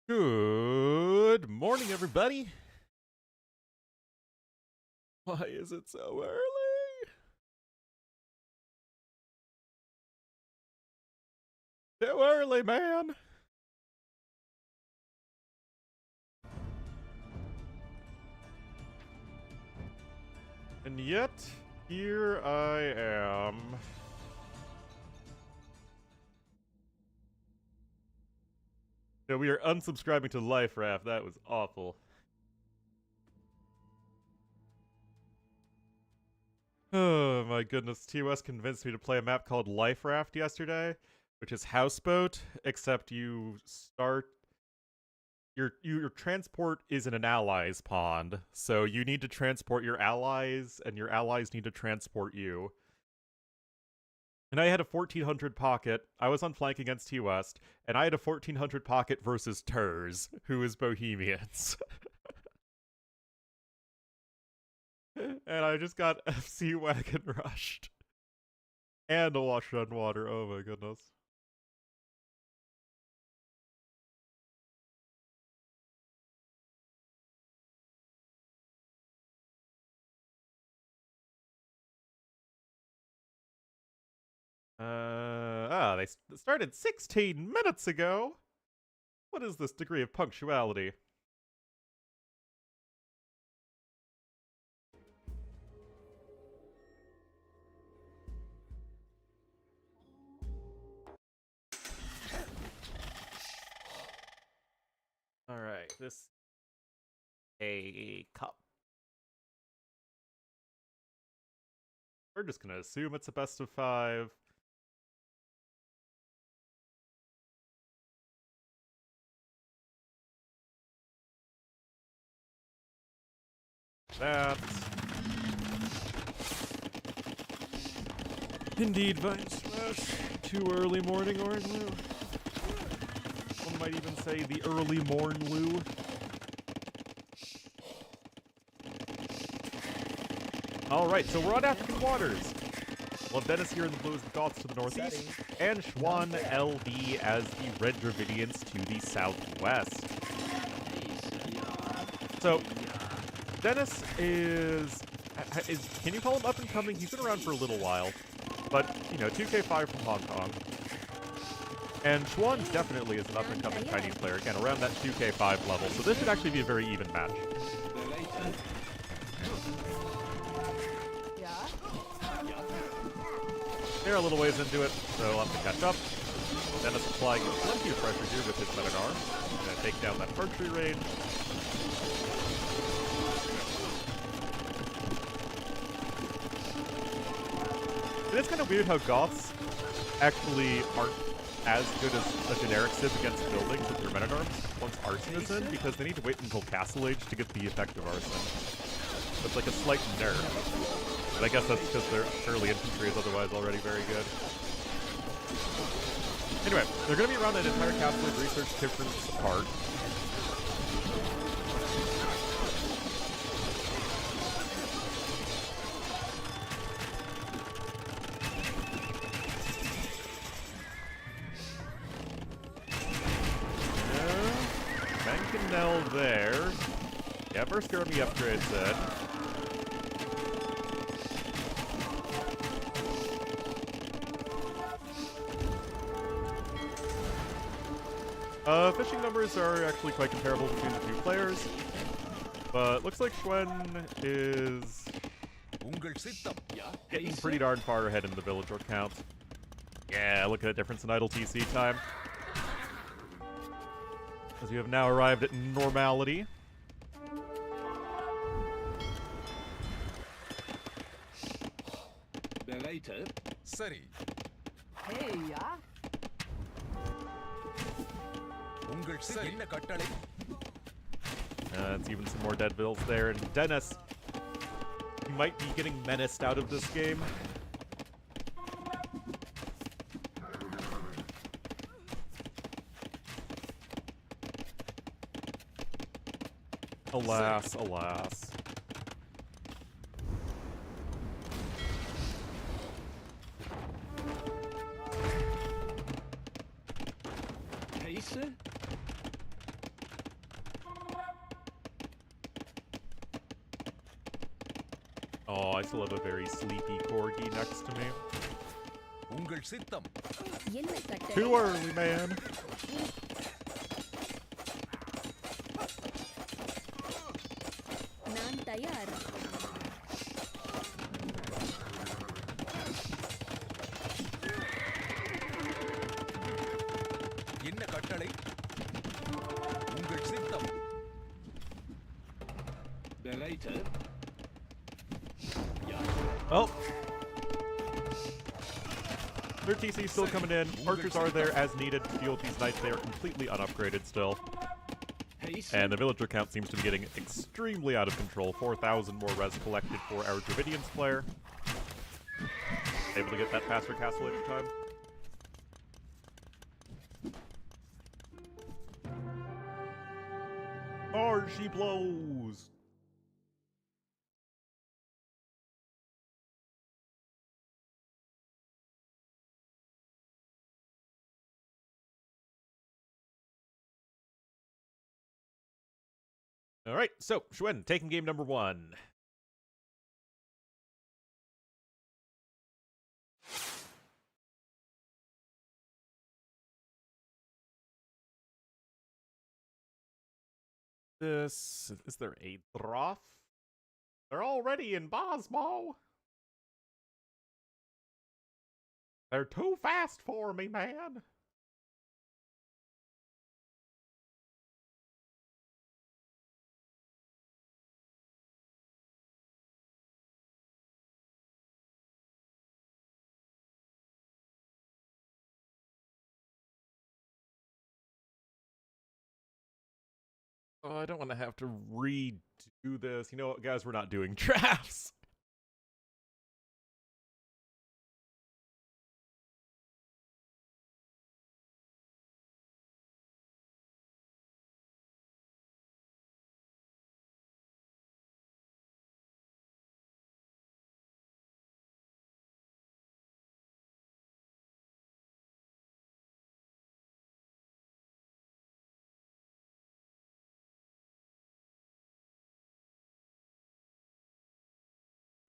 Good morning, everybody. Why is it so early? Too early, man. And yet, here I am. Yeah, we are unsubscribing to Life Raft. That was awful. Oh my goodness, TOS convinced me to play a map called Life Raft yesterday, which is Houseboat, except you start... Your transport is in an allies pond, so you need to transport your allies, and your allies need to transport you. And I had a 1400 pocket. I was on flank against T-West, and I had a 1400 pocket versus Turs, who is Bohemians. And I just got FC wagon rushed. And a wash on water, oh my goodness. They started 16 minutes ago? What is this degree of punctuality? Alright, this... a cup. We're just gonna assume it's a best of 5. That. Indeed, Vine Smash. Too early morning, Ornlu. One might even say the early Ornlu. Alright, so we're on African waters. Well, Dennis here in the blues, the Goths to the northeast, and XuanLv as the Red Dravidians to the southwest. So, Dennis is... Can you call him up and coming? He's been around for a little while. But, you know, 2K5 from Hong Kong. And Xuan definitely is an up and coming Chinese player, again, around that 2K5 level. So this should actually be a very even match. They're a little ways into it, so I'll have to catch up. Dennis applying plenty of pressure here with his men at arms. Gonna take down that archery range. And it's kind of weird how Goths actually aren't as good as a generic civ against buildings with their men at arms once arson is in, because they need to wait until Castle Age to get the effective arson. So it's like a slight nerf. But I guess that's because their early infantry is otherwise already very good. Anyway, they're going to be around that entire Castle Age research difference apart. Bankanel there. Yeah, first army upgrade set. Fishing numbers are actually quite comparable between the two players, but looks like Xuan is getting pretty darn far ahead in the villager count. Yeah, look at the difference in idle TC time. As we have now arrived at normality. Hey, yeah. It's even some more dead bills there, and Dennis, he might be getting menaced out of this game. Alas, alas. Oh, I still have a very sleepy corgi next to me. Too early, man. நான் தயார். என்ன கட்டளை? உங்கள் சித்தம். Well, their TC's still coming in. Archers are there as needed to deal with these knights. They are completely unupgraded still. And the villager count seems to be getting extremely out of control. 4,000 more res collected for our Dravidians player. Able to get that faster castellation time. Hard she blows! Alright, so, Xuen, taking game number 1. Is there a Droth? They're already in Bosmo! They're too fast for me, man! Oh, I don't want to have to redo this. You know what, guys? We're not doing drafts.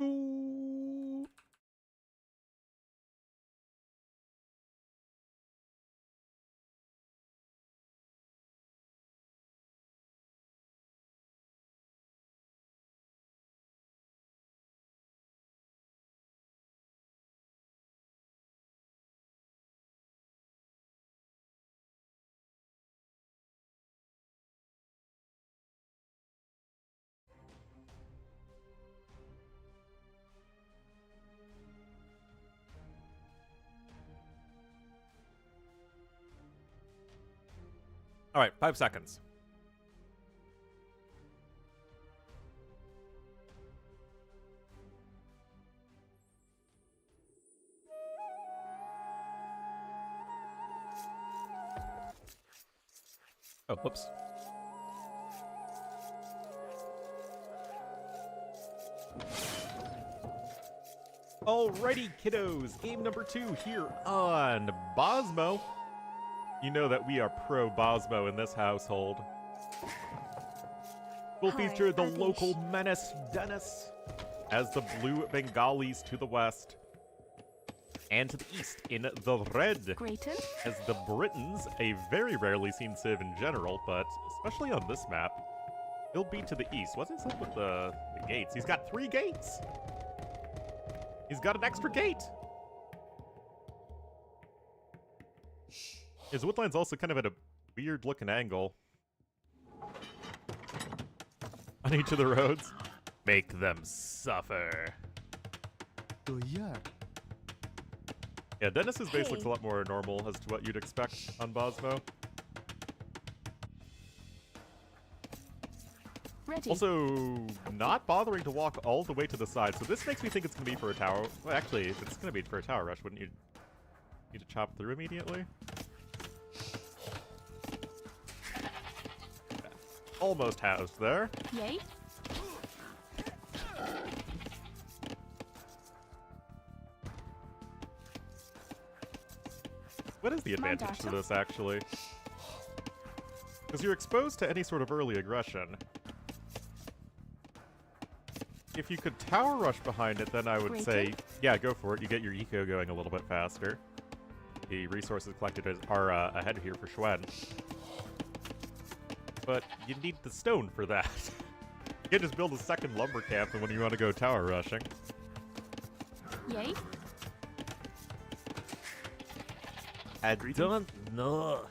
Ooh. All right, 5 seconds. Oh, whoops. Alrighty, kiddos. Game number 2 here on Bosmo. You know that we are pro Bosmo in this household. We'll feature the local menace, Dennis, as the blue Bengalis to the west. And to the east in the red, Grayton? as the Britons, a very rarely seen civ in general, but especially on this map, he'll be to the east. What's up with the gates? He's got 3 gates! He's got an extra gate! His woodline's also kind of at a weird-looking angle on each of the roads. Make them suffer. Oh, yeah. Yeah, Dennis's base looks a lot more normal as to what you'd expect on Bosmo. Ready. Also, not bothering to walk all the way to the side, so this makes me think it's going to be for a tower. Well, actually, if it's going to be for a tower rush, wouldn't you need to chop through immediately? Almost housed there. Yay. What is the advantage to this, actually? Because you're exposed to any sort of early aggression. if you could tower rush behind it, then I would say, yeah, go for it. You get your eco going a little bit faster. The resources collected are ahead here for Xuen. But you need the stone for that. You can't just build a second lumber camp when you want to go tower rushing. Yay. I don't know.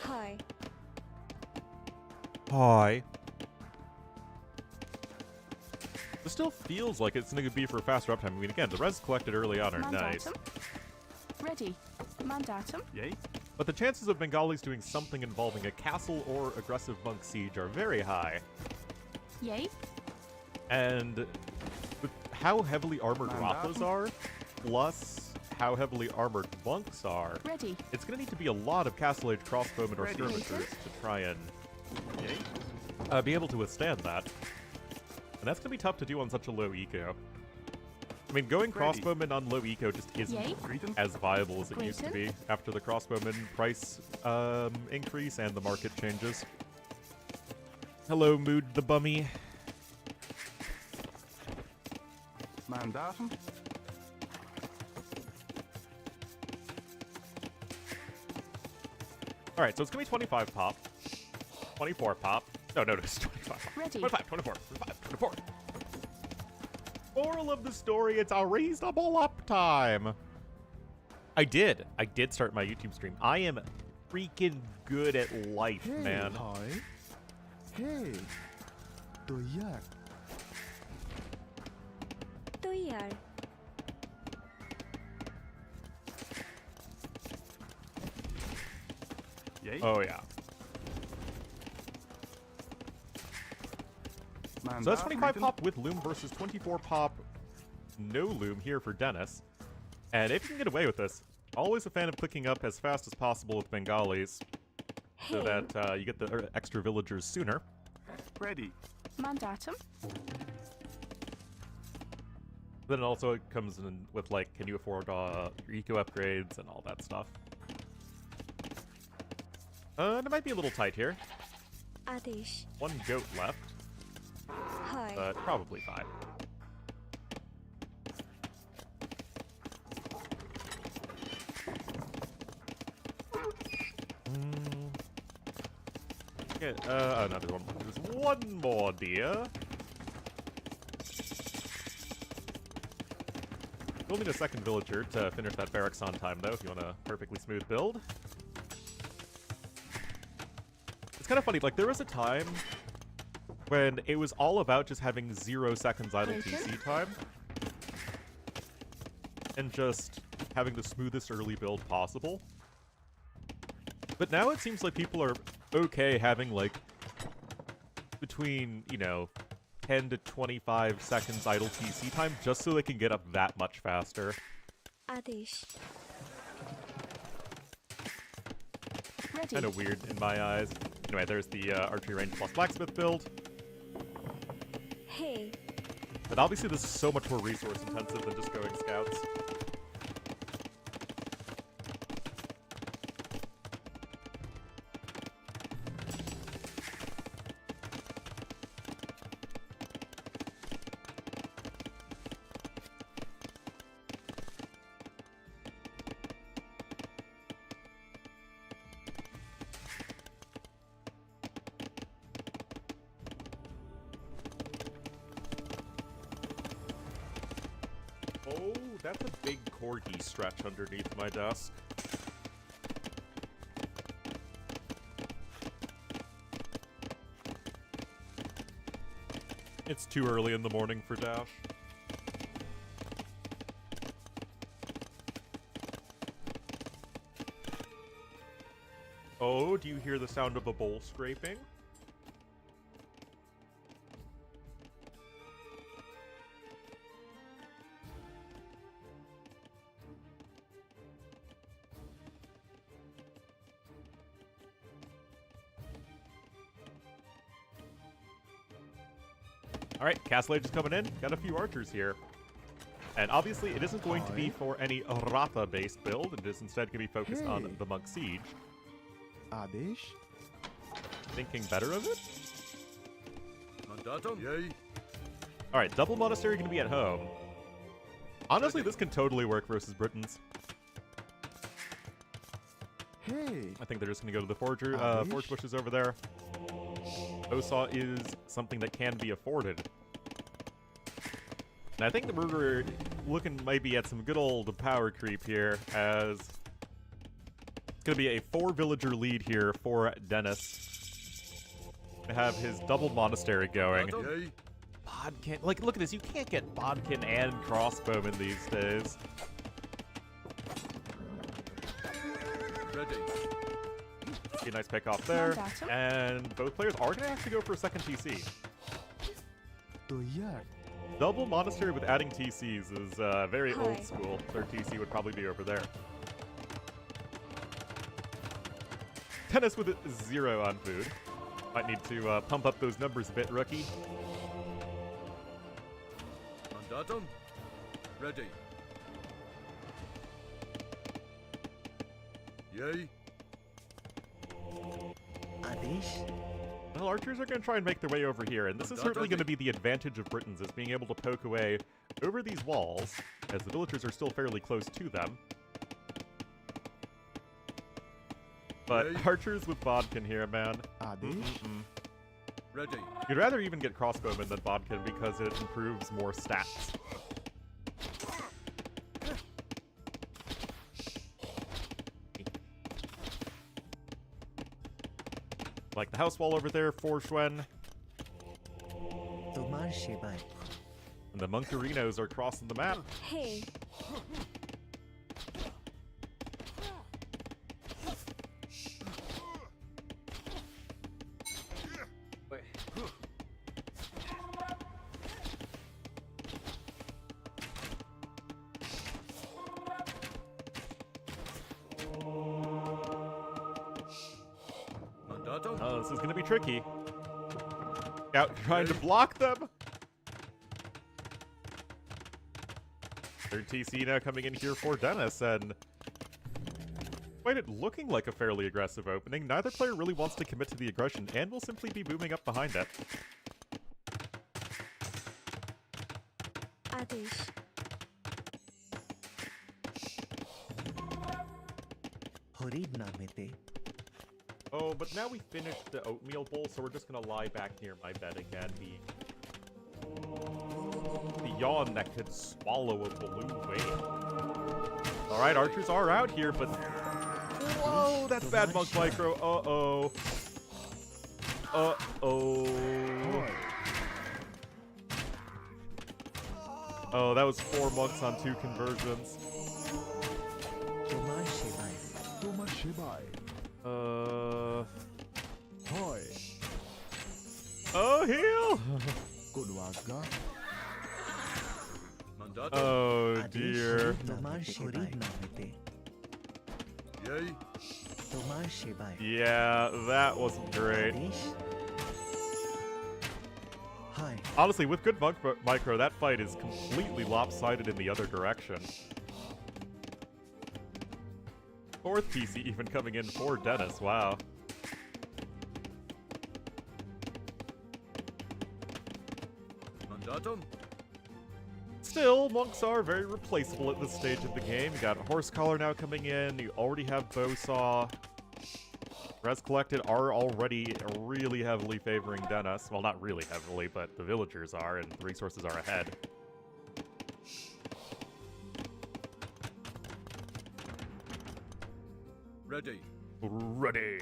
Hi. Hi. This still feels like it's going to be for faster uptime. I mean, again, the res collected early on are nice. Ready. Mandatum. Yay. But the chances of Bengalis doing something involving a castle or aggressive monk siege are very high. Yay. And with how heavily armored Rathas are, plus how heavily armored monks are, Ready. it's going to need to be a lot of Castle Age crossbowmen or skirmishers to try and be able to withstand that. And that's going to be tough to do on such a low eco. I mean, going crossbowmen on low eco just isn't as viable as it used to be after the crossbowman price increase and the market changes. Hello, Mood the Bummy. Mandatum. Alright, so it's going to be 25 pop. 24 pop. No, it's 25. Ready. 25, 24, 25, 24. Moral of the story, it's a reasonable uptime. I did start my YouTube stream. I am freaking good at life, man. Hi. Hey. Doyak. Toyar. Yay. Oh, yeah. So that's 25 pop with Loom versus 24 pop no Loom here for Dennis. And if you can get away with this, always a fan of clicking up as fast as possible with Bengalis so that you get the extra villagers sooner. Ready. Mandatum. Then also it comes in with, like, can you afford your eco upgrades and all that stuff. It might be a little tight here. Adish. One goat left, Hi. but probably fine. Okay, oh no, there's one more deer. You'll need a second villager to finish that barracks on time, though, if you want a perfectly smooth build. It's kind of funny, like, there was a time when it was all about just having 0 seconds idle TC time. And just having the smoothest early build possible. But now it seems like people are okay having, like, between, you know, 10 to 25 seconds idle TC time just so they can get up that much faster. Adish. Ready. Kind of weird in my eyes. Anyway, there's the archery range plus blacksmith build. Hey. But obviously this is so much more resource intensive than just going scouts. Oh, that's a big corgi stretch underneath my desk. It's too early in the morning for Dash. Oh, do you hear the sound of a bowl scraping? All right, Castle Age is coming in. Got a few archers here. And obviously, it isn't going to be for any Ratha-based build. It is instead going to be focused on the Monk Siege. Adesh. Thinking better of it? Mandatum. Yay. All right, double Monastery going to be at home. Honestly, this can totally work versus Britons. Hey. I think they're just going to go to the Forge bushes over there. Osaw is something that can be afforded. And I think that we're looking maybe at some good old power creep here, as it's going to be a 4-villager lead here for Dennis to have his double monastery going. Bodkin, like, look at this. You can't get Bodkin and Crossbowman these days. Ready. Be a nice pick off there. Mandatum. And both players are going to have to go for a second TC. Doyak. Double monastery with adding TCs is very Hi. old school. Third TC would probably be over there. Tennis with 0 on food. Might need to pump up those numbers a bit, rookie. Mandatum. Ready. Yay. Adesh. Well, archers are going to try and make their way over here, and this is certainly going to be the advantage of Britons, is being able to poke away over these walls, as the villagers are still fairly close to them. But Yay. archers with Bodkin here, man. Adesh. Ready. You'd rather even get Crossbowmen than Bodkin because it improves more stats. Like the house wall over there for Schwen. Tomar Shebai. And the Monkarinos are crossing the map. Hey. Mandatum. Oh, this is going to be tricky. Out trying to block them. Third TC now coming in here for Dennis, and despite it looking like a fairly aggressive opening, neither player really wants to commit to the aggression and will simply be booming up behind it. Adesh. Horib Namete. Oh, but now we finished the oatmeal bowl, so we're just gonna lie back near my bed again. The yawn that could swallow a blue whale. Alright, archers are out here, but... Whoa, that's bad Monk Micro. Uh-oh. Uh-oh. Oh, that was 4 monks on 2 conversions. Tomar Shebai. Toma Shibai. Hoy. Oh, heal! Kodwaga. Mandatum. Oh, Adesh dear. Tomar Shebai. Namete. Yay. Tomar Shebai. Yeah, that wasn't great. Adesh. Hi. Honestly, with good Monk Micro, that fight is completely lopsided in the other direction. 4th PC even coming in for Dennis, wow. Mandatum. Still, monks are very replaceable at this stage of the game. You got Horse Collar now coming in, you already have Bowsaw. Res Collected are already really heavily favoring Dennis. Well, not really heavily, but the villagers are, and the resources are ahead. Ready. Ready.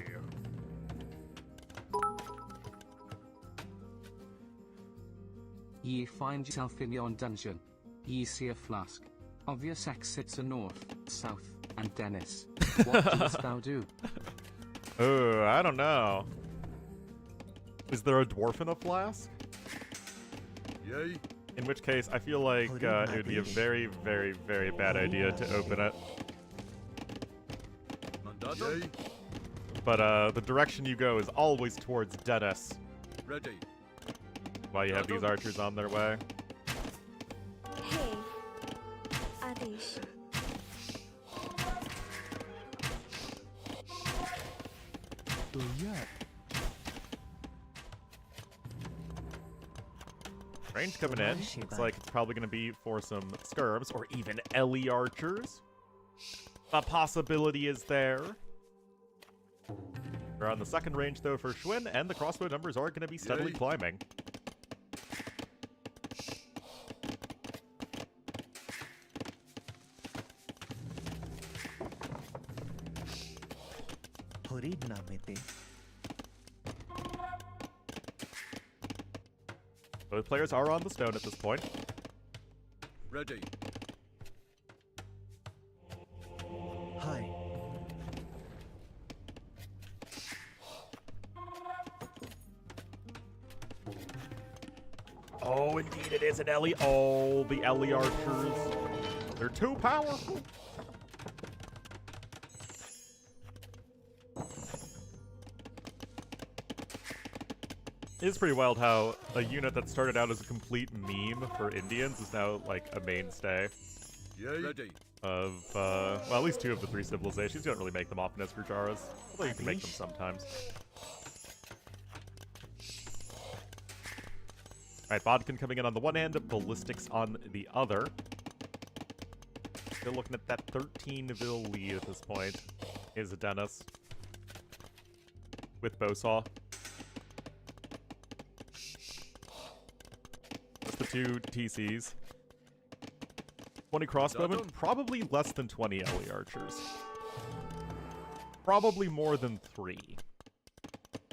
Ye find yourself in yon dungeon. Ye see a flask. Obvious exits are north, south, and Dennis. What dost thou do? Oh, I don't know. Is there a dwarf in a flask? Yay. In which case, I feel like it would be a very, very, very bad idea to open it. Mandatum. Yay. But the direction you go is always towards Dennis. Ready. while you have these archers on their way. Hey. Adesh. तैयार Range coming in. Looks like it's probably going to be for some skirms or even Ellie archers. The possibility is there. We're on the second range though for Schwinn, and the crossbow numbers are going to be steadily Yay. climbing. होरीद नामेते Both players are on the stone at this point. Ready. Hi Oh, indeed it is an Ellie. Oh, the Ellie archers. They're too powerful. It is pretty wild how a unit that started out as a complete meme for Indians is now, like, a mainstay Yay. Ready. of, well, at least 2 of the 3 civilizations. You don't really make them often as Gujaras, although you can make them sometimes. Alright, Bodkin coming in on the one hand, Ballistics on the other. Still looking at that 13-ville lead at this point, is Dennis. With Bowsaw. Just the 2 TCs. 20 crossbowmen, probably less than 20 Ellie archers. Probably more than 3.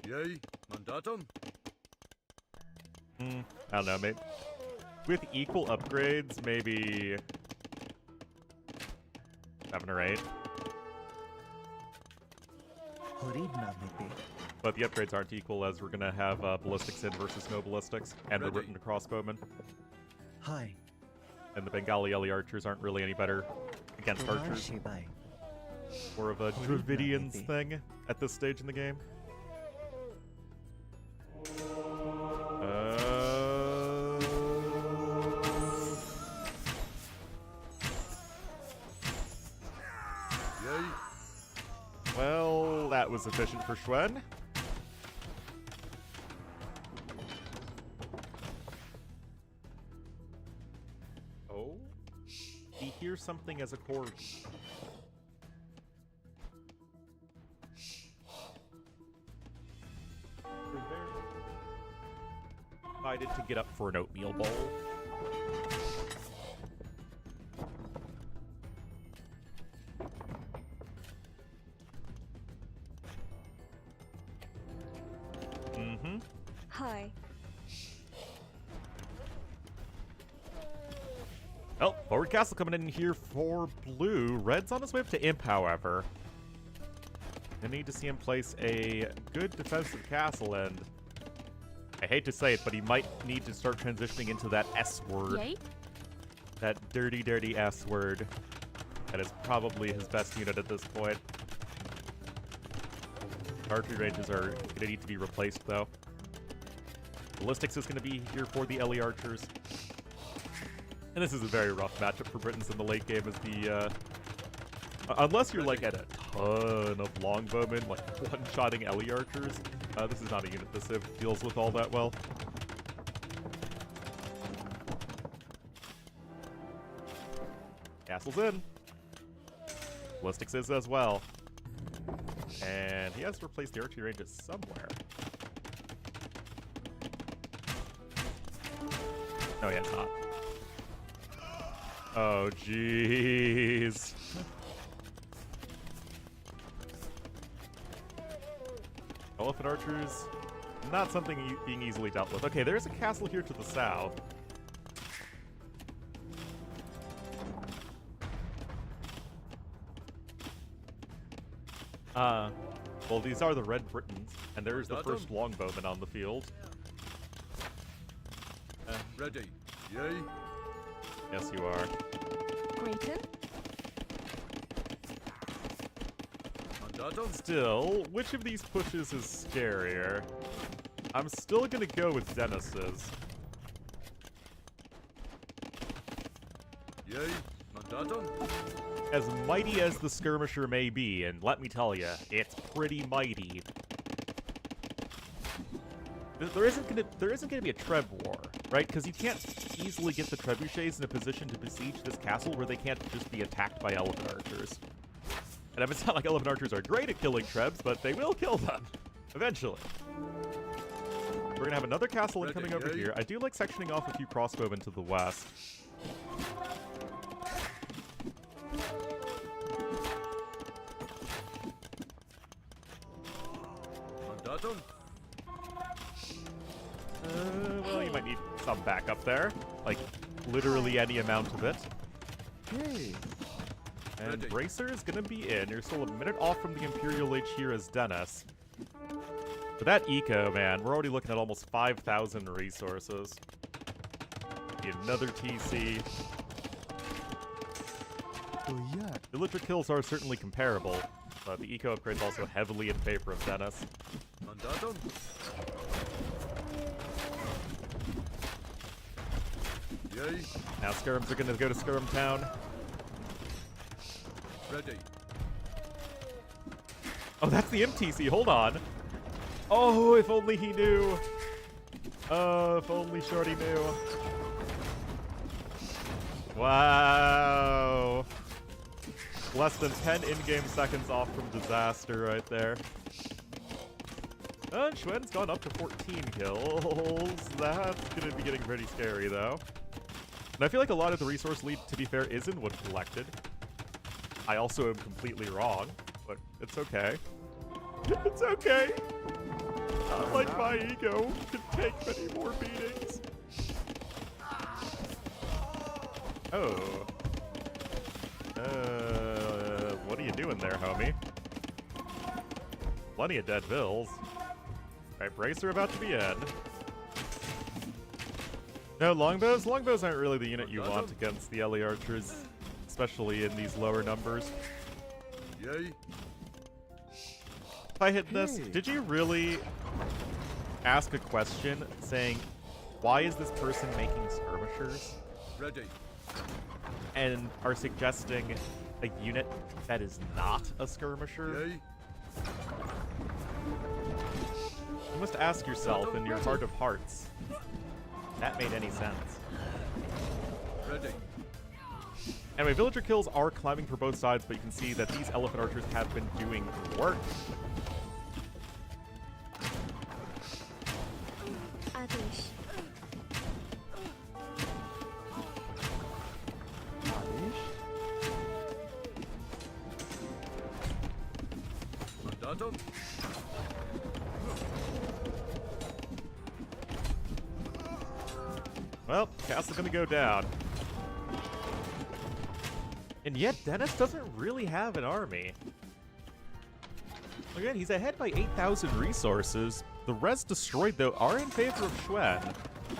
Yay. Mandatum. I don't know, maybe with equal upgrades, maybe 7 or 8. होरीद नामेते But the upgrades aren't equal, as we're gonna have ballistics in versus no ballistics, and the Ready. written crossbowmen. Hi And the Bengali Ellie archers aren't really any better against तुम्हार archers. सेवाएं More of a Dravidians thing at this stage in the game. Yay. Well, that was efficient for Schwen. Oh? He hears something as a corgi. Decided to get up for an oatmeal bowl. Hi. Well, forward castle coming in here for blue. Red's on his way up to Imp, however. I need to see him place a good defensive castle, and I hate to say it, but he might need to start transitioning into that S word. Yay. That dirty, dirty S word. That is probably his best unit at this point. Archery ranges are going to need to be replaced, though. Ballistics is going to be here for the Ellie archers. And this is a very rough matchup for Britons in the late game, as the, unless you're, like, at a ton of longbowmen, like, one-shotting Ellie archers, this is not a unit the Civ deals with all that well. Castle's in. Ballistics is as well. And he has to replace the archery ranges somewhere. No, he has not. Oh, jeez. Elephant archers, not something being easily dealt with. Okay, there's a castle here to the south. Well, these are the Red Britons, and there's the first longbowman on the field. Ready. Yay. Yes, you are. Grayton. Mandatum. Still, which of these pushes is scarier? I'm still gonna go with Dennis's. Mandatum. As mighty as the skirmisher may be, and let me tell you, it's pretty mighty. There isn't gonna be a Treb war, right? Because you can't easily get the trebuchets in a position to besiege this castle where they can't just be attacked by elephant archers. And it's not like elephant archers are great at killing Trebs, but they will kill them eventually. We're gonna have another castle incoming over here. I do like sectioning off a few crossbowmen to the west. Mandatum. Well, you might need some backup there. Like, literally any amount of it. Hey. And Bracer is gonna be in. You're still a minute off from the Imperial Age here as Dennis. For that eco, man, we're already looking at almost 5,000 resources. Be another TC. Oh yeah. Villager kills are certainly comparable, but the eco upgrade's also heavily in favor of Dennis. Mandatum. Yay. Now Skirms are gonna go to Skirm Town. Ready. Oh, that's the MTC, hold on. Oh, if only he knew. Oh, if only Shorty knew. Wow. Less than 10 in-game seconds off from disaster right there. And Xuan's gone up to 14 kills. That's gonna be getting pretty scary, though. And I feel like a lot of the resource lead, to be fair, is in Wood Collected. I also am completely wrong, but it's okay. It's okay. Not like my ego can take many more beatings. Oh. What are you doing there, homie? Plenty of dead bills. Alright, Bracer about to be in. No, longbows? Longbows aren't really the unit you want against the LE archers, especially in these lower numbers. Yay. If I hit this, did you really ask a question saying, why is this person making skirmishers? Ready. And are suggesting a unit that is not a skirmisher? Yay. You must ask yourself in your heart of hearts, if that made any sense. Ready. Anyway, villager kills are climbing for both sides, but you can see that these elephant archers have been doing work. Adesh. Mandatum. Well, castle's gonna go down. And yet, Dennis doesn't really have an army. Again, he's ahead by 8,000 resources. The res destroyed, though, are in favor of Xuan.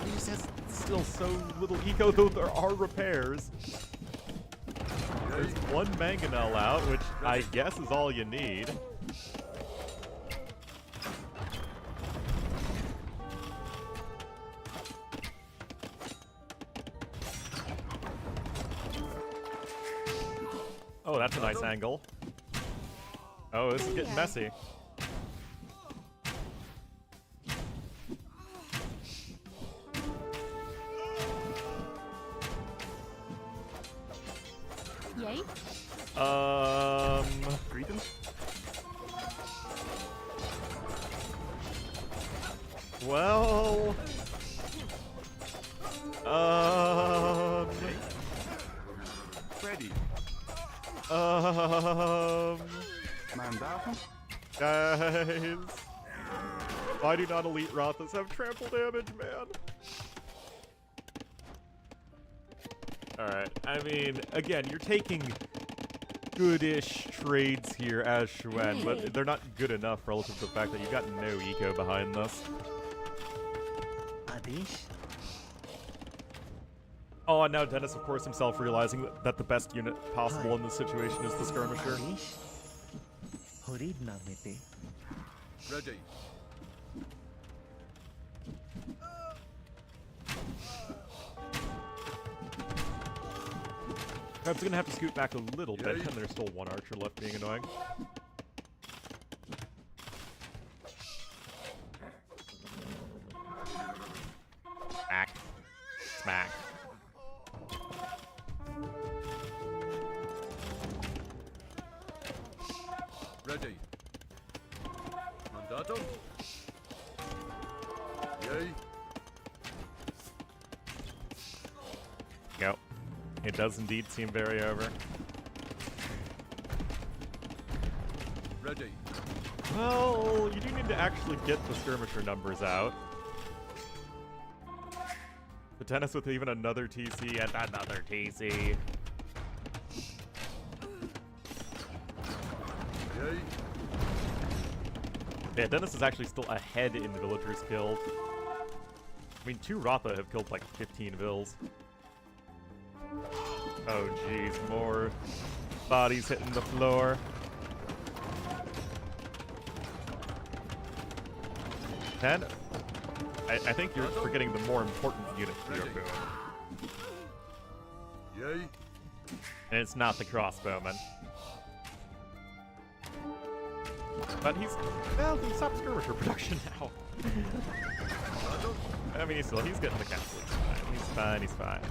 He just has still so little eco, though there are repairs. There's one mangonel out, which I guess is all you need. Oh, that's a nice angle. Oh, this is getting messy. Yay. Greetings? Well... Ready. Mandatum. Guys... Why do not elite Rothas have trample damage, man? Alright, I mean, again, you're taking good-ish trades here as Xuan, but they're not good enough relative to the fact that you've got no eco behind this. Adesh. Oh, and now Dennis, of course, himself realizing that the best unit possible in this situation is the skirmisher. Adesh. Horid namete. Ready. Crab's gonna have to scoot back a little bit, Yay. and there's still one archer left being annoying. Smack. Smack. Ready. Mandatum. Yay. Yep. It does indeed seem very over. Ready. Well, you do need to actually get the skirmisher numbers out. The Dennis with even another TC and another TC. Yay. Yeah, Dennis is actually still ahead in villagers killed. I mean, 2 Ratha have killed like 15 vills. Oh jeez, more bodies hitting the floor. Ted, I think you're forgetting the more important unit for your boom. Yay. And it's not the crossbowman. But he's stopped skirmisher production now. I mean, he's getting the castle. He's fine.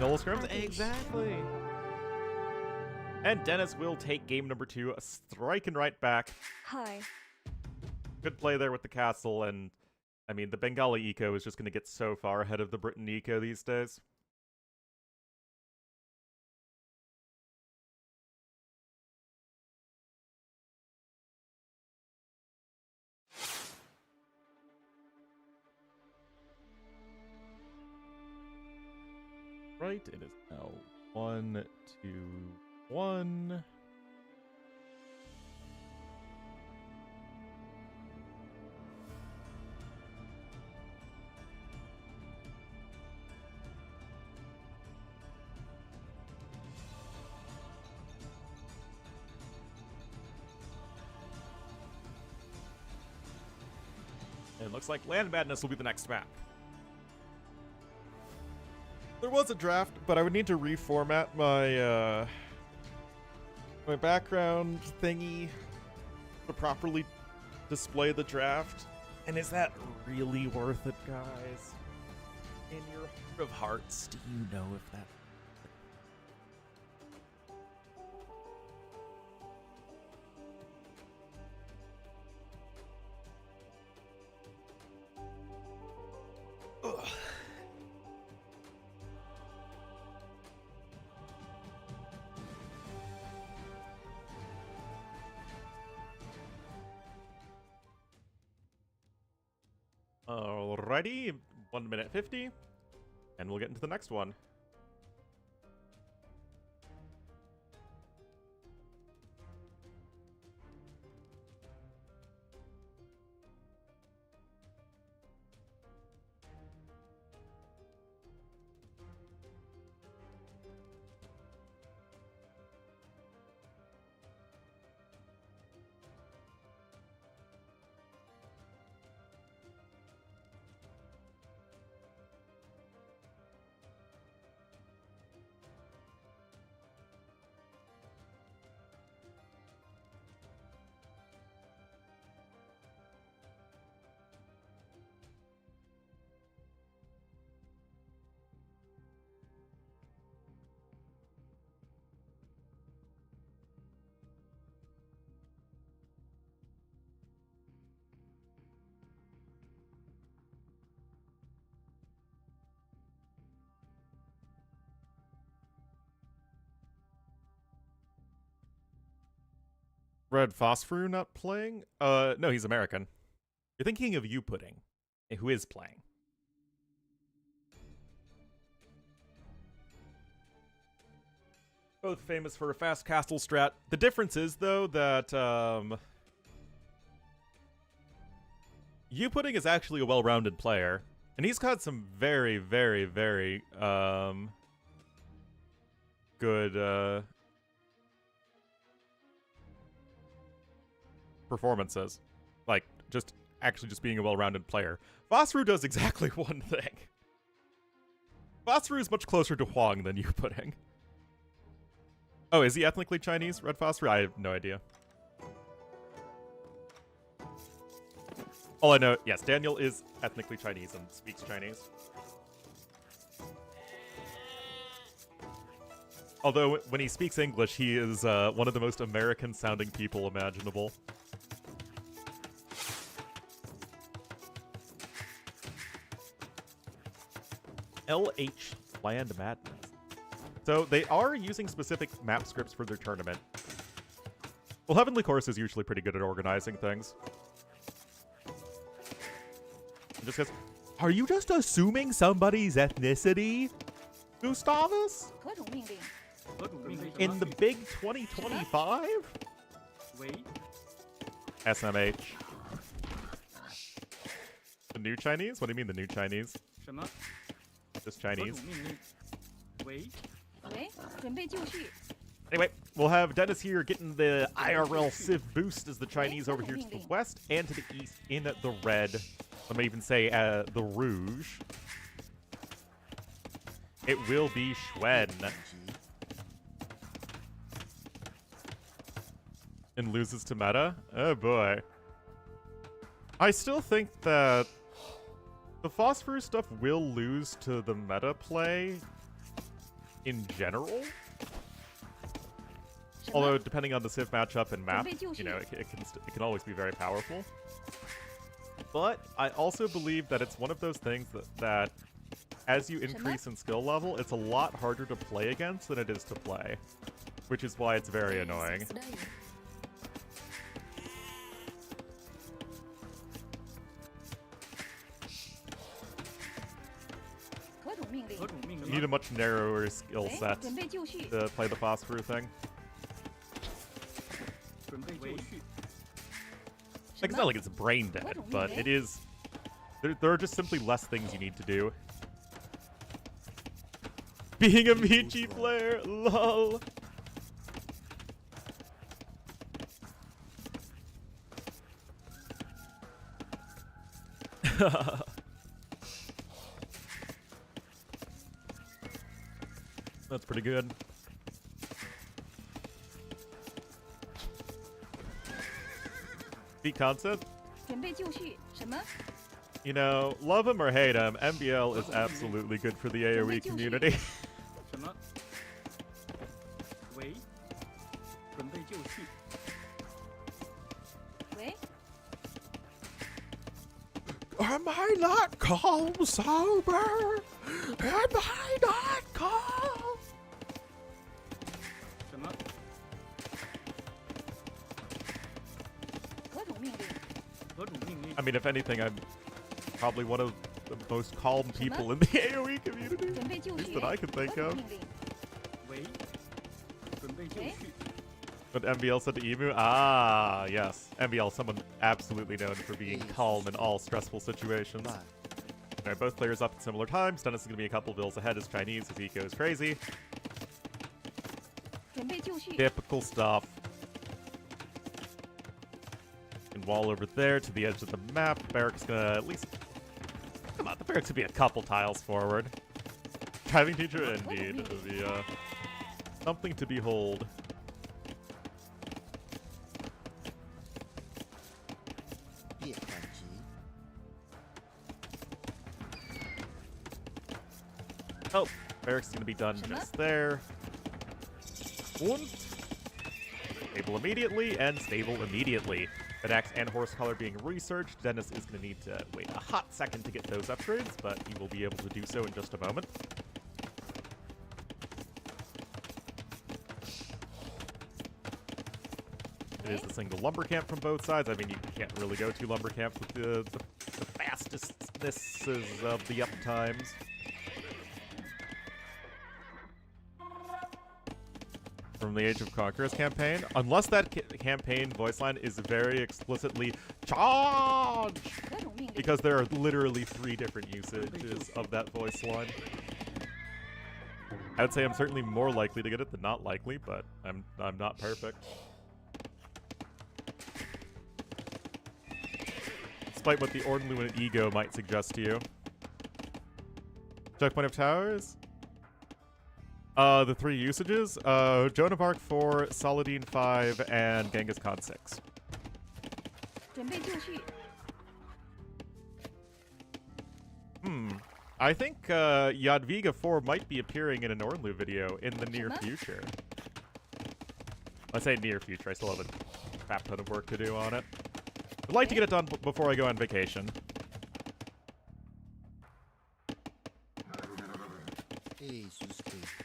Noel scrims? Exactly. And Dennis will take game number 2, striking right back. Hi. Good play there with the castle, and I mean, the Bengali eco is just going to get so far ahead of the Britain eco these days. Right, it is now 1, 2, 1. And it looks like Land Madness will be the next map. There was a draft, but I would need to reformat my my background thingy to properly display the draft. And is that really worth it, guys? In your heart of hearts, do you know if that... Ugh. Alrighty, 1 minute 50, and we'll get into the next one. Red Phosphor not playing? No, he's American. You're thinking of You Pudding, who is playing. Both famous for a fast castle strat. The difference is, though, that You Pudding is actually a well-rounded player, and he's got some very, very, very good performances. Like, just being a well-rounded player. Phosphor does exactly one thing. Phosphor is much closer to Huang than You Pudding. Oh, is he ethnically Chinese, Red Phosphor? I have no idea. All I know, yes, Daniel is ethnically Chinese and speaks Chinese. Although, when he speaks English, he is one of the most American-sounding people imaginable. LH Land Madness. So, they are using specific map scripts for their tournament. Well, HeavenlyChorus is usually pretty good at organizing things. Just goes, are you just assuming somebody's ethnicity, Gustavus? 何种命令？ In the big 2025? 喂， SMH. The new Chinese? What do you mean the new Chinese? 什么？ Just 何 Chinese. 种命令？喂，喂，准备就绪。 Anyway, we'll have Dennis here getting the IRL Civ boost as the Chinese over here to the west and to the east in the red. Let me even say the rouge. It will be Schwen. And loses to meta? Oh boy. I still think that the Phosphorus stuff will lose to the meta play in general. Although, depending on the Civ matchup and map, you know, it can always be very powerful. But I also believe that it's one of those things that as you increase in skill level, it's a lot harder to play against than it is to play. Which is why it's very annoying. 何种命令？ 何种命 You 令？ need a much narrower skill 喂， set 准备就绪。 to play the Phosphor thing. 准备就绪。 Like, it's not like it's brain dead, but it is... There are just simply less things you need to do. Being a Michi player, lol. That's pretty good. Beat concept? 准备就绪。什么？ You know, love him or hate him, MBL is absolutely good for the AoE community. 什么？喂，准备就绪。喂， Am I not calm sober? Am I not calm? 什么？何种命令？何种命令？ I mean, if anything, I'm probably one of the most calm people in the AoE community. 准备就 At 绪。 least that I can 何 think 种 of. 命令？喂，准备就绪。 What MBL said to Emu? Ah, yes. MBL, someone absolutely known for being calm in all stressful situations. Alright, both players up at similar times. Dennis is going to be a couple bills ahead as Chinese as he goes crazy. 准备就绪。 Typical stuff. And wall over there to the edge of the map. Barrack's gonna at least... Come on, the Barrack's gonna be a couple tiles forward. Driving teacher, indeed. It'll be, something to behold. Oh, Barrack's gonna be done just there. Und stable immediately, and stable immediately. Axe and horse color being researched. Dennis is going to need to wait a hot second to get those upgrades, but he will be able to do so in just a moment. It is a single lumber camp from both sides. I mean, you can't really go to lumber camps with the fastestnesses of the uptimes. From the Age of Conquerors campaign, unless that campaign voice line is very explicitly charge, 何种命令？ because there are literally 3 different usages of that voice line. I would say I'm certainly more likely to get it than not likely, but I'm not perfect. Despite what the Ornlu and Ego might suggest to you. Checkpoint of towers? The three usages, Joan of Arc 4, Saladin 5, and Genghis Khan 6. 准备就绪， I think Jadwiga 4 might be appearing in an Ornlu video in the near future. I say near future, I still have a crap ton of work to do on it. I'd like to get it done before I go on vacation.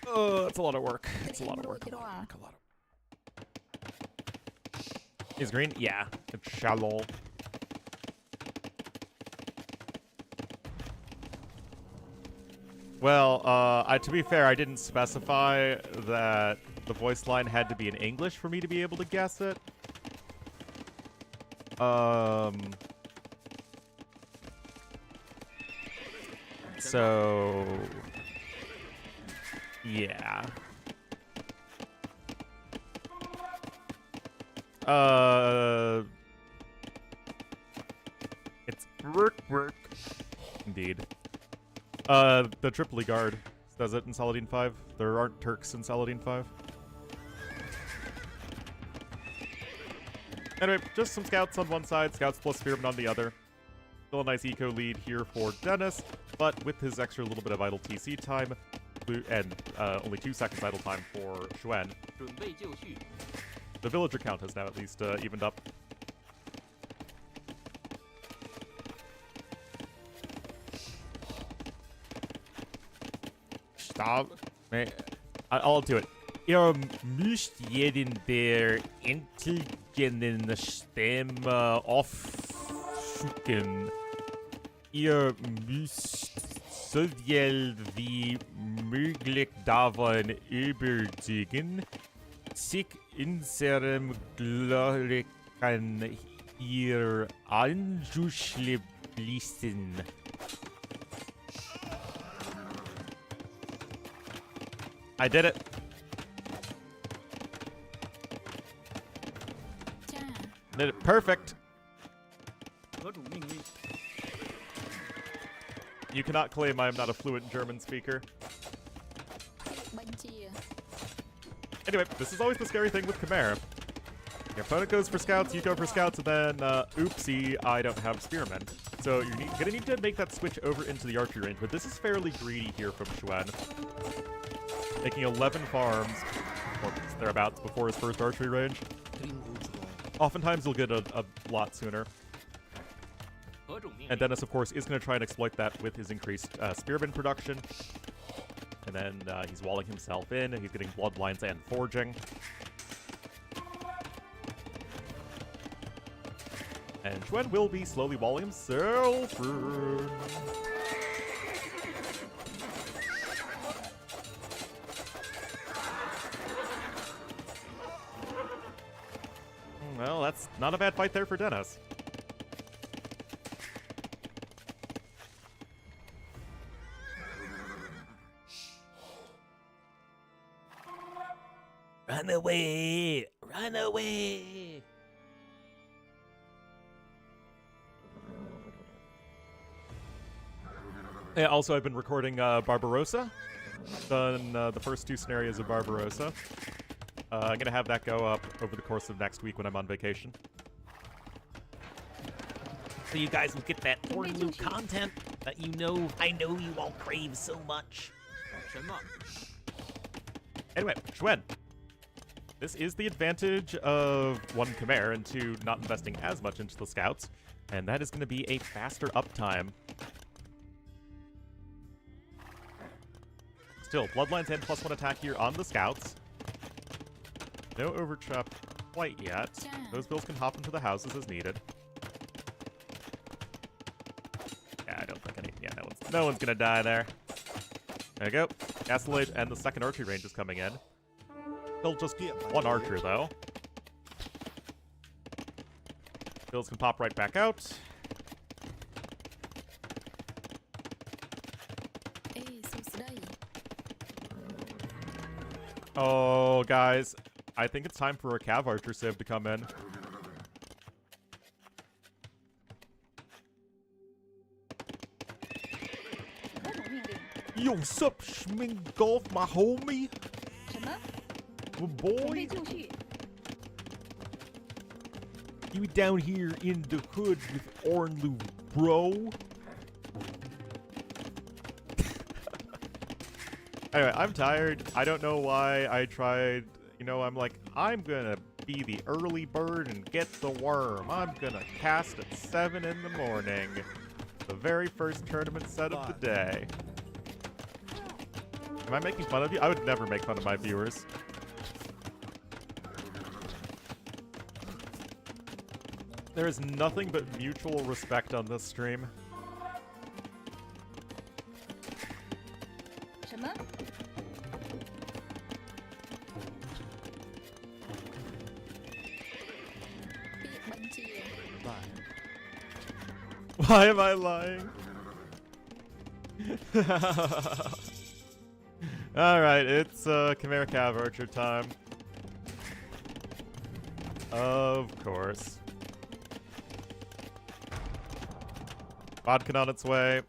Oh, that's a lot of work. It's a lot of work. A lot of... Is green? Yeah. It's shallow. Well, to be fair, I didn't specify that the voice line had to be in English for me to be able to guess it. So... yeah. It's work. Indeed. The Tripoli Guard does it in Saladin 5. There aren't Turks in Saladin 5. Anyway, just some scouts on one side, scouts plus spearmen on the other. Still a nice eco lead here for Dennis, but with his extra little bit of idle TC time, and only 2 seconds idle time for Xuan, 准备就绪， the villager count has now at least evened up. Stop. I'll do it. Ihr müsst jeden der intelligenten Stimme aufsuchen. Ihr müsst so viel wie möglich davon überzeugen, sich unserem Glorikan ihr anzuschließen. I did it. Did it perfect. 何种命令？ You cannot claim I am not a fluent German speaker. Anyway, this is always the scary thing with Khmer. Your opponent goes for scouts, you go for scouts, and then, oopsie, I don't have spearmen. So you're gonna need to make that switch over into the archery range, but this is fairly greedy here from Xuan. Making 11 farms, or thereabouts, before his first archery range. Oftentimes you'll get a lot sooner. 何种命 And 令？ Dennis, of course, is going to try and exploit that with his increased spearman production. And then he's walling himself in, and he's getting bloodlines and forging. And Xuan will be slowly walling himself in. Well, that's not a bad fight there for Dennis. Run away! Run away! Yeah, also, I've been recording Barbarossa. Done the first 2 scenarios of Barbarossa. I'm gonna have that go up over the course of next week when I'm on vacation. So you guys will get that Ornlu content that I know you all crave so much. 什么？ Anyway, Xuan. This is the advantage of 1 Khmer and 2 not investing as much into the scouts, and that is going to be a faster uptime. Still, Bloodlines and +1 attack here on the scouts. No overtrap quite yet. Those bills can hop into the houses as needed. Yeah, I don't think any. Yeah, no one's gonna die there. There you go. Castle Age and the second archery range is coming in. He'll just get 1 archer though. Bills can pop right back out. Oh, guys. I think it's time for a Cav Archer Civ to come in. 何种命令？ Yo, sup, Schming Golf, my homie? 什么？ My 准 boy? 备就绪。 You down here in the hood with Ornlu, bro? Anyway, I'm tired. I don't know why I tried. You know, I'm like, I'm gonna be the early bird and get the worm. I'm gonna cast at 7 in the morning. The very first tournament set of the day. Am I making fun of you? I would never make fun of my viewers. There is nothing but mutual respect on this stream. 什么？ Why am I lying? Alright, it's Chimera Cav Archer time. Of course. Vodka on its way.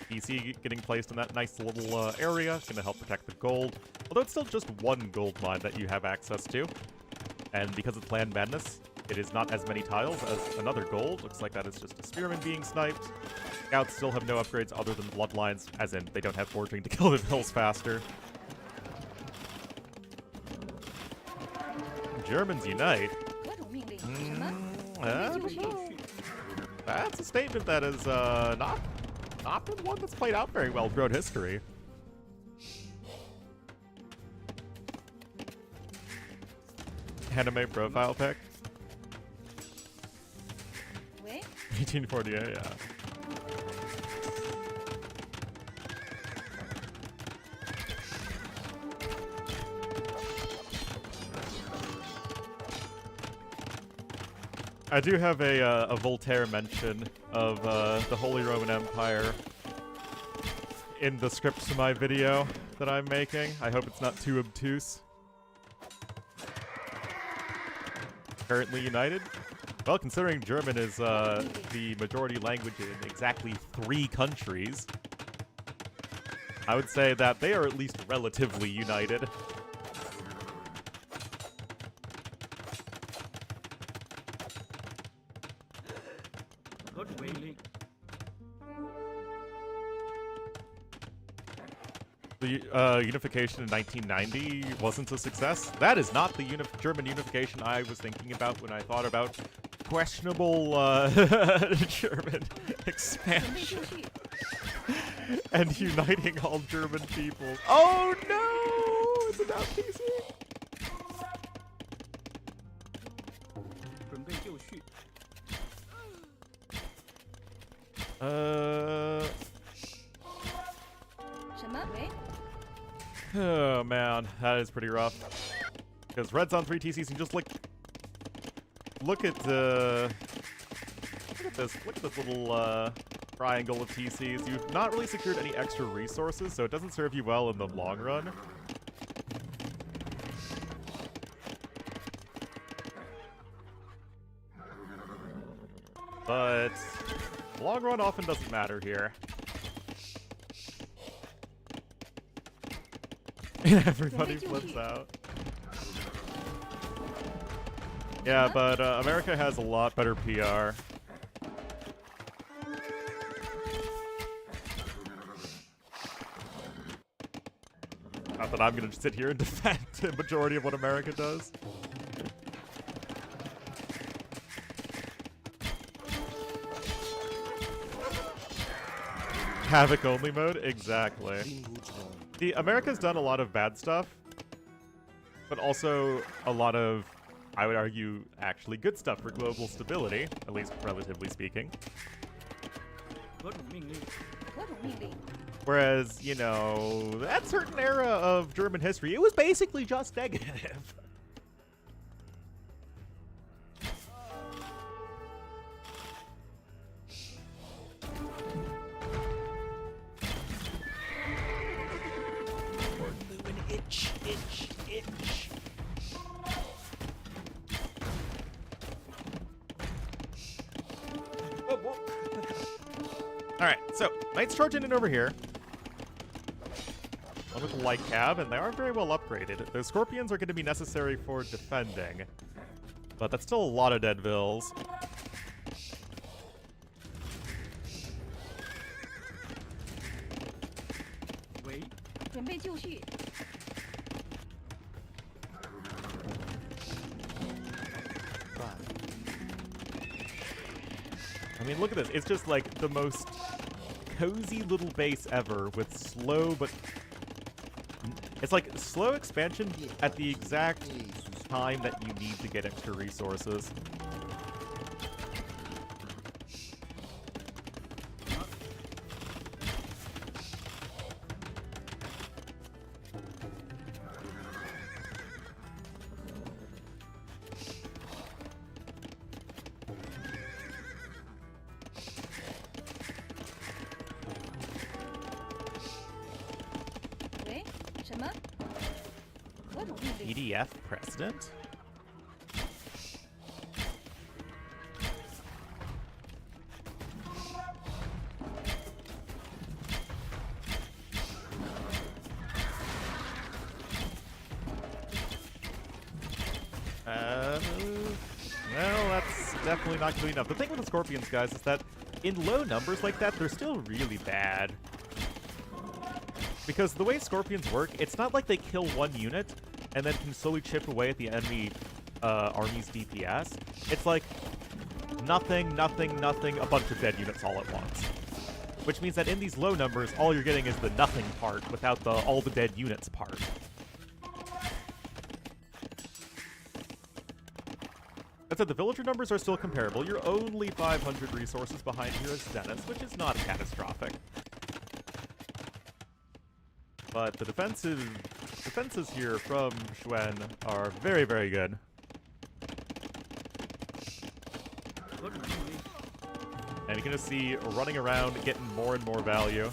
PC getting placed in that nice little area. Gonna help protect the gold. Although it's still just one gold mine that you have access to. And because it's Land Madness, it is not as many tiles as another gold. Looks like that is just a spearman being sniped. Scouts still have no upgrades other than bloodlines, as in they don't have forging to kill the hills faster. Germans unite. 何种命令？什么？ I 准 don't 备就 know. 绪。 That's a statement that is not been one that's played out very well throughout history. Anime profile pic. 喂， 1848, yeah. I do have a Voltaire mention of the Holy Roman Empire in the script to my video that I'm making. I hope it's not too obtuse. Currently united? Well, considering German is the majority language in exactly 3 countries, I would say that they are at least relatively united. The unification in 1990 wasn't a success. That is not the German unification I was thinking about when I thought about questionable German 准备 expansion 就绪。 and uniting all German people. Oh no! It's about PC. 准备就绪。 什么？喂， Oh man, that is pretty rough. Because Red's on 3 TCs and just look at this little triangle of TCs. You've not really secured any extra resources, so it doesn't serve you well in the long run. But long run often doesn't matter here. Everybody flips out. Yeah, but America has a lot better PR. Not that I'm gonna just sit here and defend the majority of what America does. Havoc only mode? Exactly. See, America's done a lot of bad stuff, but also a lot of, I would argue, actually good stuff for global stability, at least relatively speaking. 何种命令？ 何种命令？ Whereas, you know, that certain era of German history, it was basically just negative. Alright, so, Knights charging in over here. with light cab, and they are very well upgraded. The Scorpions are going to be necessary for defending, but that's still a lot of dead vills. 喂，准备就绪， I mean, look at this. It's just like the most cozy little base ever with slow, but it's like slow expansion at the exact time that you need to get extra resources. EDF president? Well, that's definitely not good enough. The thing with the Scorpions, guys, is that in low numbers like that, they're still really bad. Because the way Scorpions work, it's not like they kill one unit and then can slowly chip away at the enemy army's DPS. It's like nothing, nothing, nothing, a bunch of dead units all at once. Which means that in these low numbers, all you're getting is the nothing part without the all the dead units part. That said, the villager numbers are still comparable. You're only 500 resources behind Heroes Dennis, which is not catastrophic. But the defenses here from Xuan are very, very good. 何种命令？ And you're gonna see running around getting more and more value.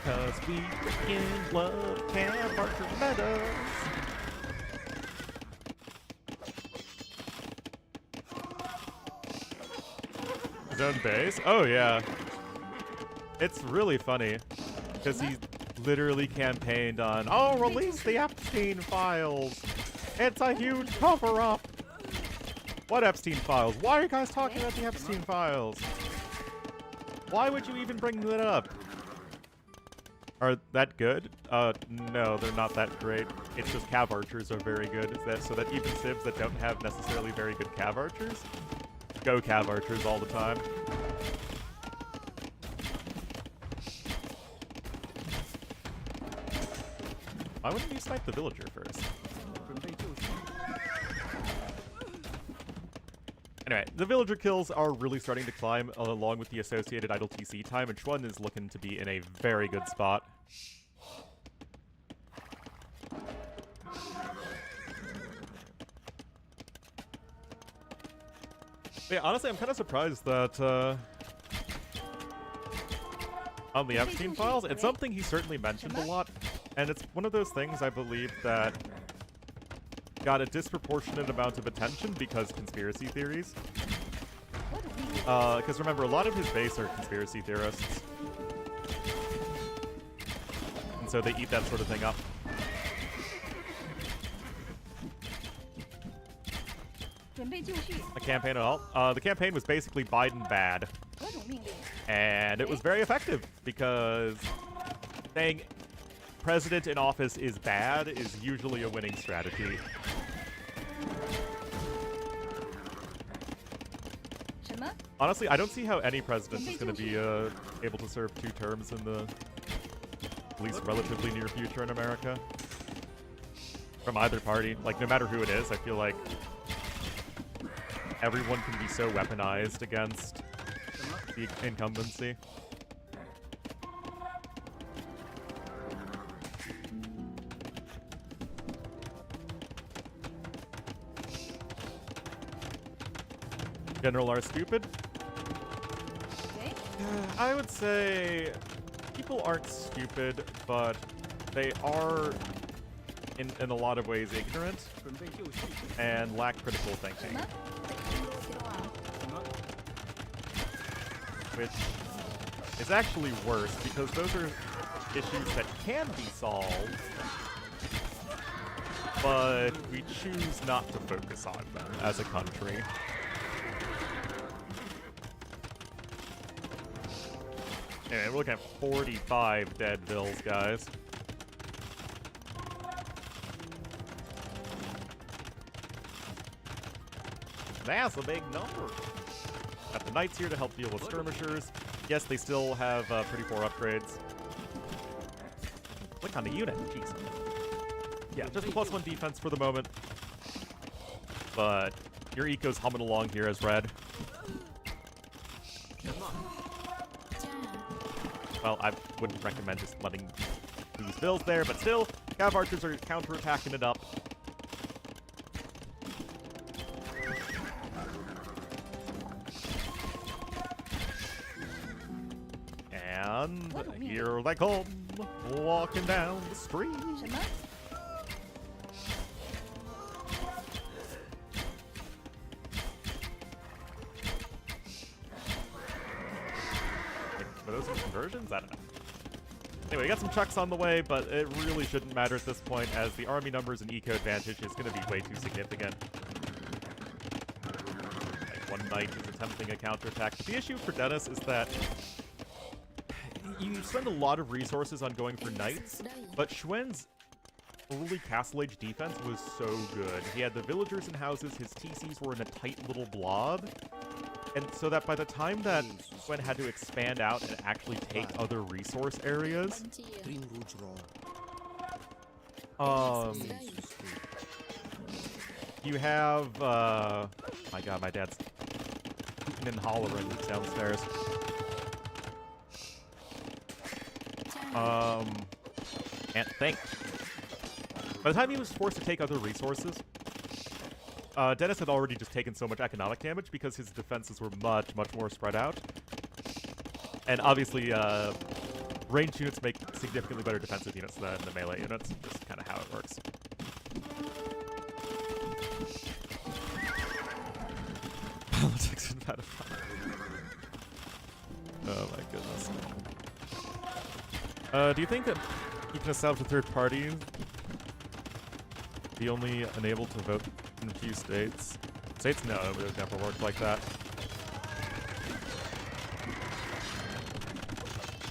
Cause we freaking love Camp Archer Meadows. Zone base? Oh yeah. It's really funny. Because he literally campaigned on, oh, release the Epstein files. It's a huge cover-up. What Epstein files? Why are you guys talking about the Epstein files? Why would you even bring that up? Are that good? No, they're not that great. It's just cav archers are very good. So that even civs that don't have necessarily very good cav archers, go cav archers all the time. Why wouldn't you snipe the villager first? 准备就绪， Anyway, the villager kills are really starting to climb along with the associated idle TC time, and Xuan is looking to be in a very good spot. But yeah, honestly, I'm kind of surprised that on the Epstein files, it's something he certainly mentioned a lot, and it's one of those things I believe that got a disproportionate amount of attention because conspiracy theories. Because remember, a lot of his base are conspiracy theorists. And so they eat that sort of thing up. A campaign at all? The campaign was basically Biden bad. And it was very effective because saying president in office is bad is usually a winning strategy. Honestly, I don't see how any president is going to be able to serve 2 terms in the at least relatively near future in America. From either party. Like, no matter who it is, I feel like everyone can be so weaponized against the incumbency. General are stupid? I would say people aren't stupid, but they are in a lot of ways ignorant 准备就绪， and lack critical thinking, 什么？ which is actually worse because those are issues that can be solved, but we choose not to focus on them as a country. Anyway, we're looking at 45 dead vills, guys. That's a big number. Got the knights here to help deal with skirmishers. Yes, they still have pretty poor upgrades. Click on the unit. Jeez. Yeah, just +1 defense for the moment. But your eco's humming along here as red. Well, I wouldn't recommend just letting these bills there, but still, Cav archers are counterattacking it up. And here they come, walking down the street. 什么？ Were those some conversions? I don't know. Anyway, we got some trucks on the way, but it really shouldn't matter at this point, as the army numbers and eco advantage is going to be way too significant. One knight is attempting a counterattack. But the issue for Dennis is that you spend a lot of resources on going for knights, but Xuan's early Castle Age defense was so good. He had the villagers and houses, his TCs were in a tight little blob, and so that by the time that Xuan had to expand out and actually take other resource areas, you have, my god, my dad's hooting and hollering downstairs. Can't think. By the time he was forced to take other resources, Dennis had already just taken so much economic damage because his defenses were much, much more spread out. And obviously, ranged units make significantly better defensive units than the melee units. Just kind of how it works. Politics in Battlefield. Oh my goodness. Do you think that you can establish a third party be only enabled to vote in a few states? States, no, it would never work like that.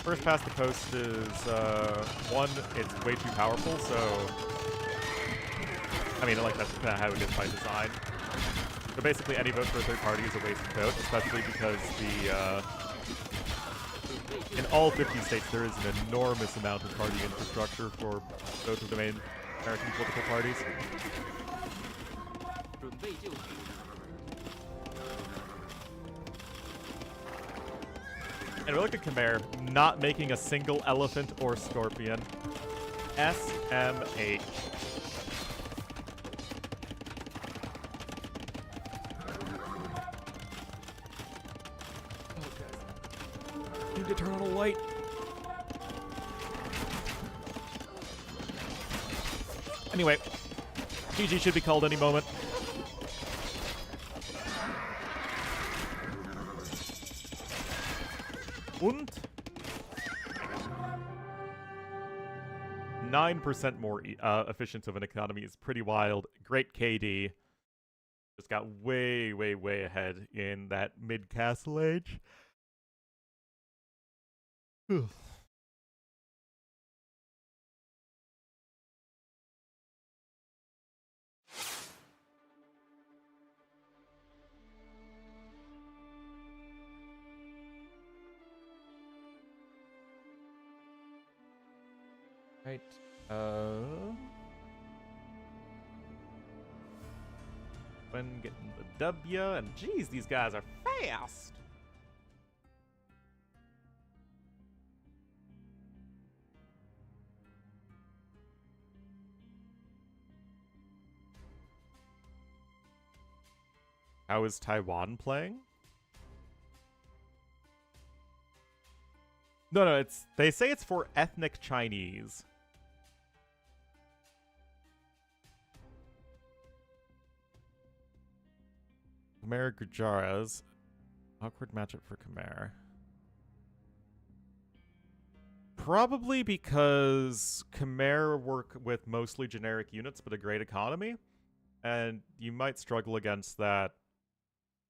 First past the coast is, one, it's way too powerful, so... I mean, like, that's kind of how it is by design. So basically, any vote for a third party is a wasted vote, especially because the, in all 50 states, there is an enormous amount of party infrastructure for both of the main American political parties. 准备就绪。 And we look at Khmer not making a single elephant or scorpion. SMH. Need to turn on a light. Anyway, GG should be called any moment. Und 9% more efficient of an economy is pretty wild. Great KD. Just got way, way, way ahead in that mid-castle age. Whew. Right. When getting the W, and geez, these guys are fast. How is Taiwan playing? No, they say it's for ethnic Chinese. Khmer Gujaras. Awkward matchup for Khmer. Probably because Khmer work with mostly generic units but a great economy, and you might struggle against that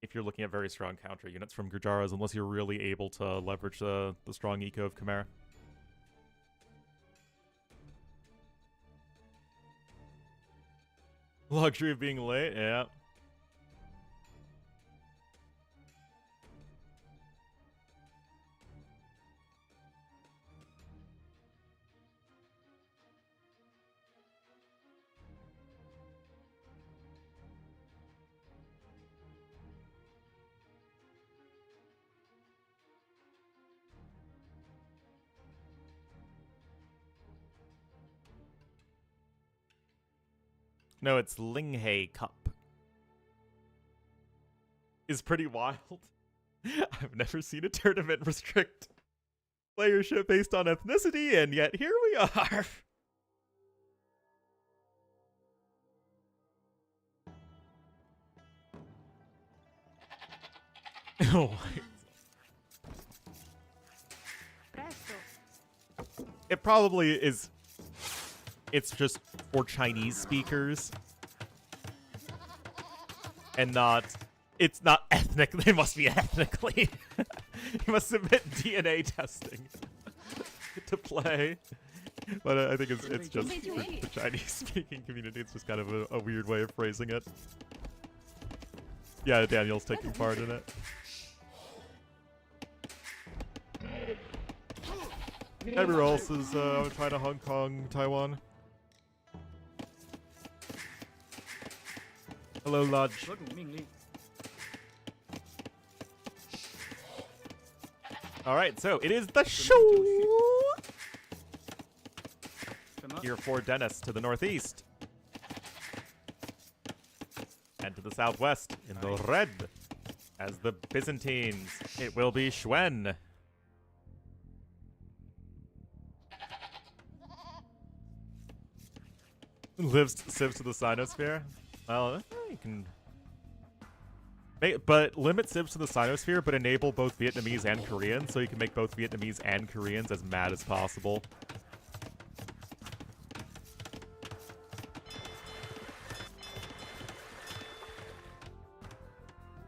if you're looking at very strong counter units from Gujaras, unless you're really able to leverage the strong eco of Khmer. Luxury of being late, yeah. No, it's LingHe Cup. Is pretty wild. I've never seen a tournament restrict playership based on ethnicity, and yet here we are. Oh my. Presto. It probably is. It's just for Chinese speakers. And not. It's not ethnic. They must be ethnically. You must submit DNA testing to play. But I think it's just for the Chinese speaking community. It's just kind of a weird way of phrasing it. Yeah, Daniel's taking part in it. Everywhere else is China, Hong Kong, Taiwan. Hello, Lodge. 何种命令？ Alright, so it is the show! 什么？ Here for Dennis to the northeast. And to the southwest in the red. As the Byzantines, it will be Xuen. Sieves to the Sinosphere. Well, you can... But limit Sieves to the Sinosphere, but enable both Vietnamese and Korean, so you can make both Vietnamese and Koreans as mad as possible.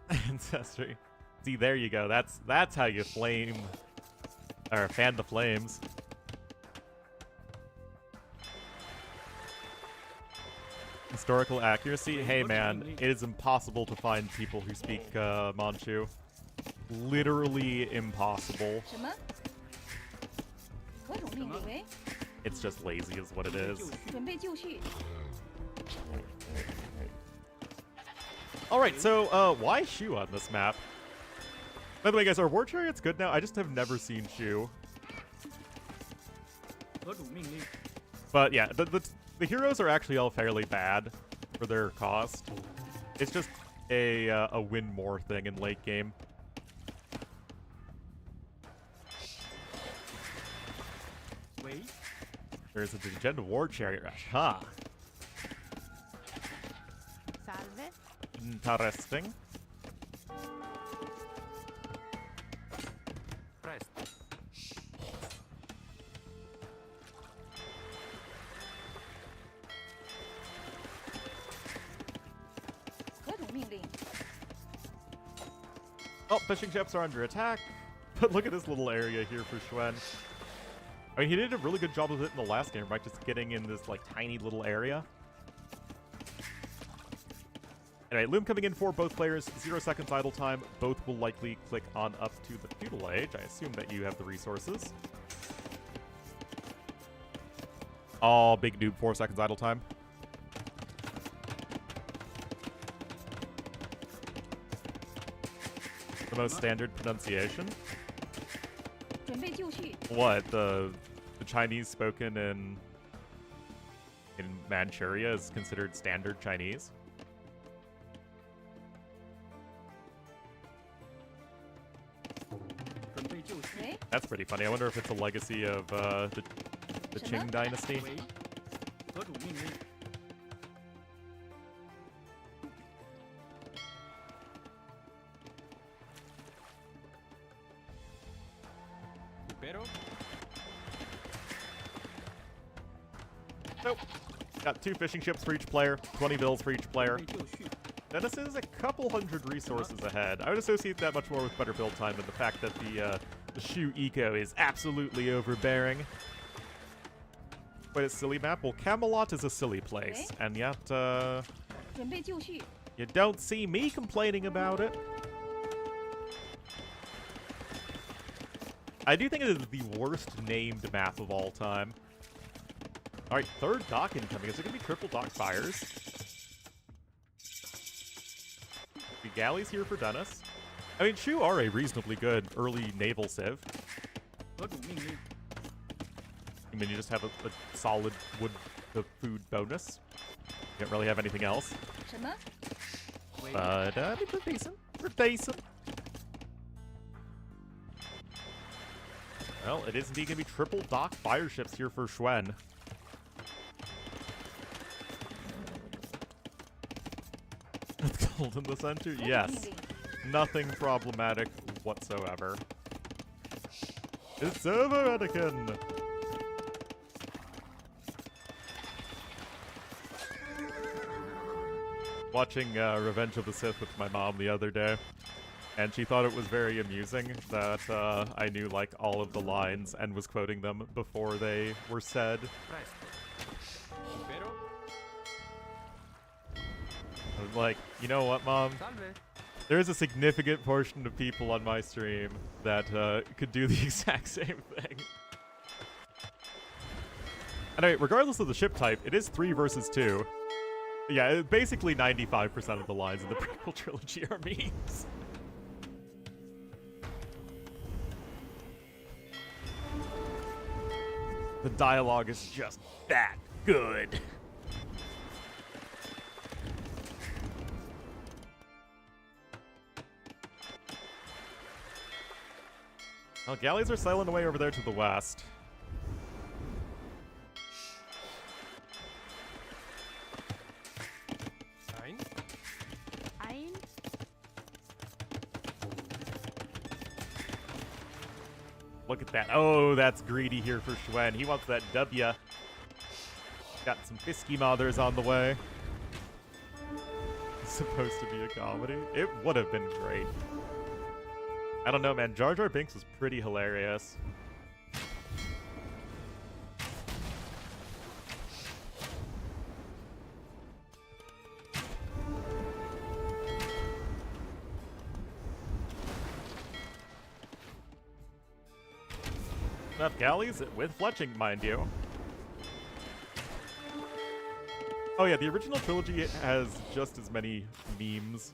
Ancestry. See, there you go. That's how you flame... Or fan the flames. Historical accuracy? Hey man, it is impossible to find people who speak Manchu. Literally impossible. 什么？何种命令？喂， It's just lazy is what it is. 准备就绪。 Alright, so why Shu on this map? By the way guys, are war chariots good now? I just have never seen Shu. 何种命令？ But yeah, the heroes are actually all fairly bad for their cost. It's just a win more thing in late game.喂， There's a Degen War Chariot Rush, huh? Salve. Interesting. Presto. 何种命令？ Oh, fishing ships are under attack. But look at this little area here for Xuen. I mean, he did a really good job of it in the last game, right? Just getting in this, like, tiny little area. Anyway, Loom coming in for both players. 0 seconds idle time. Both will likely click on up to the Feudal Age. I assume that you have the resources. Oh, big noob. 4 seconds idle time. The most standard pronunciation. 准备就绪。 What, the Chinese spoken in Manchuria is considered standard Chinese?喂， That's pretty funny. I wonder if it's a legacy of the Qing dynasty. 喂，何种命令？ Pero Nope. Got 2 fishing ships for each player, 20 bills for each player. 准备就绪， Dennis is a couple hundred resources ahead. I would associate that much more with better build time than the fact that the shoe eco is absolutely overbearing. Quite a silly map. Well, Camelot is a silly place, and yet, 准备就绪， you don't see me complaining about it. I do think it is the worst named map of all time. Alright, 3rd dock incoming. Is it going to be triple dock fires? The galleys here for Dennis. I mean, Shu are a reasonably good early naval civ. 何主命令？ I mean, you just have a solid wood to food bonus. You don't really have anything else. 什么？ 喂， But, I mean, they're decent. They're decent. Well, it is indeed going to be triple dock fire ships here for Xuen. With gold in the center? 何主命 Yes. 令？ Nothing problematic whatsoever. It's over, Anakin! Watching Revenge of the Sith with my mom the other day, and she thought it was very amusing that I knew like all of the lines and was quoting them before they were said. presto. Pero, I was like, you know what, Mom? salve. There's a significant portion of people on my stream that could do the exact same thing. Anyway, regardless of the ship type, it is 3 versus 2. Yeah, basically 95% of the lines in the prequel trilogy are memes. The dialogue is just that good. Well, galleys are sailing away over there to the west. Ein, Ein. Look at that. Oh, that's greedy here for Xuen. He wants that W. Got some Fisky Mothers on the way. It's supposed to be a comedy. It would have been great. I don't know, man. Jar Jar Binks was pretty hilarious. Enough galleys with fletching, mind you. Oh yeah, the original trilogy has just as many memes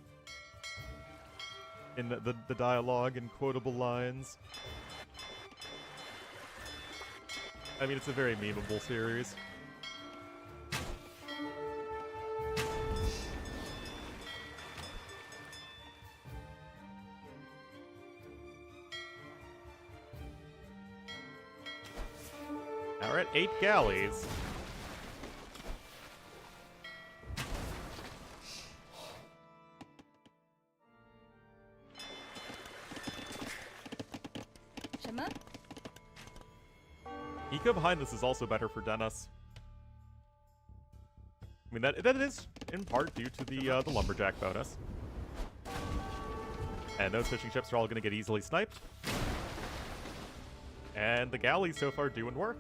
in the dialogue and quotable lines. I mean, it's a very memeable series. Now we're at 8 galleys. Eco behind this is also better for Dennis. I mean, that is in part due to the lumberjack bonus. And those fishing ships are all going to get easily sniped. And the galleys so far doing work.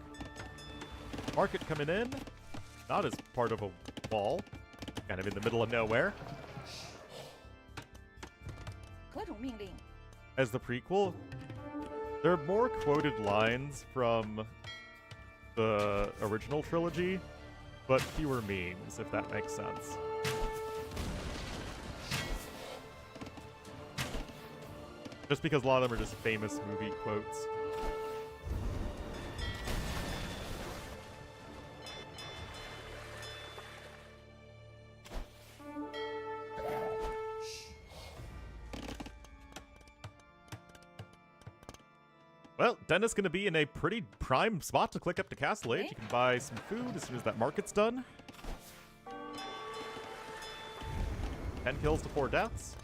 Market coming in, not as part of a wall, kind of in the middle of nowhere. 何种命令？ As the prequel, there are more quoted lines from the original trilogy, but fewer memes, if that makes sense. Just because a lot of them are just famous movie quotes. Well, Dennis gonna be in a pretty prime spot to click up to Castle Age. You can buy some food as soon as that market's done. 10 kills to 4 deaths.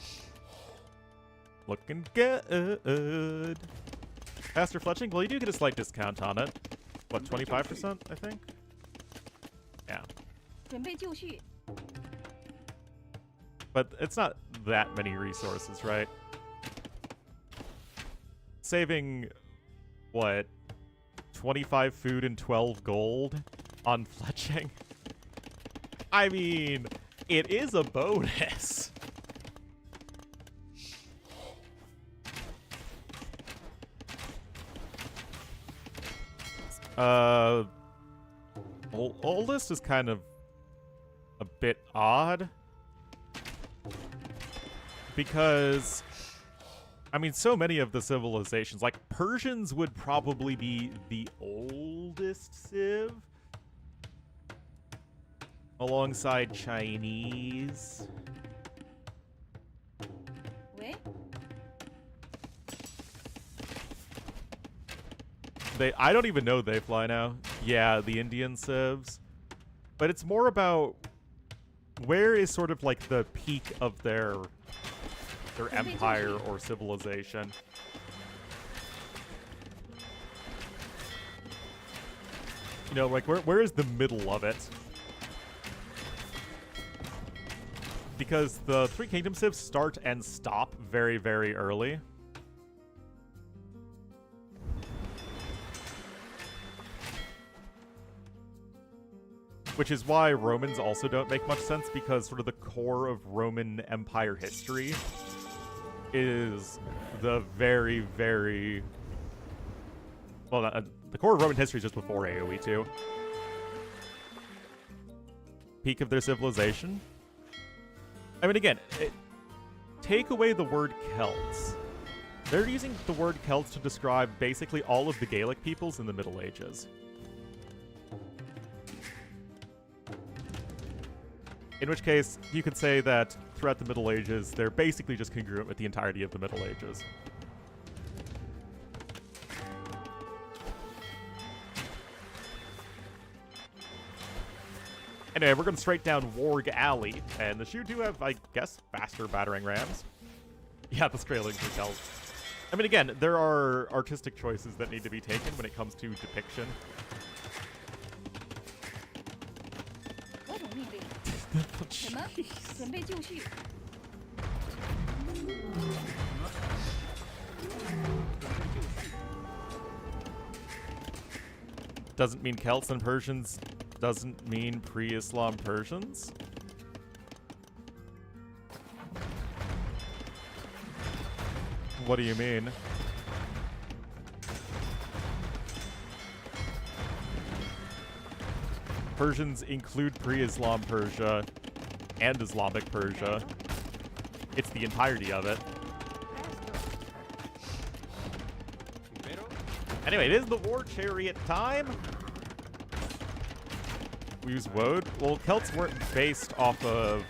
Looking good. Faster fletching? Well, you do get a slight discount on it. What, 25%, I think? 准备就绪。 But it's not that many resources, right? Saving, what, 25 food and 12 gold on fletching? I mean, it is a bonus. Oldest is kind of a bit odd. Because, I mean, so many of the civilizations, like Persians would probably be the oldest civ, alongside Chinese. 喂， I don't even know they fly now. Yeah, the Indian civs. But it's more about where is sort of like the peak of their empire or civilization. You know, like where is the middle of it? Because the Three Kingdoms civs start and stop very, very early. Which is why Romans also don't make much sense, because sort of the core of Roman Empire history is the very, very... Well, the core of Roman history is just before AoE 2. Peak of their civilization. I mean, again, take away the word Celts. They're using the word Celts to describe basically all of the Gaelic peoples in the Middle Ages. In which case, you could say that throughout the Middle Ages, they're basically just congruent with the entirety of the Middle Ages. Anyway, we're going straight down Warg Alley, and the Shu do have, I guess, faster battering rams. Yeah, the Skraelings are Celts. I mean, again, there are artistic choices that need to be taken when it comes to depiction. 何种命令？什么？准备就绪。 Doesn't mean Celts and Persians, doesn't mean pre-Islam Persians? What do you mean? Persians include pre-Islam Persia and Islamic Persia. It's the entirety of it. Anyway, it is the War Chariot time. We use Woad. Well, Celts weren't based off of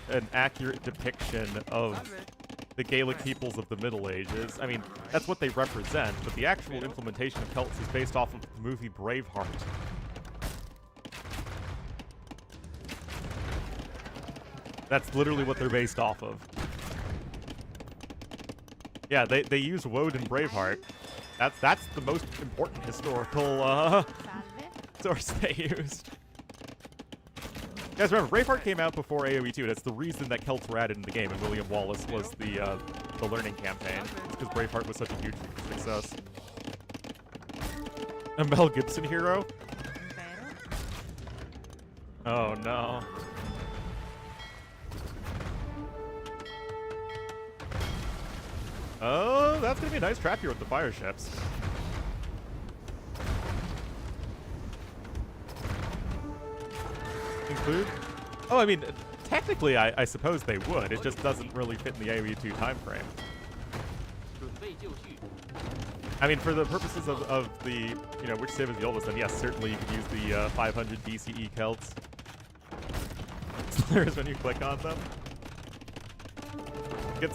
an accurate depiction of the Gaelic peoples of the Middle Ages. I mean, that's what they represent, but the actual implementation of Celts is based off of the movie Braveheart. That's literally what they're based off of. Yeah, they use Woad in Braveheart. That's the most important historical source they used. Guys, remember, Braveheart came out before AoE 2. That's the reason that Celts were added in the game, and William Wallace was the learning campaign. It's because Braveheart was such a huge success. A Mel Gibson hero? Oh no. Oh, that's gonna be a nice trap here with the fire ships. Include? Oh, I mean, technically, I suppose they would. It just doesn't really fit in the AoE 2 time frame. I mean, for the purposes of the, you know, which civ is the oldest, then yes, certainly you could use the 500 BCE Celts. There's when you click on them. He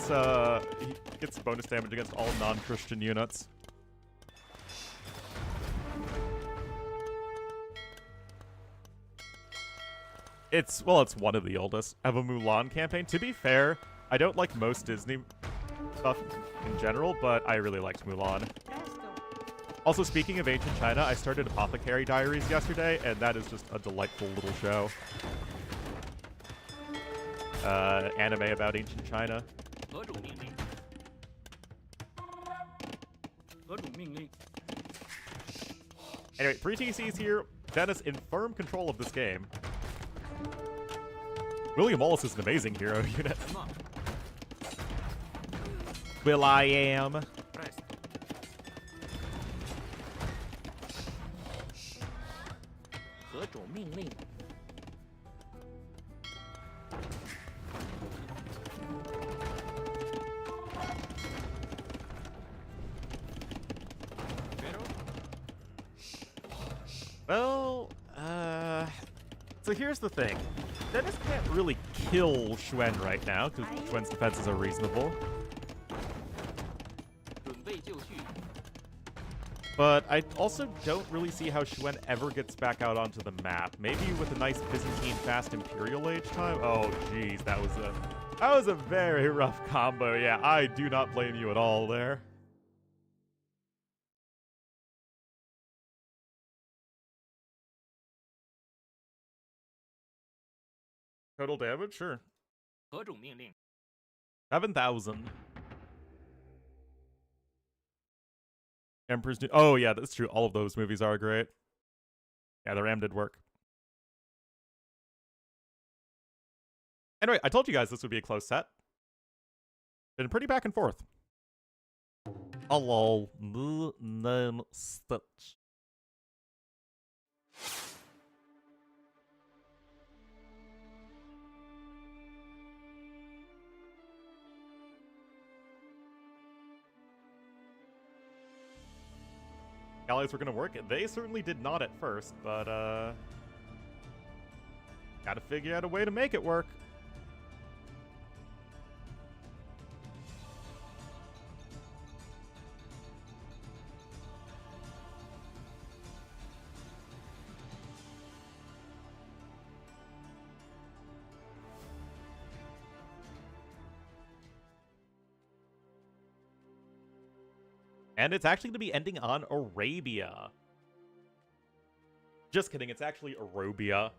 gets bonus damage against all non-Christian units. It's one of the oldest. I have a Mulan campaign. To be fair, I don't like most Disney stuff in general, but I really liked Mulan. Also, speaking of ancient China, I started Apothecary Diaries yesterday, and that is just a delightful little show. Anime about ancient China. 何种命令？何种命令？ Anyway, 3 TCs here. Dennis in firm control of this game. William Wallace is an amazing hero unit. 什么 Will I am. ？Press。何种命令？ Well, so here's the thing. Dennis can't really kill Xuen right now, because Xuen's defenses are reasonable. 准备就绪。 But I also don't really see how Xuen ever gets back out onto the map. Maybe with a nice Byzantine fast Imperial Age time? Oh, jeez, that was a very rough combo. Yeah, I do not blame you at all there. Total damage? Sure. 何种命令？ 7,000. Emperor's New... Oh, yeah, that's true. All of those movies are great. Yeah, the Ram did work. Anyway, I told you guys this would be a close set. Been pretty back and forth. A lol. Stitch. Allies were gonna work. They certainly did not at first, but gotta figure out a way to make it work. And it's actually going to be ending on Arabia. Just kidding, it's actually Arabia.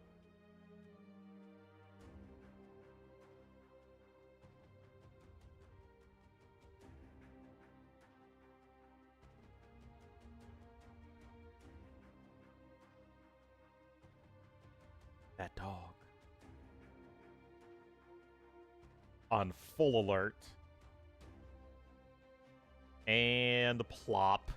That dog. On full alert. And plop.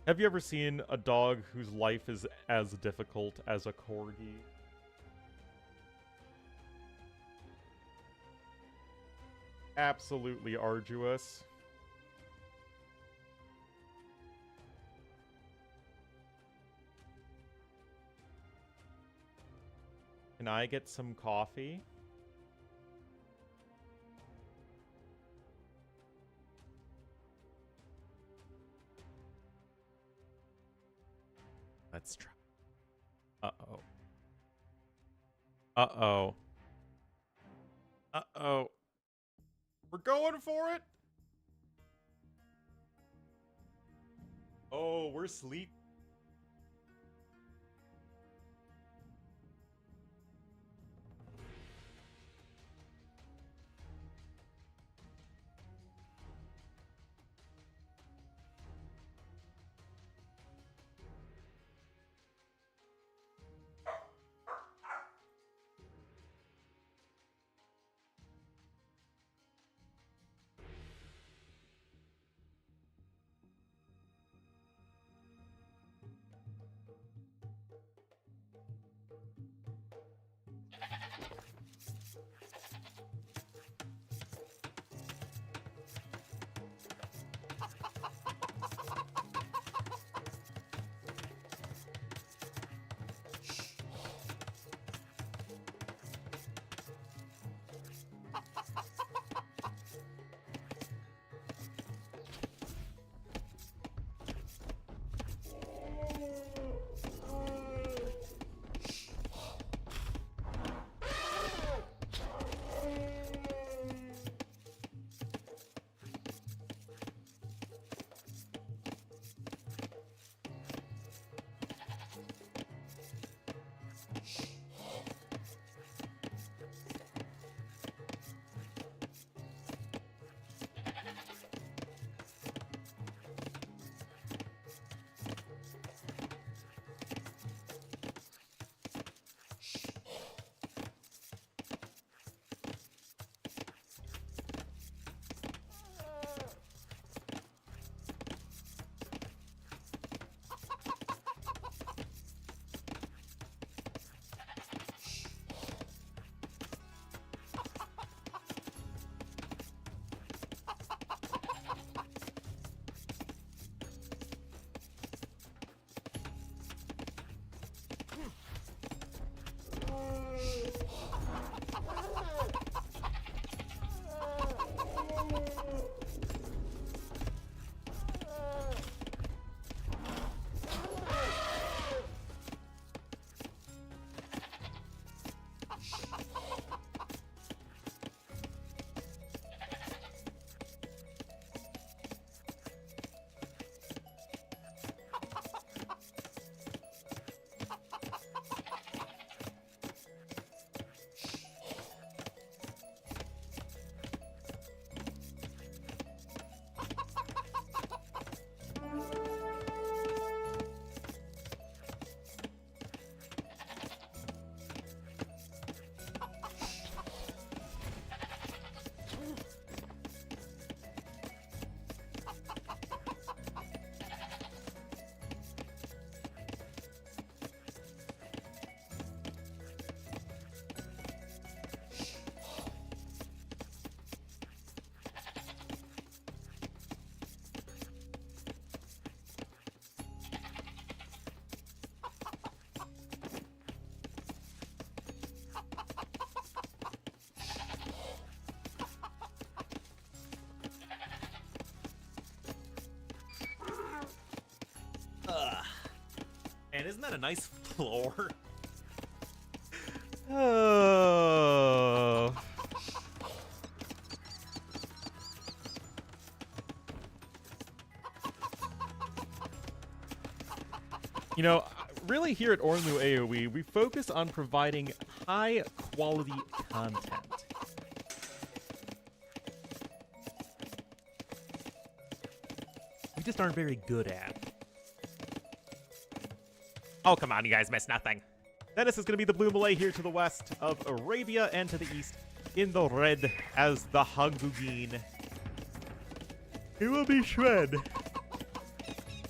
Have you ever seen a dog whose life is as difficult as a corgi? Absolutely arduous. Can I get some coffee? Let's try. Uh-oh. Uh-oh. Uh-oh. We're going for it? Oh, we're sleep. Man, isn't that a nice floor? Oh. You know, really here at Ornlu AoE, we focus on providing high quality content. We just aren't very good at. Oh, come on, you guys missed nothing. Dennis is going to be the blue Malay here to the west of Arabia and to the east in the red as the Hangugin. He will be Shred.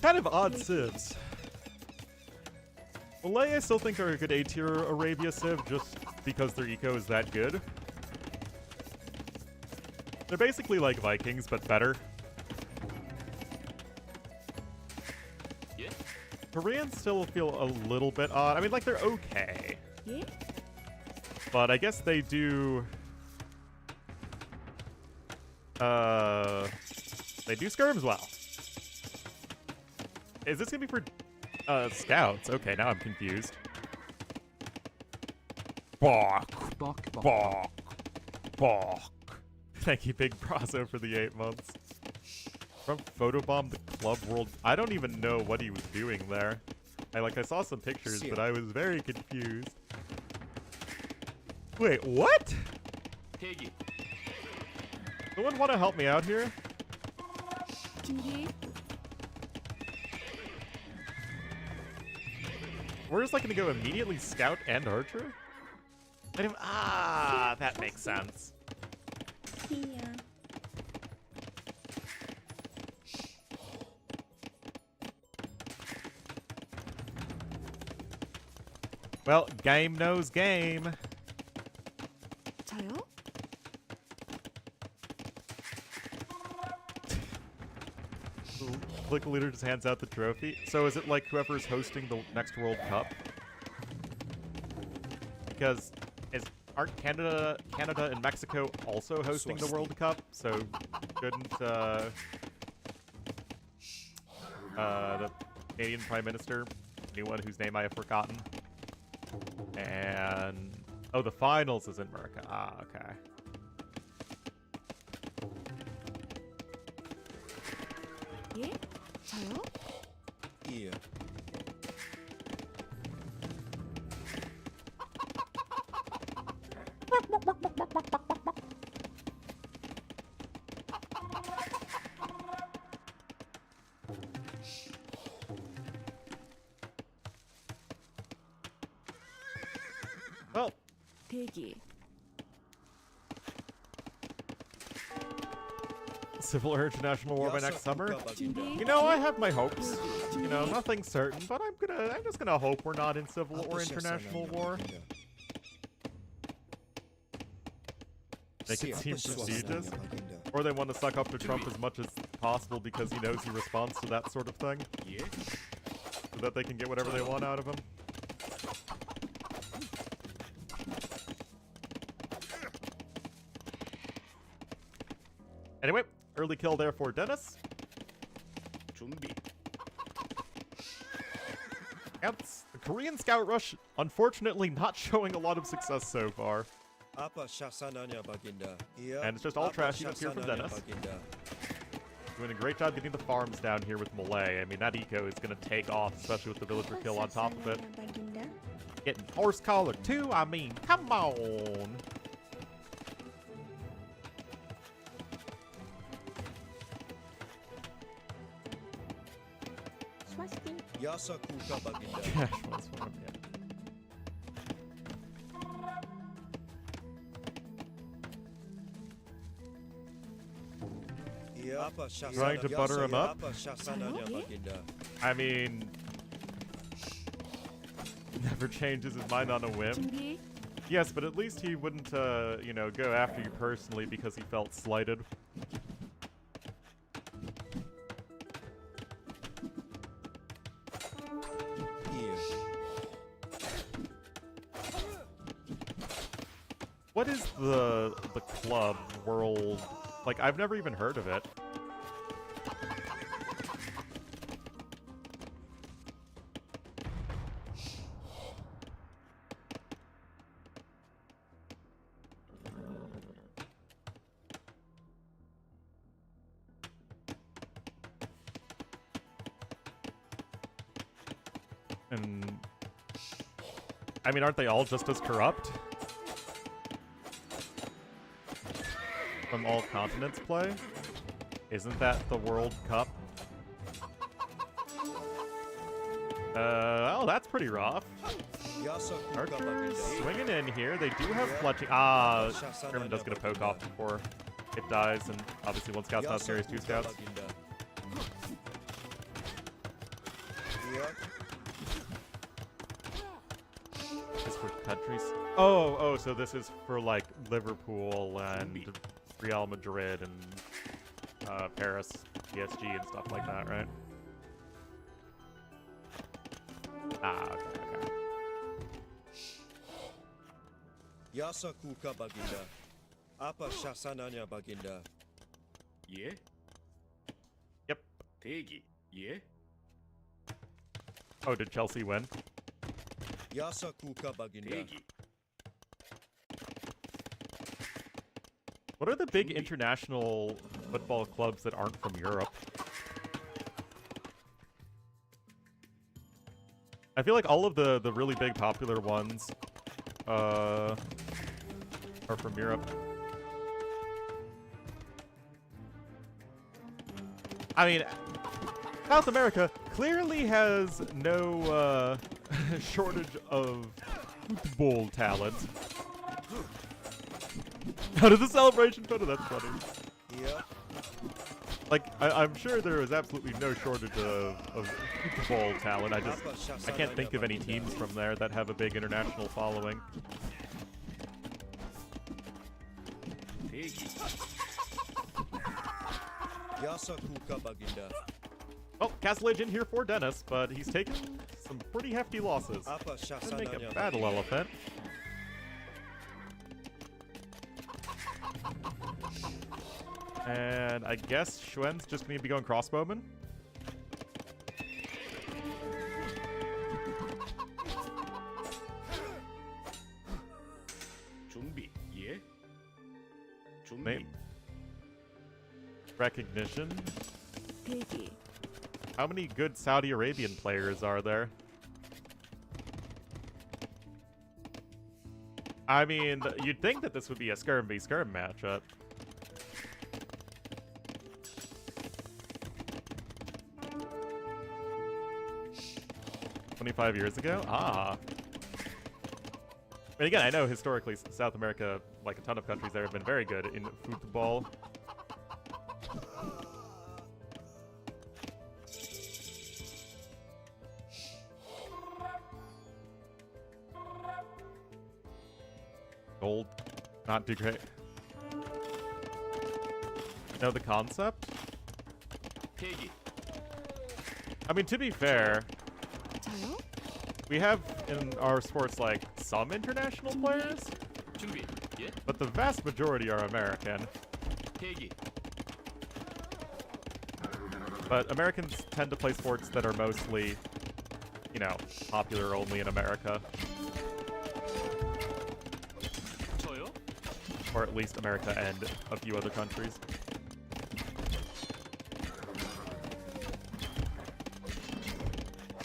Kind of odd civs. Malay I still think are a good A-tier Arabia civ just because their eco is that good. They're basically like Vikings, but better. Yeah. Koreans still feel a little bit odd. I mean, like, they're okay. Yeah? But I guess they do... They do skirms well. Is this gonna be for... scouts? Okay, now I'm confused. Bok. Bok, bok, Bok. Bok. Thank you, Big Brazo, for the 8 months. From Photobomb the Club World. I don't even know what he was doing there. I saw some pictures, but I was very confused. Wait, what? Piggy. Someone want to help me out here? 준비. We're just like gonna go immediately scout and archer? That makes sense. Here. Well, game knows game. 저요? Click leader just hands out the trophy. So is it like whoever's hosting the next World Cup? Because aren't Canada and Mexico also hosting the World Cup? So shouldn't the Canadian Prime Minister, anyone whose name I have forgotten, and the finals is in America. Okay. 예? 저요? Here. Well, 대기. civil or international war by next summer. 준비. You know, I have my hopes. You know, nothing's certain, but I'm just gonna hope we're not in civil or international war. Make it seem prestigious. Or they want to suck up to Trump as much as possible because he knows he responds to that sort of thing. Yeah. So that they can get whatever they want out of him. Anyway, early kill there for Dennis. 준비. Scouts. The Korean Scout Rush, unfortunately, not showing a lot of success so far. And it's just all trashy up here from Dennis. Doing a great job getting the farms down here with Malay. I mean, that eco is going to take off, especially with the villager kill on top of it. 바뀐다. Getting horse collar too, I mean, come on. 스와스틴. Cash ones for him, yeah. Trying to butter him up? I mean, never changes his mind on a whim. 준비. Yes, but at least he wouldn't, you know, go after you personally because he felt slighted. What is the club world? Like, I've never even heard of it. And I mean, aren't they all just as corrupt? From all continents play? Isn't that the World Cup? Oh, that's pretty rough. Archers swinging in here. They do have fletching. Ah, Sherman does get a poke off before it dies, and obviously one scout's not scary as two scouts. This for countries. Oh, so this is for like Liverpool and Real Madrid and Paris, PSG, and stuff like that, right? Ah, okay. Yasa kuka baginda. Apa shasananya baginda. 예? Yep. 대기. 예? Oh, did Chelsea win? Yasa kuka baginda. 대기. What are the big international football clubs that aren't from Europe? I feel like all of the really big popular ones are from Europe. I mean, South America clearly has no shortage of football talent. How did the celebration photo? That's funny. Yeah. Like, I'm sure there is absolutely no shortage of football talent. I can't think of any teams from there that have a big international following. 대기. Yasa kuka baginda. Oh, Castlage in here for Dennis, but he's taken some pretty hefty losses. Apa Gonna make a shasananya battle baginda. elephant. And I guess Schwen's just gonna be going crossbowman. 준비. 예? 준비. Name. Recognition. 대기. How many good Saudi Arabian players are there? I mean, you'd think that this would be a skirm v skirm matchup. "25 years ago? Ah. And again, I know historically South America, like a ton of countries there, have been very good in football. Gold, not too great. Know the concept? 대기. I mean, to be fair, 저요? we have in our sports like some international players, 준비. 예? but the vast majority are American. 대기. But Americans tend to play sports that are mostly, you know, popular only in America, 저요? or at least America and a few other countries.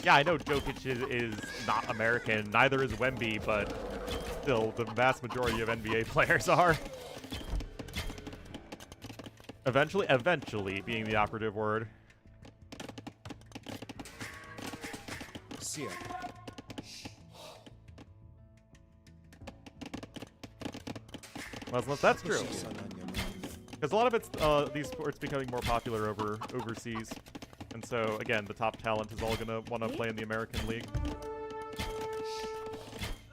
Yeah, I know Jokic is not American, neither is Wemby, but still, the vast majority of NBA players are. Eventually being the operative word. Sia. Well, that's true. Shasananya baginda. Because a lot of it's these sports becoming more popular overseas, and so again, the top talent is all gonna want to play in the American League,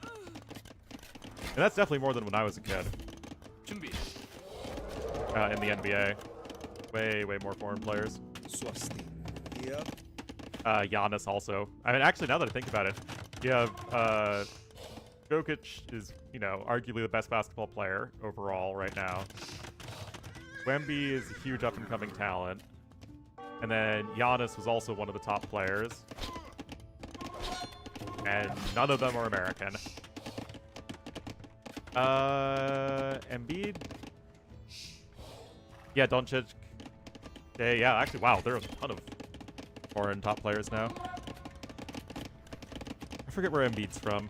and that's definitely more than when I was a kid 준비. in the NBA. Way more foreign players. Swasti. Yeah. Giannis also. I mean, actually, now that I think about it, you have Jokic is, you know, arguably the best basketball player overall right now. Wemby is a huge up-and-coming talent. And then Giannis was also one of the top players. And none of them are American. Embiid? Yeah, Doncic. Yeah, actually, wow, there are a ton of foreign top players now. forget where Embiid's from.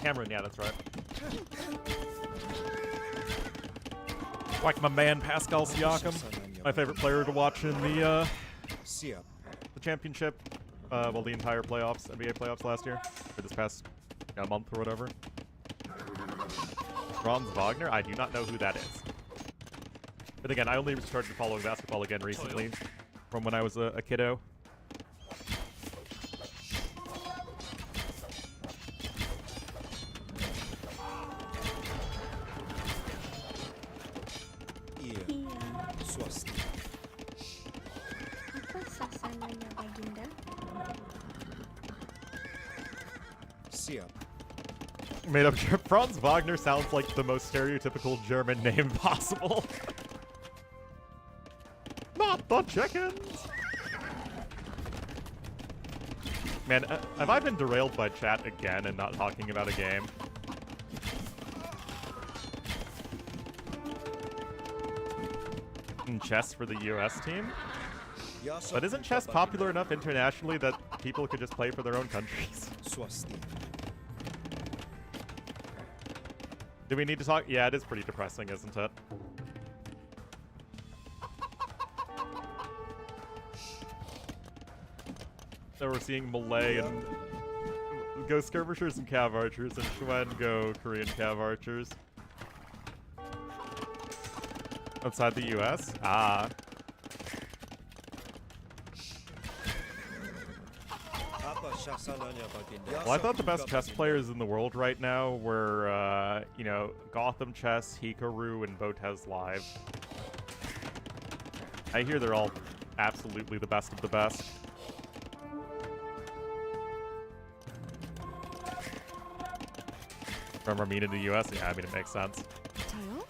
Cameron, yeah, that's right. Like my man Pascal Siakam, my favorite player to watch in the Siap. championship, well, the entire playoffs, NBA playoffs last year, or this past month or whatever. Franz Wagner? I do not know who that is. But again, I only started following basketball again recently, from when I was a kiddo. Iya. Iya. Swasti. Apa sasananya Baginda? Siap. Made up Franz Wagner sounds like the most stereotypical German name possible. Not the chickens! Man, have I been derailed by chat again and not talking about a game? And chess for the US team? Yasa But isn't kuka chess baginda. popular enough internationally that people could just play for their own countries? Swasti. Do we need to talk? Yeah, it is pretty depressing, isn't it? So we're seeing Malay and go skirmishers and cav archers, and Xuen go Korean cav archers. Outside the US? Ah. Apa sasananya Baginda? Well, I thought the Yasa best kuka chess baginda. players in the world right now were, you know, Gotham Chess, Hikaru, and Botez Live. I hear they're all absolutely the best of the best. From Armenia to the US? Yeah, I mean, it makes sense. 저요?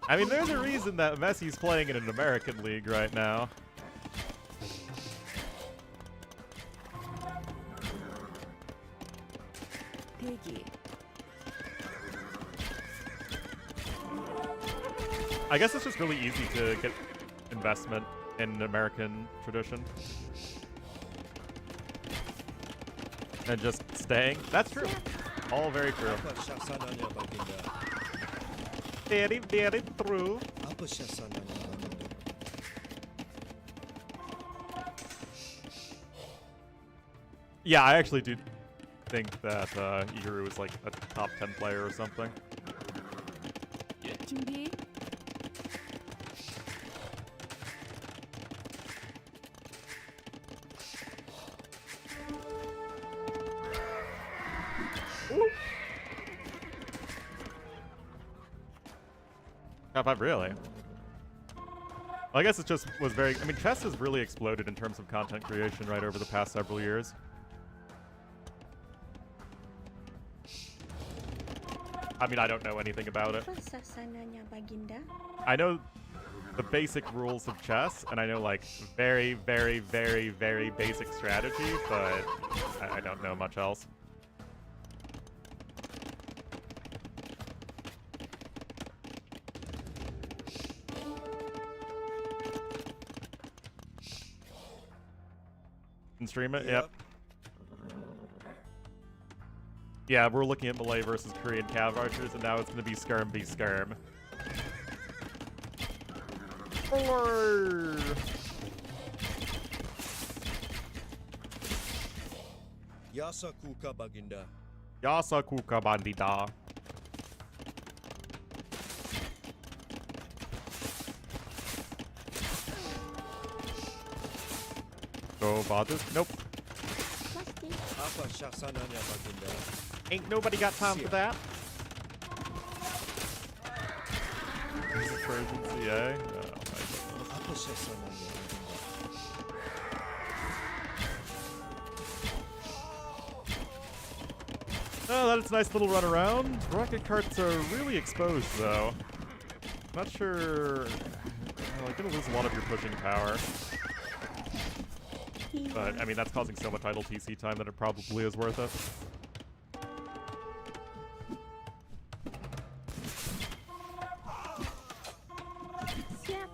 I mean, there's a reason that Messi's playing in an American league right now. 대기. I guess it's just really easy to get investment in an American tradition. And just staying. That's true. All very true. Apa sasananya Baginda? Very, very true. Apa sasananya Baginda? Yeah, I actually do think that Iru is like a top 10 player or something. 준비. Top 5, really? Well, I guess it just was very... I mean, chess has really exploded in terms of content creation right over the past several years. I mean, I don't know anything about it. Apa sasananya Baginda? I know the basic rules of chess, and I know, like, very, very, very, very basic strategy, but I don't know much else. Can stream it? Yep. Yeah, we're looking at Malay versus Korean cav archers, and now it's going to be Skirm v Skirm. Yasa kuka Baginda. Yasa kuka bandida. Go bothers? Nope. Pasti. Apa sasananya Baginda? Ain't nobody got time for that. Persian CA? Oh my goodness. Apa sasananya Baginda? Oh, that's a nice little run around. Rocket carts are really exposed, though. Not sure... Well, you're gonna lose a lot of your pushing power. But, I mean, that's causing so much idle TC time that it probably is worth it. Siap.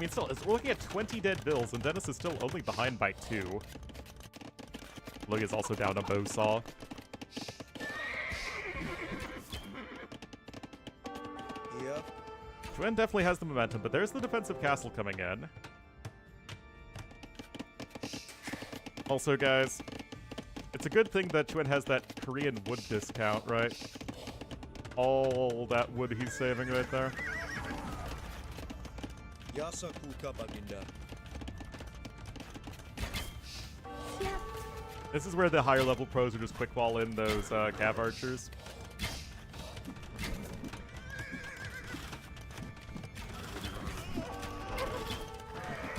mean, still, we're looking at 20 dead bills, and Dennis is still only behind by 2. Look, is also down a bow saw. Yep. Xuen definitely has the momentum, but there's the defensive castle coming in. Also, guys, it's a good thing that Xuen has that Korean wood discount, right? All that wood he's saving right there. Yasa kuka baginda. Siap. This is where the higher level pros are just quick wall in those cav archers.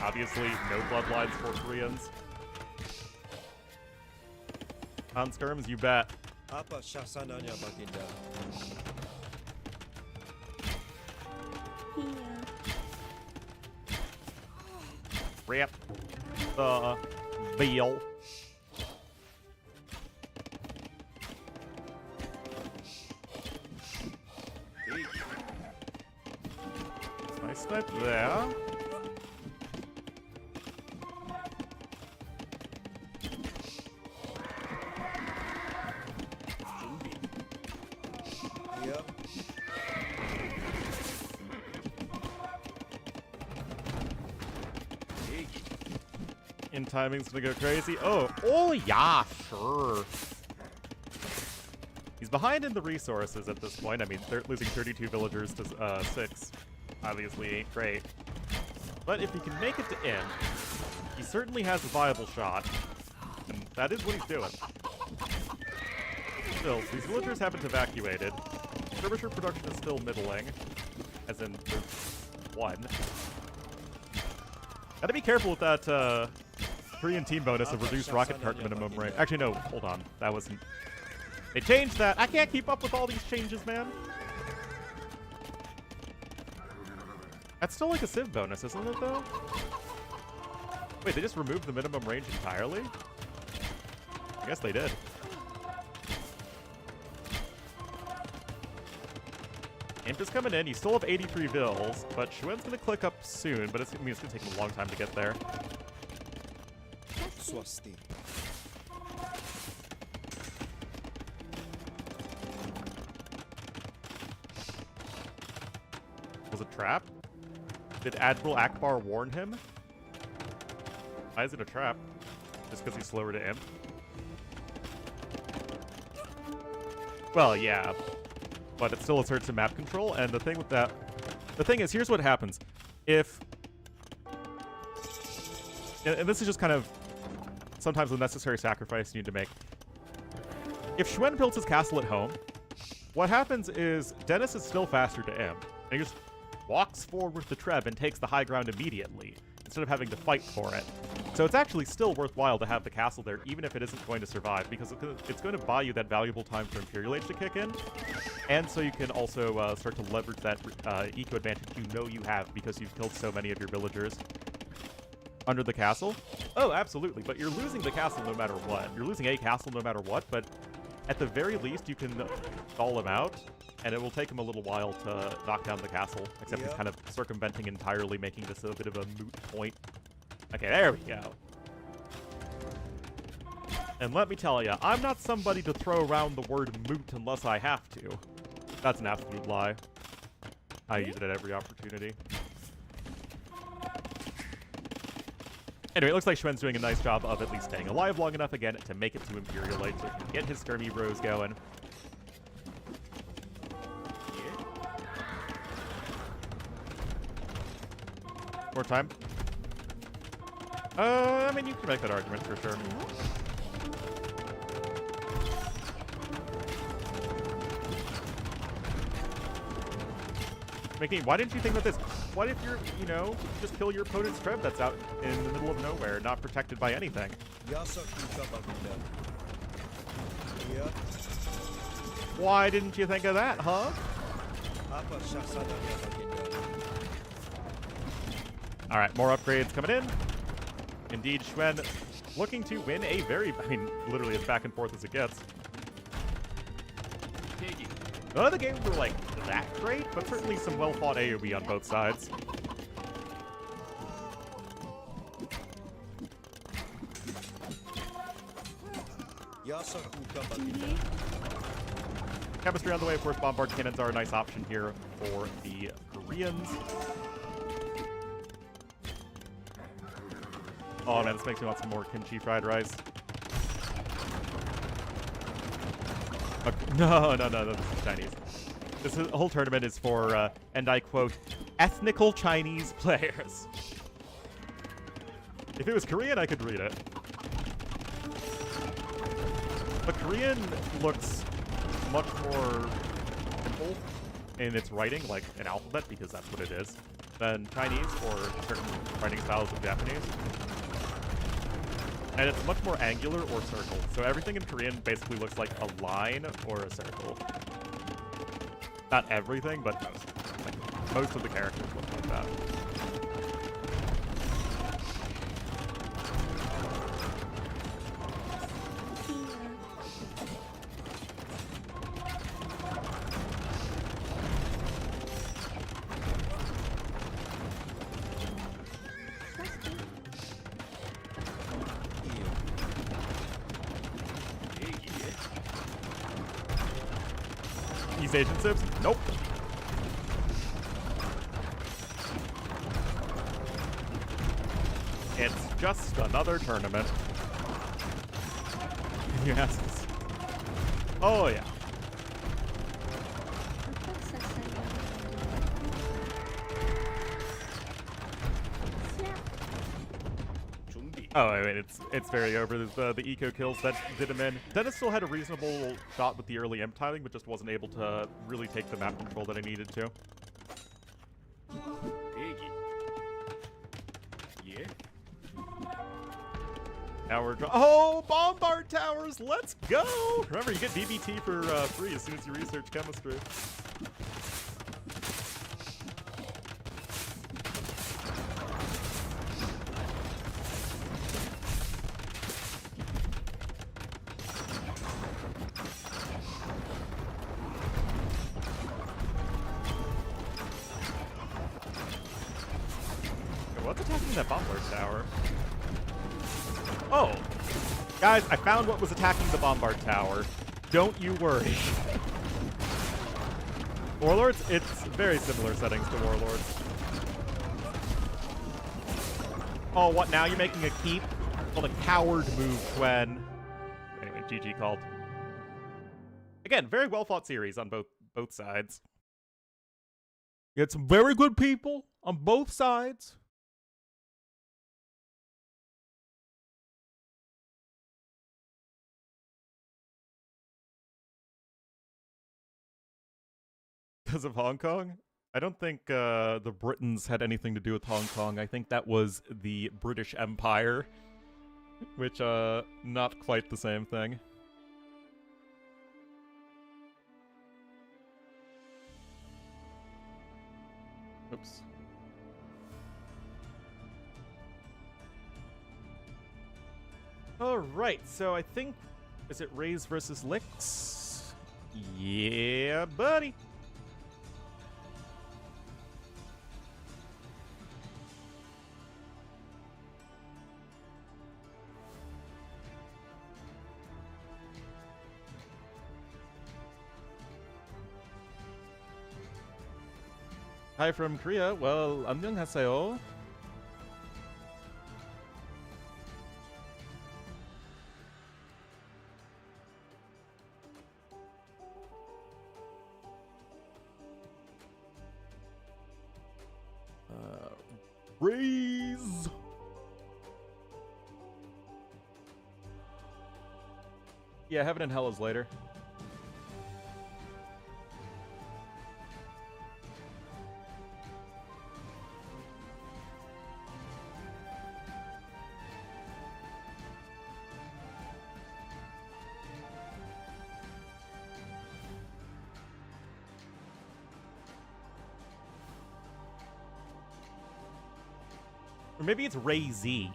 Obviously, no bloodlines for Koreans. On skirms, you bet. Apa syasananya baginda? Iya. Rip the veal. Nice snipe there. Yep. In timing's gonna go crazy. Oh yeah, sure. He's behind in the resources at this point. I mean, they're losing 32 villagers to 6. Obviously ain't great. But if he can make it to end, he certainly has a viable shot. And that is what he's doing. Still, these villagers haven't evacuated. Skirmisher production is still middling. As in, there's 1. Gotta be careful with that, Korean team bonus of reduced rocket cart minimum range. Actually, no, hold on. That wasn't... They changed that! I can't keep up with all these changes, man! That's still like a civ bonus, isn't it, though? Wait, they just removed the minimum range entirely? I guess they did. Imp is coming in. You still have 83 vills, but Xuen's gonna click up soon, but it's gonna take him a long time to get there. Swasti. Was it a trap? Did Admiral Akbar warn him? Why is it a trap? Just because he's slower to imp? Well, yeah. But it still asserts a map control, and the thing with that... The thing is, here's what happens. If... And this is just kind of sometimes a necessary sacrifice you need to make. If Xuen builds his castle at home, what happens is Dennis is still faster to imp, and he just walks forward with the Treb and takes the high ground immediately, instead of having to fight for it. So it's actually still worthwhile to have the castle there, even if it isn't going to survive, because it's going to buy you that valuable time for Imperial Age to kick in, and so you can also start to leverage that eco advantage you know you have because you've killed so many of your villagers under the castle. Oh, absolutely, but you're losing the castle no matter what. You're losing a castle no matter what, but at the very least you can stall him out, and it will take him a little while to knock down the castle, except he's kind of circumventing entirely, making this a bit of a moot point. Okay, there we go. And let me tell you, I'm not somebody to throw around the word moot unless I have to. That's an absolute lie. I use it at every opportunity. Anyway, it looks like Xuen's doing a nice job of at least staying alive long enough again to make it to Imperial Age so he can get his skirmy bros going. More time. I mean, you can make that argument for sure. Mickey, why didn't you think about this? What if you're, you know, just kill your opponent's Treb that's out in the middle of nowhere, not protected by anything? Yasa kuka baginda. Yeah. Why didn't you think of that, huh? Apa syasananya baginda? Alright, more upgrades coming in. Indeed, Xuen looking to win a very, I mean, literally as back and forth as it gets. 대기. None of the games were, like, that great, but certainly some well-fought AoE on both sides. Yasakuka 준비. Baginda. Chemistry on the way. Of course, bombard cannons are a nice option here for the Koreans. Oh man, this makes me want some more kimchi fried rice. Okay. No, this is Chinese. This whole tournament is for, and I quote, ethnical Chinese players. If it was Korean, I could read it. But Korean looks much more simple in its writing, like an alphabet, because that's what it is, than Chinese or certain writing styles of Japanese. And it's much more angular or circle. So everything in Korean basically looks like a line or a circle. Not everything, but most. Like, most of the characters look like that. These agent sips? Nope. It's just another tournament. Yes. Oh yeah. 준비. Oh, I mean, it's very over. There's the eco kills that did him in. Dennis still had a reasonable shot with the early imp tiling, but just wasn't able to really take the map control that I needed to. 대기. 예. Now we're oh, bombard towers, let's go! Remember, you get DBT for free as soon as you research chemistry. What's attacking that bombard tower? Oh! Guys, I found what was attacking the bombard tower. Don't you worry. Warlords? It's very similar settings to Warlords. Oh, what now? You're making a keep? Called a coward move, Quen. Anyway, GG called. Again, very well fought series on both sides. You had some very good people on both sides. Because of Hong Kong? I don't think the Britons had anything to do with Hong Kong. I think that was the British Empire, which, not quite the same thing. Oops. Alright, so I think... Is it Rays versus Licks? Yeah, buddy! Hi from Korea. Well, 안녕하세요. Raise. Yeah, Heaven and Hell is later. Or maybe it's Ray Z.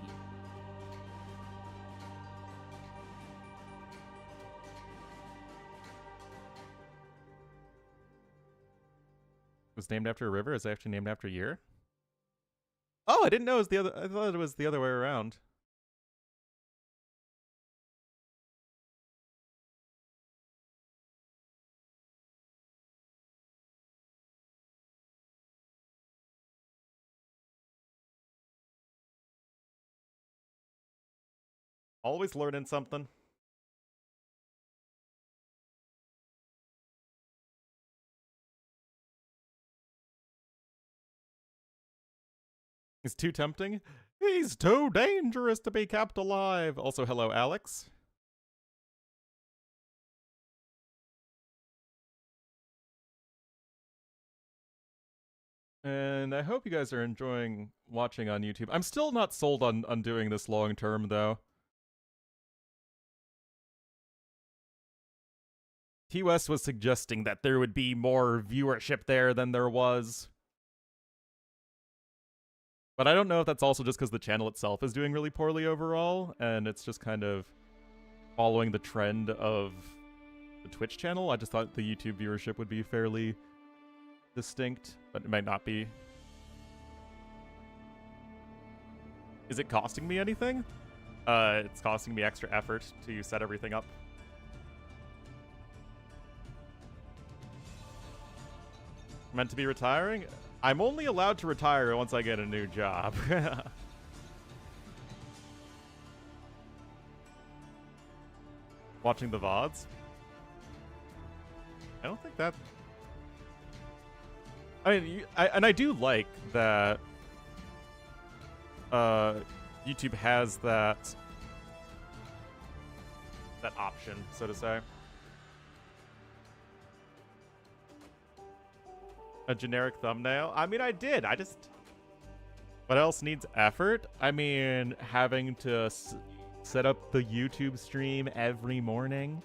Was named after a river? Is it actually named after a year? Oh, I didn't know it was the other. I thought it was the other way around. Always learning something. He's too tempting. He's too dangerous to be kept alive. Also, hello, Alex. And I hope you guys are enjoying watching on YouTube. I'm still not sold on doing this long term, though. T-West was suggesting that there would be more viewership there than there was. But I don't know if that's also just because the channel itself is doing really poorly overall, and it's just kind of following the trend of the Twitch channel. I just thought the YouTube viewership would be fairly distinct, but it might not be. Is it costing me anything? It's costing me extra effort to set everything up. Meant to be retiring? I'm only allowed to retire once I get a new job. Watching the VODs? I don't think that... I mean, I do like that YouTube has that option, so to say. A generic thumbnail? I mean, I did. I just... What else needs effort? I mean, having to set up the YouTube stream every morning.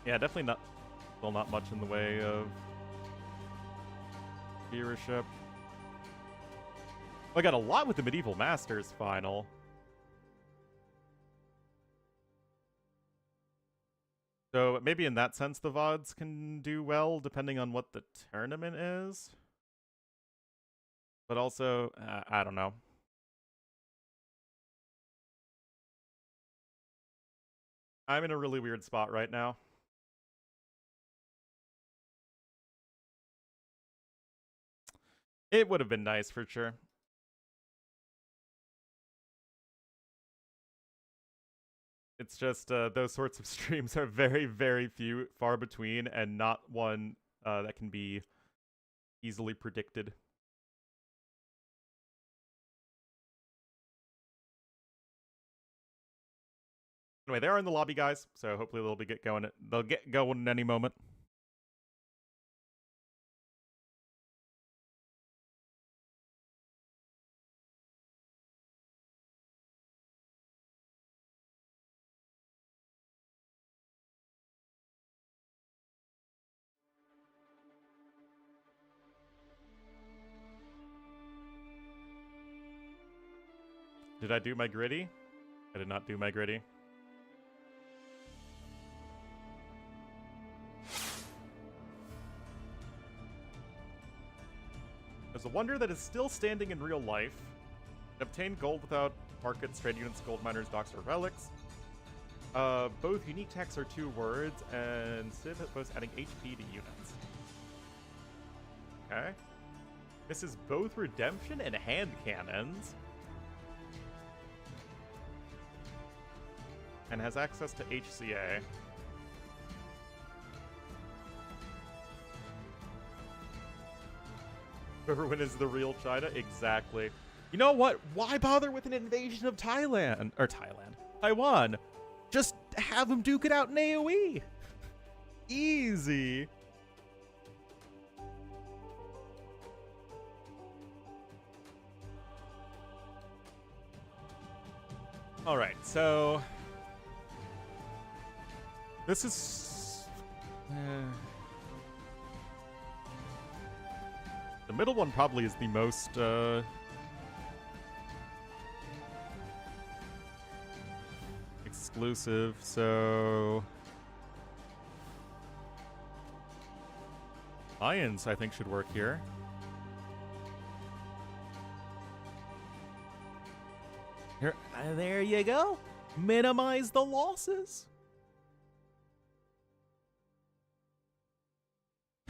Yeah, definitely not, well, not much in the way of viewership. I got a lot with the Medieval Masters final. So maybe in that sense the VODs can do well, depending on what the tournament is. But also, I don't know. I'm in a really weird spot right now. It would have been nice for sure. It's just those sorts of streams are very, very far between, and not one that can be easily predicted. Anyway, they are in the lobby, guys, so hopefully they'll get going in any moment. Did I do my gritty? I did not do my gritty. There's a wonder that is still standing in real life. Obtain gold without markets, trade units, gold miners, docks, or relics. Both unique texts are 2 words, and Civ boasts adding HP to units. Okay. This is both redemption and hand cannons. And has access to HCA. Whoever wins is the real China? Exactly. You know what? Why bother with an invasion of Thailand? Or Taiwan. Just have them duke it out in AoE. Easy. Alright, so... This is... The middle one probably is the most, exclusive, so... Lions, I think, should work here. Here, there you go. Minimize the losses.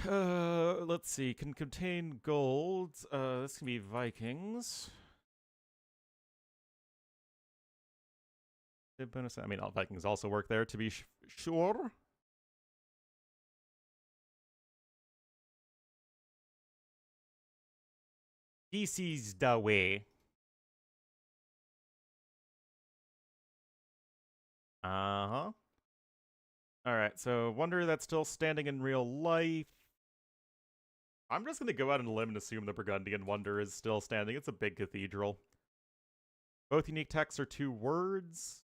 Let's see. Can contain gold. This can be Vikings. Bonus. I mean, all Vikings also work there, to be sure. This is the way. Uh-huh. Alright, so Wonder that's still standing in real life. I'm just gonna go out on a limb and assume the Burgundian Wonder is still standing. It's a big cathedral. Both unique texts are 2 words.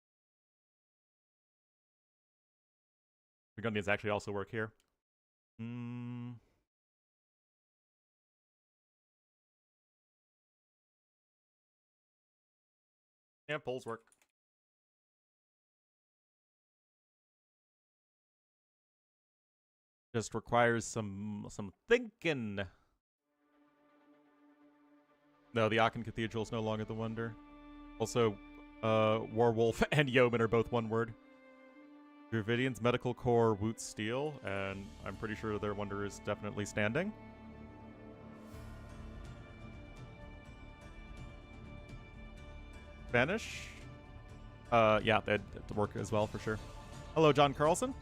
Burgundians actually also work here. Yeah, polls work. Just requires some thinking. No, the Aachen Cathedral is no longer the Wonder. Also, Warwolf and Yeoman are both 1 word. Dravidians, Medical Core, Woot Steel, and I'm pretty sure their Wonder is definitely standing. Spanish? Yeah, that'd work as well for sure. Hello, John Carlson.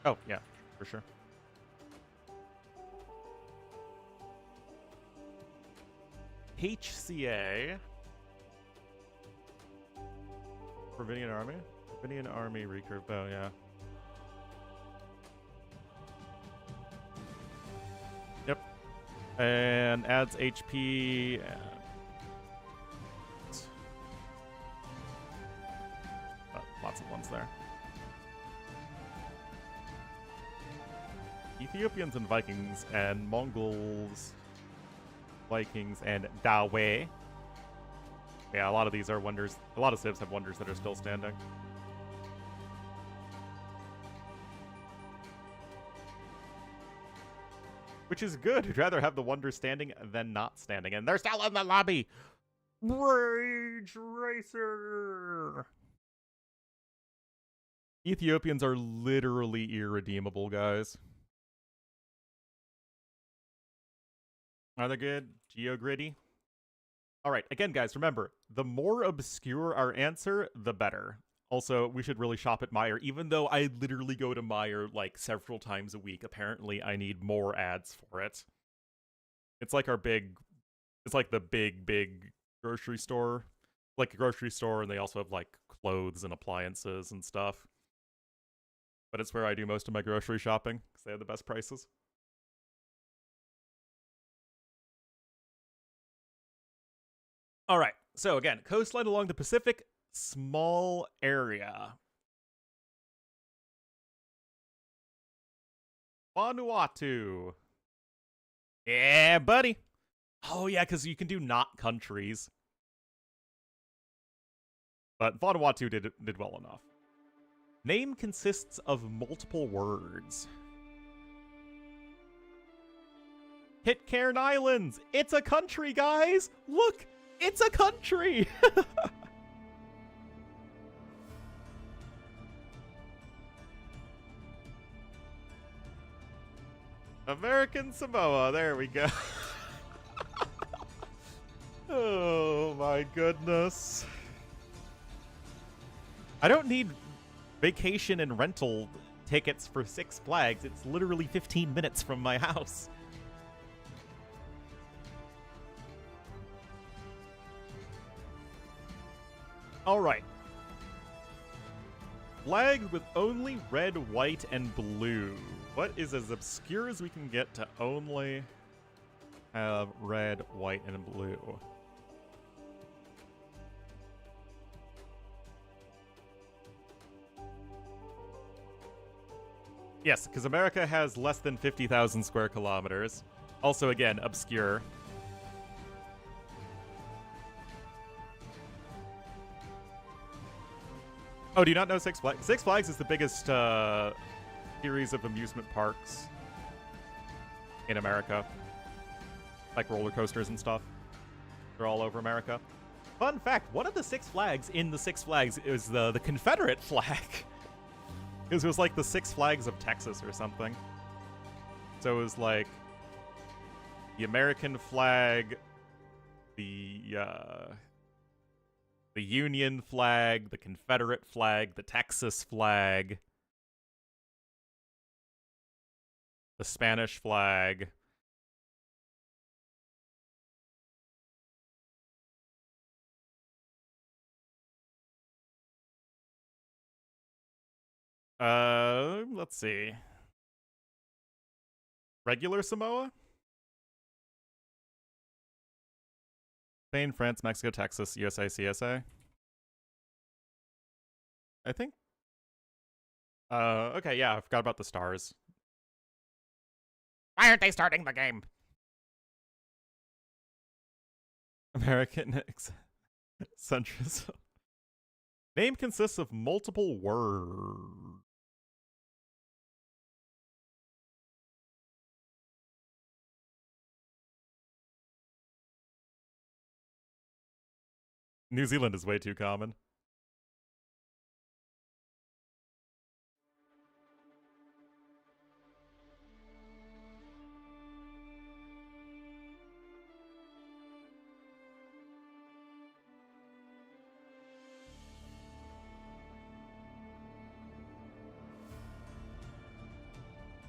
Oh, yeah, for sure. HCA. Dravidian Army? Dravidian Army recurve bow, yeah. Yep. And adds HP. Lots of ones there. Ethiopians and Vikings and Mongols, Vikings and Dawe. Yeah, a lot of these are wonders. A lot of civs have wonders that are still standing. Which is good. I'd rather have the wonder standing than not standing. And they're still in the lobby. Rage Racer. Ethiopians are literally irredeemable, guys. Are they good? Geo-gritty? Alright, again, guys, remember, the more obscure our answer, the better. Also, we should really shop at Meijer, even though I literally go to Meijer, like, several times a week. Apparently, I need more ads for it. It's like our big... It's like the big grocery store. Like a grocery store, and they also have, like, clothes and appliances and stuff. But it's where I do most of my grocery shopping, because they have the best prices. All right, so again, coastline along the Pacific, small area. Vanuatu. Yeah, buddy. Oh, yeah, because you can do not countries. But Vanuatu did well enough. Name consists of multiple words. Pitcairn Islands. It's a country, guys. Look. It's a country! American Samoa, there we go. Oh my goodness. I don't need vacation and rental tickets for Six Flags. It's literally 15 minutes from my house. Alright. Flags with only red, white, and blue. What is as obscure as we can get to only have red, white, and blue? Yes, because America has less than 50,000 square kilometers. Also, again, obscure. Oh, do you not know Six Flags? Six Flags is the biggest series of amusement parks in America. Like roller coasters and stuff. They're all over America. Fun fact, one of the Six Flags in the Six Flags is the Confederate flag. Because it was like the Six Flags of Texas or something. So it was like the American flag, the Union flag, the Confederate flag, the Texas flag, the Spanish flag. Let's see. Regular Samoa? Spain, France, Mexico, Texas, USA, CSA. I think. Okay, yeah, I forgot about the stars. Why aren't they starting the game? American centrism. Name consists of multiple words. New Zealand is way too common.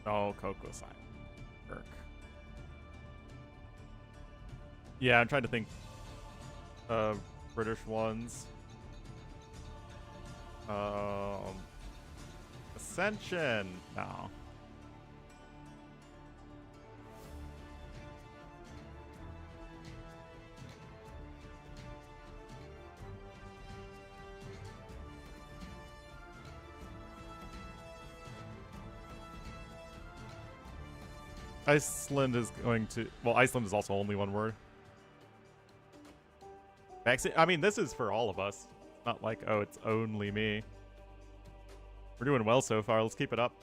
Oh, Coco sign. Kirk. Yeah, I'm trying to think of British ones. Ascension. No. Iceland is going to... Well, Iceland is also only one word. I mean, this is for all of us. Not like, oh, it's only me. We're doing well so far. Let's keep it up.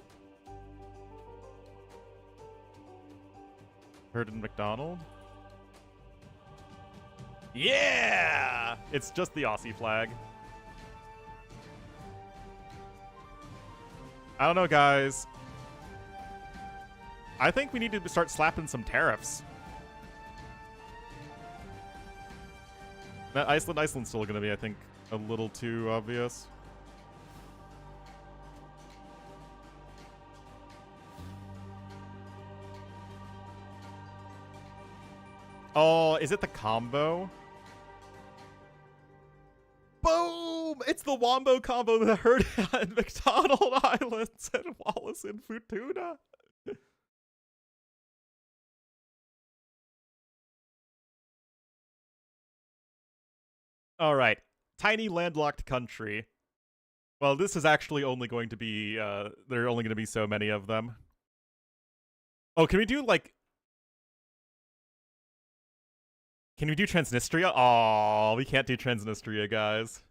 Heard in McDonald? Yeah! It's just the Aussie flag. I don't know, guys. I think we need to start slapping some tariffs. Iceland's still going to be, I think, a little too obvious. Oh, is it the combo? Boom! It's the Wombo combo that hurt at McDonald Islands and Wallace and Futuna. All right. Tiny landlocked country. Well, this is actually only going to be, there are only going to be so many of them. Oh, can we do, like... Can we do Transnistria? Oh, we can't do Transnistria, guys.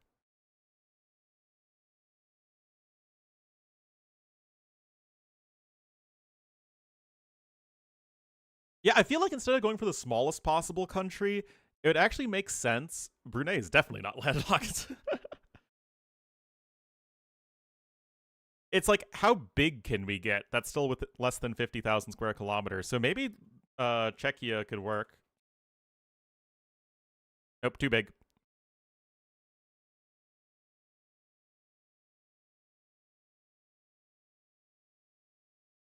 Yeah, I feel like instead of going for the smallest possible country, it would actually make sense. Brunei is definitely not landlocked. It's like, how big can we get? That's still with less than 50,000 square kilometers. So maybe Czechia could work. Nope, too big.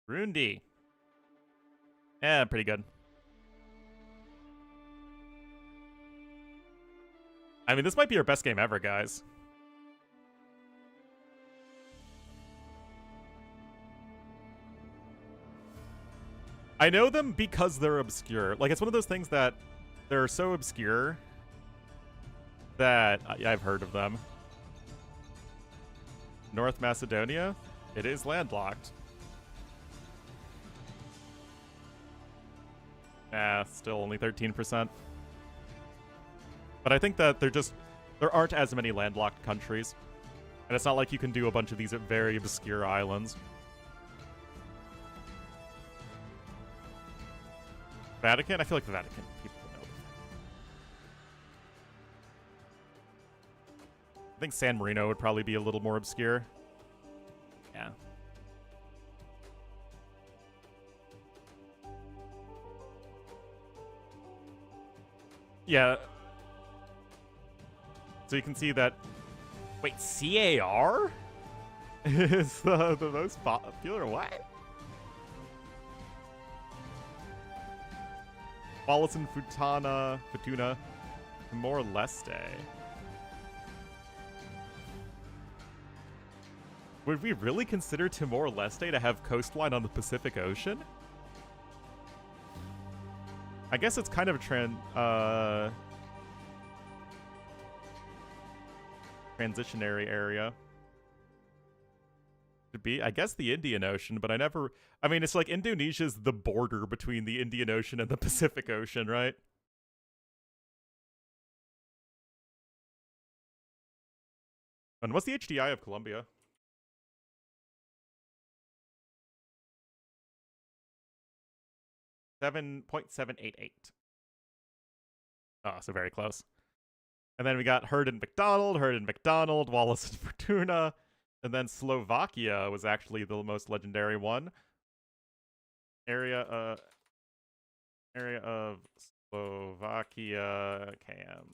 Burundi. Yeah, pretty good. I mean, this might be our best game ever, guys. I know them because they're obscure. Like, it's one of those things that they're so obscure that I've heard of them. North Macedonia? It is landlocked. Still only 13%. But I think that there aren't as many landlocked countries. And it's not like you can do a bunch of these very obscure islands. Vatican? I feel like the Vatican people know. I think San Marino would probably be a little more obscure. Yeah. Yeah. So you can see that. Wait, CAR is the most popular what? Wallace and Futuna, Timor-Leste. Would we really consider Timor-Leste to have coastline on the Pacific Ocean? I guess it's kind of a transitionary area. To be, I guess, the Indian Ocean, but I mean, it's like Indonesia's the border between the Indian Ocean and the Pacific Ocean, right? And what's the HDI of Colombia? 7.788. Oh, so very close. And then we got Hurd and McDonald, Wallace and Fortuna. And then Slovakia was actually the most legendary one. Area of Slovakia, KM.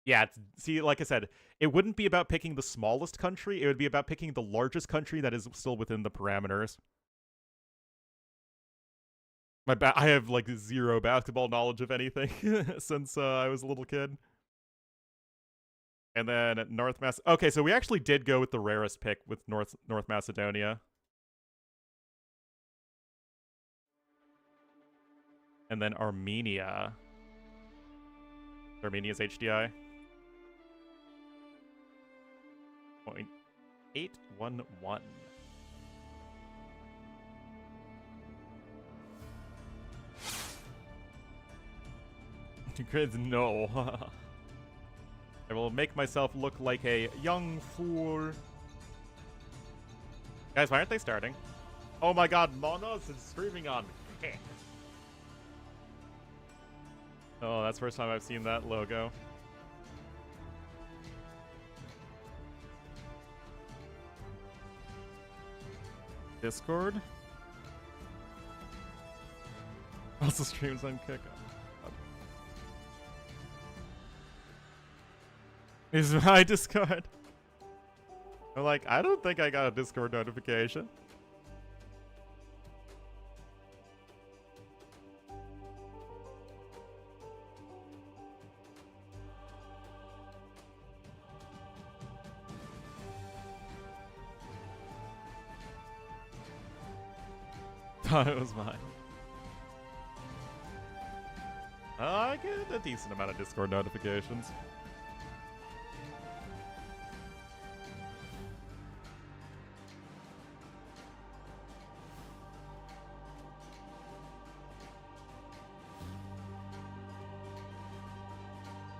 Yeah, see, like I said, it wouldn't be about picking the smallest country. It would be about picking the largest country that is still within the parameters. I have like zero basketball knowledge of anything since I was a little kid. And then okay, so we actually did go with the rarest pick with North Macedonia. And then Armenia. Armenia's HDI. 0.811. Grids, no. I will make myself look like a young fool. Guys, why aren't they starting? Oh my god, Monos is streaming on Kick. Oh, that's the first time I've seen that logo. Discord? Also streams on Kick. Is my Discord? I'm like, I don't think I got a Discord notification. Thought it was mine. I get a decent amount of Discord notifications.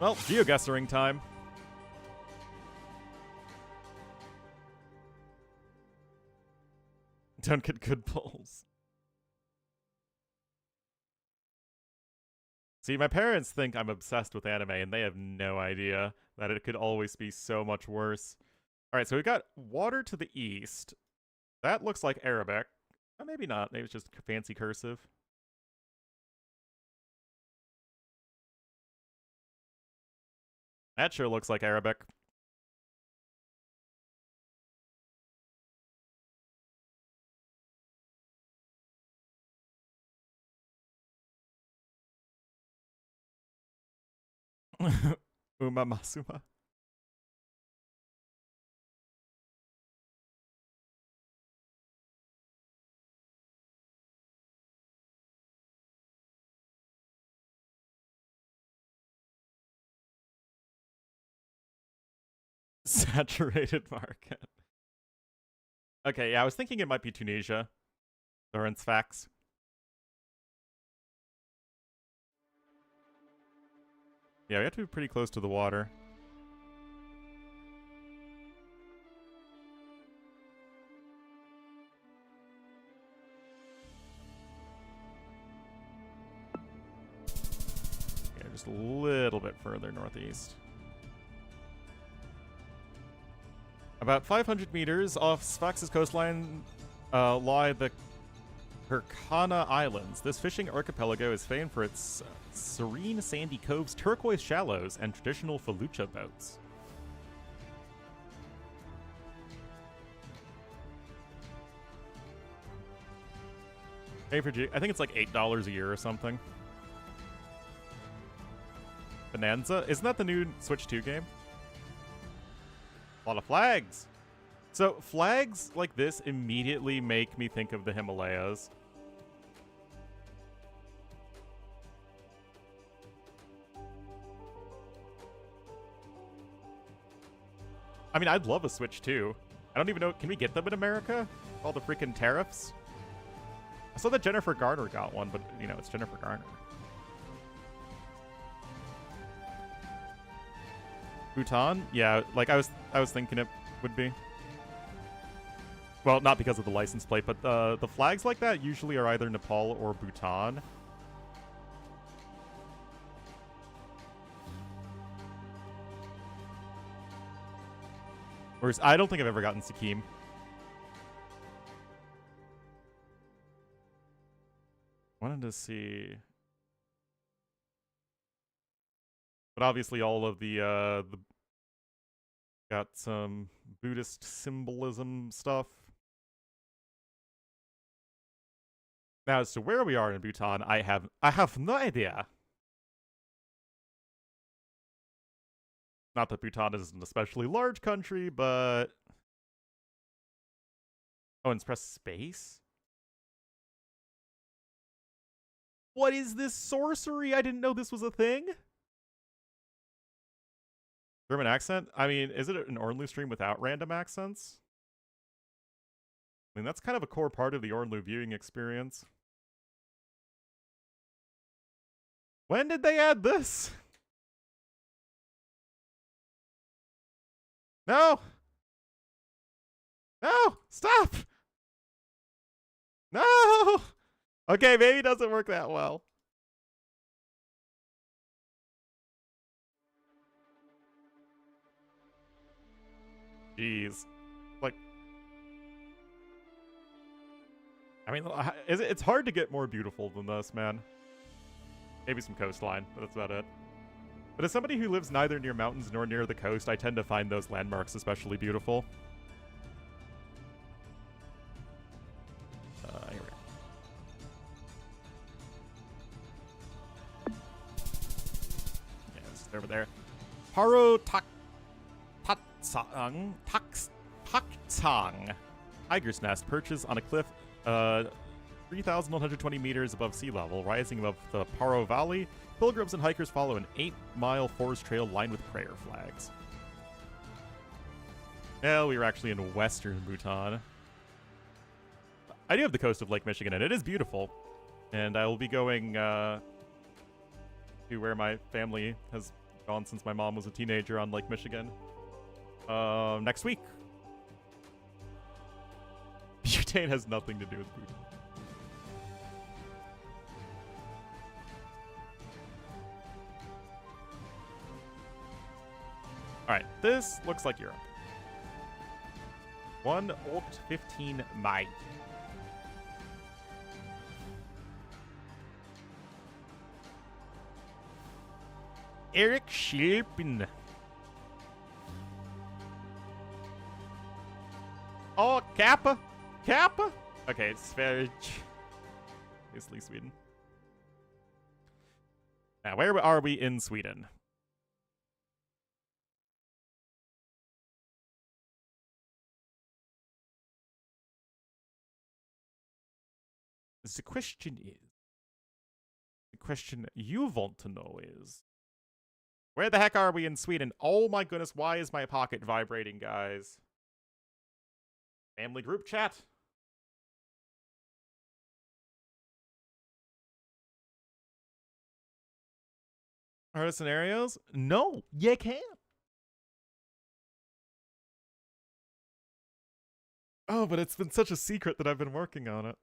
Well, geoguessing time. Don't get good pulls. See, my parents think I'm obsessed with anime, and they have no idea that it could always be so much worse. Alright, so we got water to the east. That looks like Arabic. Maybe not. Maybe it's just fancy cursive. That sure looks like Arabic. Uma Masuma. Saturated market. Okay, yeah, I was thinking it might be Tunisia. Lawrence facts. Yeah, we have to be pretty close to the water. Yeah, just a little bit further northeast. About 500 meters off Sfax's coastline lie the Hirkana Islands. This fishing archipelago is famed for its serene sandy coves, turquoise shallows, and traditional felucca boats. I think it's like $8 a year or something. Bonanza? Isn't that the new Switch 2 game? A lot of flags. So flags like this immediately make me think of the Himalayas. I mean, I'd love a Switch 2. I don't even know, can we get them in America? All the freaking tariffs? I saw that Jennifer Garner got one, but, you know, it's Jennifer Garner. Bhutan? Yeah, like I was thinking it would be. Well, not because of the license plate, but the flags like that usually are either Nepal or Bhutan. Whereas I don't think I've ever gotten Sikkim. Wanted to see. But obviously all of the got some Buddhist symbolism stuff. Now, as to where we are in Bhutan, I have no idea. Not that Bhutan is an especially large country, but... Oh, and press space? What is this sorcery? I didn't know this was a thing. German accent? I mean, is it an Ornlu stream without random accents? I mean, that's kind of a core part of the Ornlu viewing experience. When did they add this? No! No! Stop! No! Okay, maybe it doesn't work that well. Jeez. Like... I mean, it's hard to get more beautiful than this, man. Maybe some coastline, but that's about it. But as somebody who lives neither near mountains nor near the coast, I tend to find those landmarks especially beautiful. Here we go. Yeah, it's just over there. Paro Taksang. Tiger's Nest perches on a cliff 3,120 meters above sea level, rising above the Paro Valley. Pilgrims and hikers follow an 8-mile forest trail lined with prayer flags. Well, we were actually in western Bhutan. I do have the coast of Lake Michigan, and it is beautiful. And I will be going to where my family has gone since my mom was a teenager on Lake Michigan next week. Butane has nothing to do with Bhutan. Alright, this looks like Europe. 1.15 Mai. Eric Schilpin. Oh, Kappa? Kappa? Okay, it's very... Basically Sweden. Now, where are we in Sweden? The question you want to know is, where the heck are we in Sweden? Oh my goodness, why is my pocket vibrating, guys? Family group chat. Are there scenarios? No, you can't. Oh, but it's been such a secret that I've been working on it.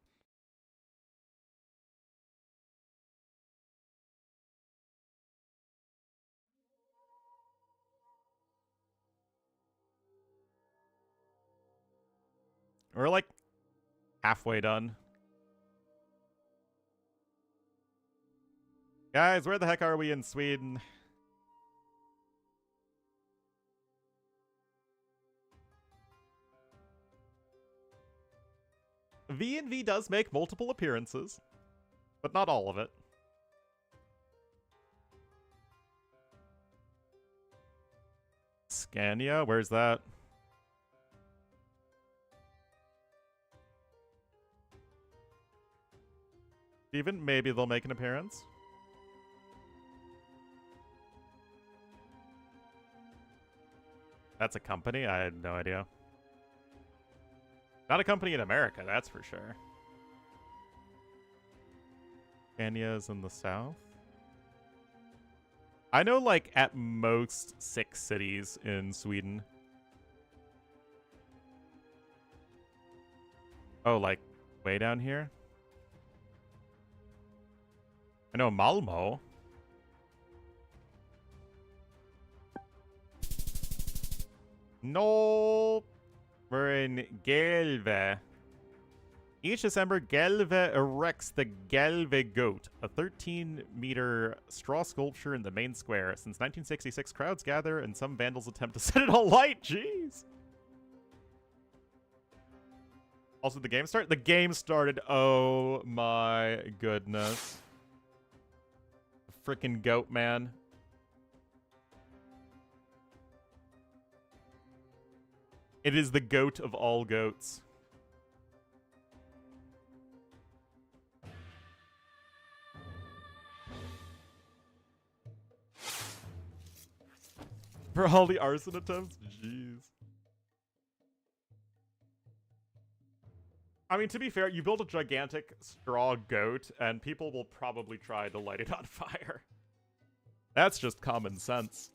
We're like halfway done. Guys, where the heck are we in Sweden? V&V does make multiple appearances, but not all of it. Scania, where's that? Steven, maybe they'll make an appearance. That's a company? I had no idea. Not a company in America, that's for sure. Scania's in the south. I know, like, at most 6 cities in Sweden. Oh, like, way down here? I know Malmo. No, we're in Gelve. Each December, Gelve erects the Gelve Goat, a 13-meter straw sculpture in the main square. Since 1966, crowds gather and some vandals attempt to set it alight. Jeez. Also, the game start? The game started. Oh my goodness. Frickin' goat, man. It is the goat of all goats. For all the arson attempts? Jeez. I mean, to be fair, you build a gigantic straw goat, and people will probably try to light it on fire. That's just common sense.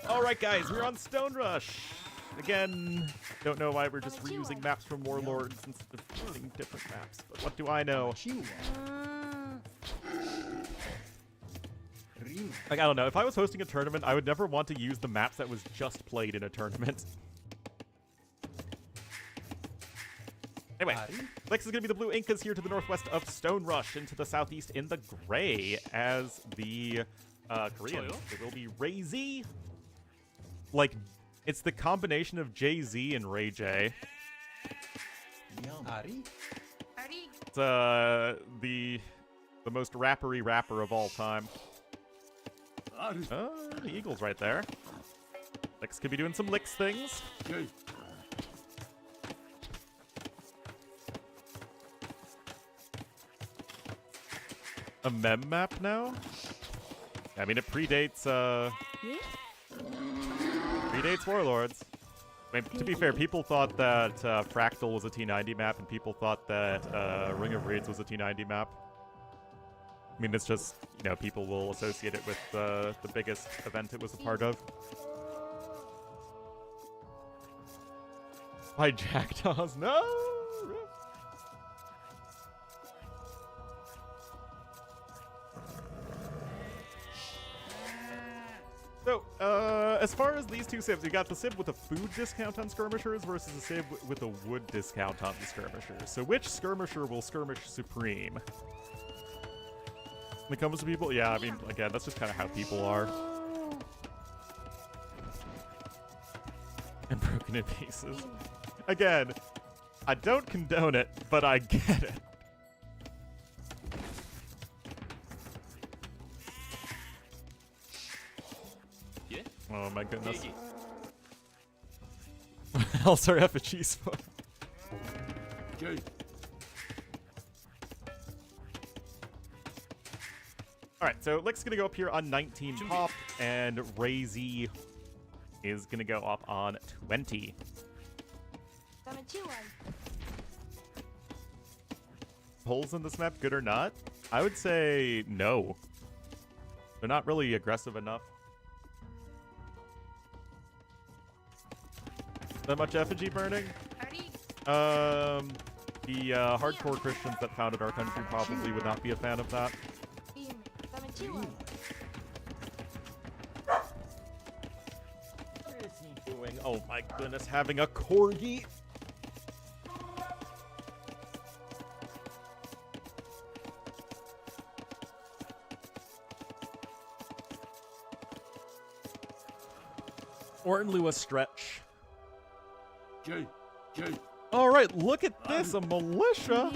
Alright guys, we're on Stone Rush! Again, don't know why we're just reusing maps from Warlords instead of using different maps, but what do I know? Like, I don't know, if I was hosting a tournament, I would never want to use the maps that was just played in a tournament. Anyway, next is going to be the Blue Incas here to the northwest of Stone Rush, into the southeast in the gray as the Koreans. It will be Ray Z. Like, it's the combination of Jay-Z and Ray J. It's the most rappery rapper of all time. The Eagle's right there. Licks could be doing some Licks things. A mem map now? I mean, it predates, predates Warlords. I mean, to be fair, people thought that Fractal was a T90 map, and people thought that Ring of Raids was a T90 map. I mean, it's just, you know, people will associate it with the biggest event it was a part of. By Jackdaws, no! So, as far as these two civs, you got the civ with a food discount on skirmishers versus a civ with a wood discount on the skirmishers. So which skirmisher will skirmish supreme? When it comes to people, yeah, I mean, again, that's just kind of how people are. And broken in pieces. Again, I don't condone it, but I get it. Oh my goodness. Else our effigies for. Alright, so Lick's gonna go up here on 19 pop, and Razy is gonna go up on 20. Holes in this map, good or not? I would say no. They're not really aggressive enough. That much effigy burning? The hardcore Christians that founded our country probably would not be a fan of that. What is he doing? Oh my goodness, having a corgi! Ornlu a stretch. Alright, look at this, a militia!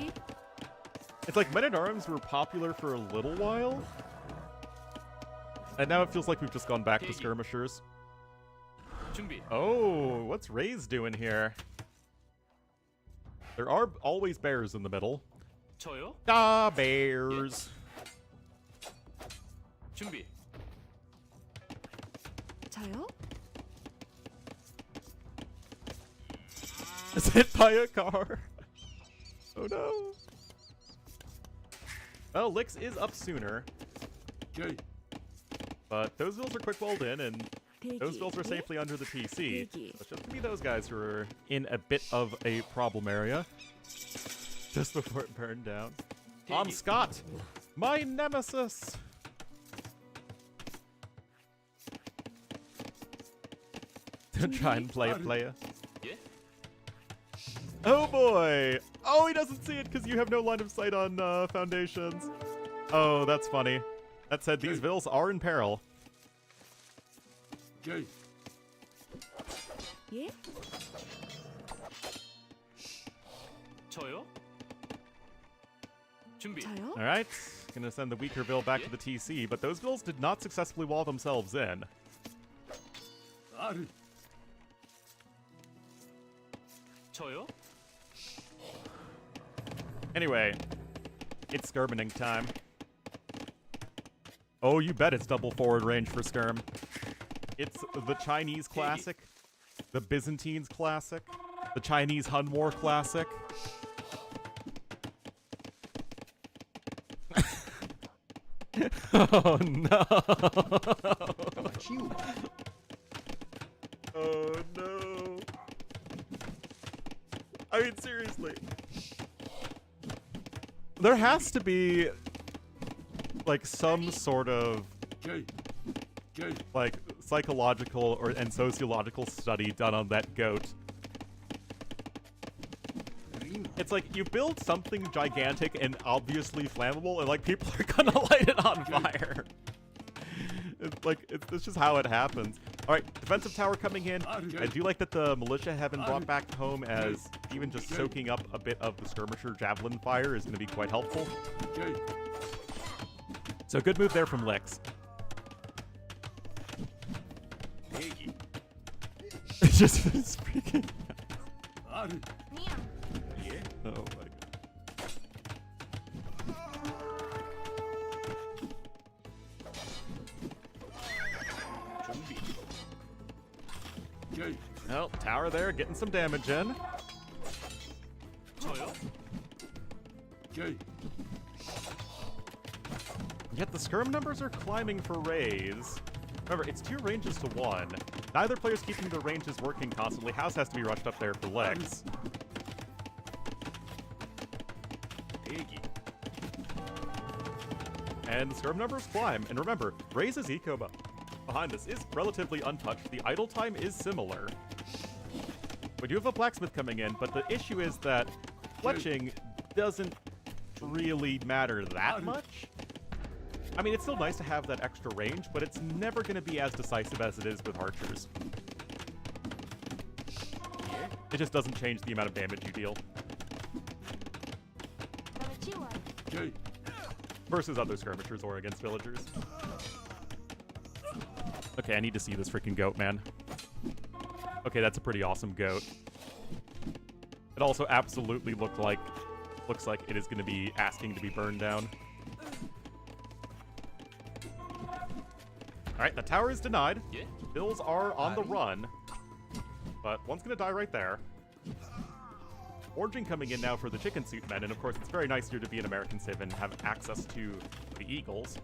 It's like men-at-arms were popular for a little while. And now it feels like we've just gone back to skirmishers. Oh, what's Ray's doing here? There are always bears in the middle. Ah, bears! 저요? Is hit by a car? Oh no. Well, Lix is up sooner. But those bills are quick walled in, and those bills are safely under the TC. So it's just gonna be those guys who are in a bit of a problem area. Just before it burned down. I'm Scott! My nemesis! Don't try and play a player. Oh boy! Oh, he doesn't see it because you have no line of sight on foundations. Oh, that's funny. That said, these vills are in peril. 예? 저요? 저요? Alright, gonna send the weaker vill back to the TC, but those vills did not successfully wall themselves in. 저요? Anyway, it's skirming time. Oh, you bet it's double forward range for skirm. It's the Chinese classic, the Byzantines classic, the Chinese Hun War classic. Oh no! Oh no! I mean, seriously. There has to be, like, some sort of, like, psychological and sociological study done on that goat. It's like, you build something gigantic and obviously flammable, and, like, people are gonna light it on fire. It's like, it's just how it happens. Alright, defensive tower coming in. I do like that the militia have been brought back home, as even just soaking up a bit of the skirmisher javelin fire is going to be quite helpful. So good move there from Lix. It's just speaking. Oh my god. Well, tower there, getting some damage in. Yet the skirm numbers are climbing for Rays. Remember, it's 2 ranges to 1. Neither player's keeping their ranges working constantly. House has to be rushed up there for Lex. And the skirm numbers climb. And remember, Rays' eco behind this is relatively untouched. The idle time is similar. We do have a blacksmith coming in, but the issue is that fletching doesn't really matter that much. I mean, it's still nice to have that extra range, but it's never going to be as decisive as it is with archers. It just doesn't change the amount of damage you deal. Versus other skirmishers or against villagers. Okay, I need to see this freaking goat, man. Okay, that's a pretty awesome goat. It also absolutely looks like it is going to be asking to be burned down. Alright, the tower is denied. Bills are on the run. But one's going to die right there. Foraging coming in now for the chicken suit men, and of course it's very nice here to be an American civ and have access to the eagles.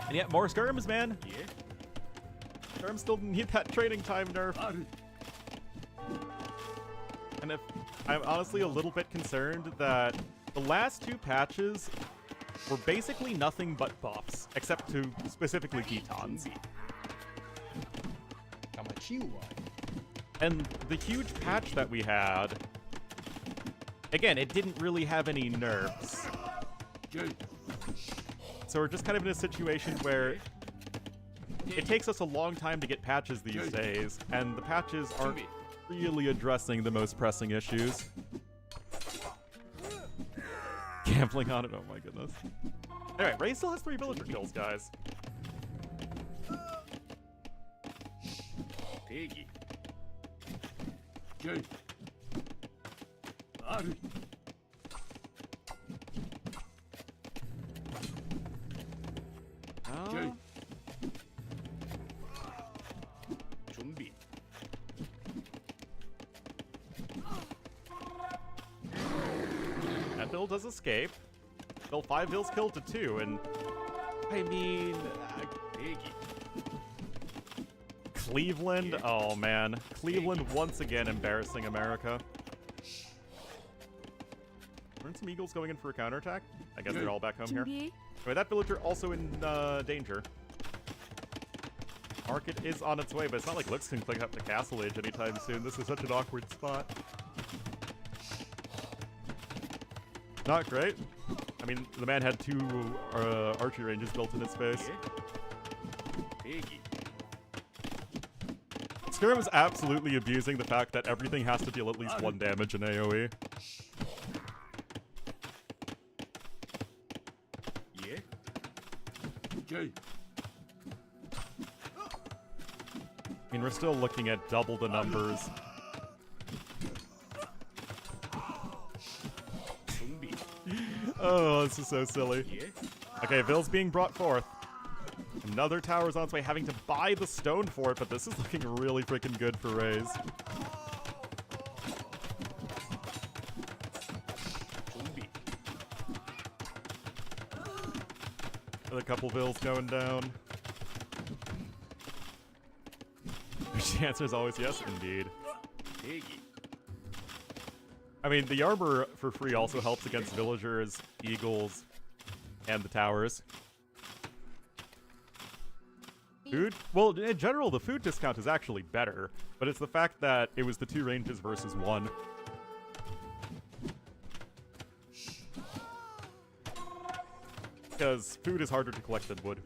And yet, more skirms, man. 예. Skirms still need that training time nerf. And if I'm honestly a little bit concerned that the last two patches were basically nothing but buffs, except to specifically Ketons. And the huge patch that we had, again, it didn't really have any nerfs. So we're just kind of in a situation where it takes us a long time to get patches these days, and the patches aren't really addressing the most pressing issues. Gambling on it, oh my goodness. Anyway, Ray still has 3 villager kills, guys. 대기. Oh. 준비. That Bill does escape. Bill 5 Bills killed to 2, and I mean, 대기. Cleveland, oh man. Cleveland once again embarrassing America. Aren't some Eagles going in for a counterattack? I guess they're all back home here. 준비. Anyway, that villager also in danger. Market is on its way, but it's not like Lux can click up the castle age anytime soon. This is such an awkward spot. Not great. I mean, the man had 2 archery ranges built in his face. 대기. Skirm is absolutely abusing the fact that everything has to deal at least 1 damage in AoE. 예. I mean, we're still looking at double the numbers. 준비. Oh, this is so silly. 예. Okay, Ville's being brought forth. Another tower's on its way, having to buy the stone for it, but this is looking really freaking good for Raze. 준비. Another couple Villes going down. Which the answer is always yes, indeed. 대기. I mean, the armor for free also helps against villagers, eagles, and the towers. Food? Well, in general, the food discount is actually better, but it's the fact that it was the 2 ranges versus 1. Because food is harder to collect than wood.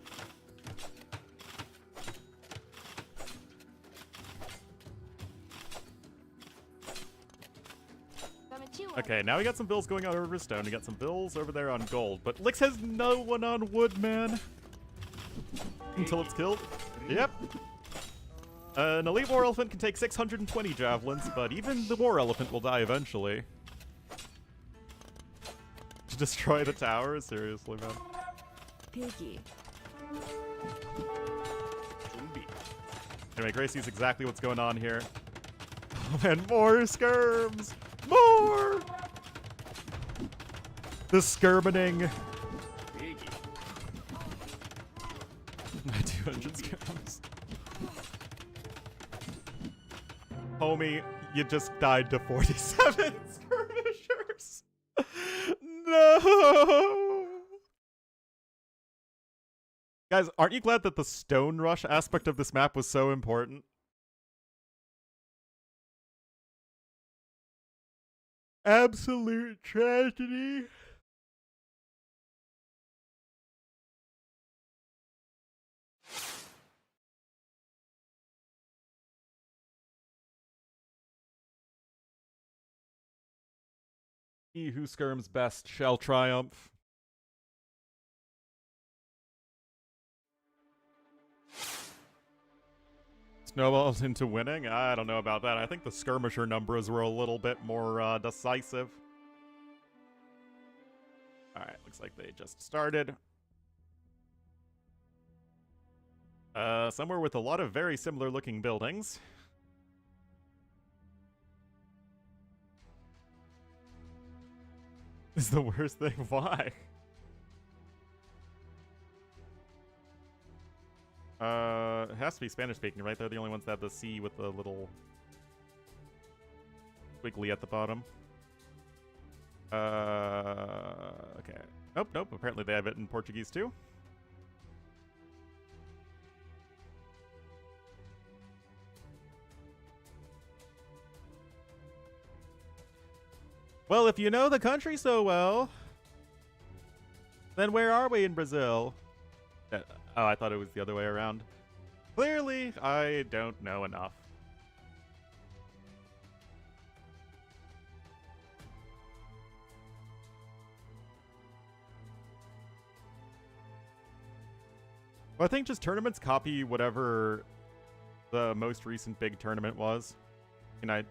Okay, now we got some bills going on over stone. We got some bills over there on gold, but Lix has no one on wood, man. Until it's killed. Yep. An elite war elephant can take 620 javelins, but even the war elephant will die eventually. To destroy the tower? Seriously, man. 대기. 준비. Anyway, Grace sees exactly what's going on here. And more skirms! More! The skirmining. 대기. 200 skirms. Homie, you just died to 47 skirmishers. No! Guys, aren't you glad that the stone rush aspect of this map was so important? Absolute tragedy. He who skirms best shall triumph. Snowballs into winning? I don't know about that. I think the skirmisher numbers were a little bit more decisive. Alright, looks like they just started. Somewhere with a lot of very similar looking buildings. Is the worst thing. Why? It has to be Spanish speaking, right? They're the only ones that have the C with the little squiggly at the bottom. Okay. Nope. Apparently they have it in Portuguese too. Well, if you know the country so well, then where are we in Brazil? Oh, I thought it was the other way around. Clearly, I don't know enough. Well, I think just tournaments copy whatever the most recent big tournament was. Can I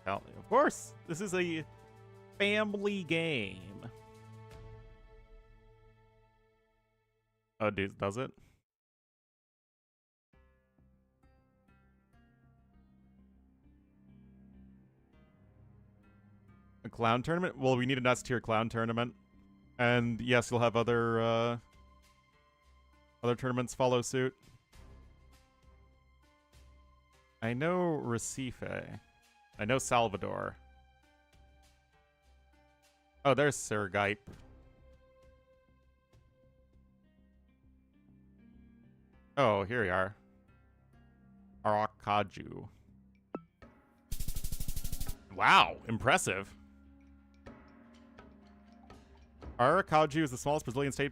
tell? Of course, this is a family game. Oh, dude, does it? A clown tournament? Well, we need an S-tier clown tournament. And yes, you'll have other tournaments follow suit. I know Recife. I know Salvador. Oh, there's Sergipe. Oh, here we are. Aracaju. Wow, impressive. Aracaju is the smallest Brazilian state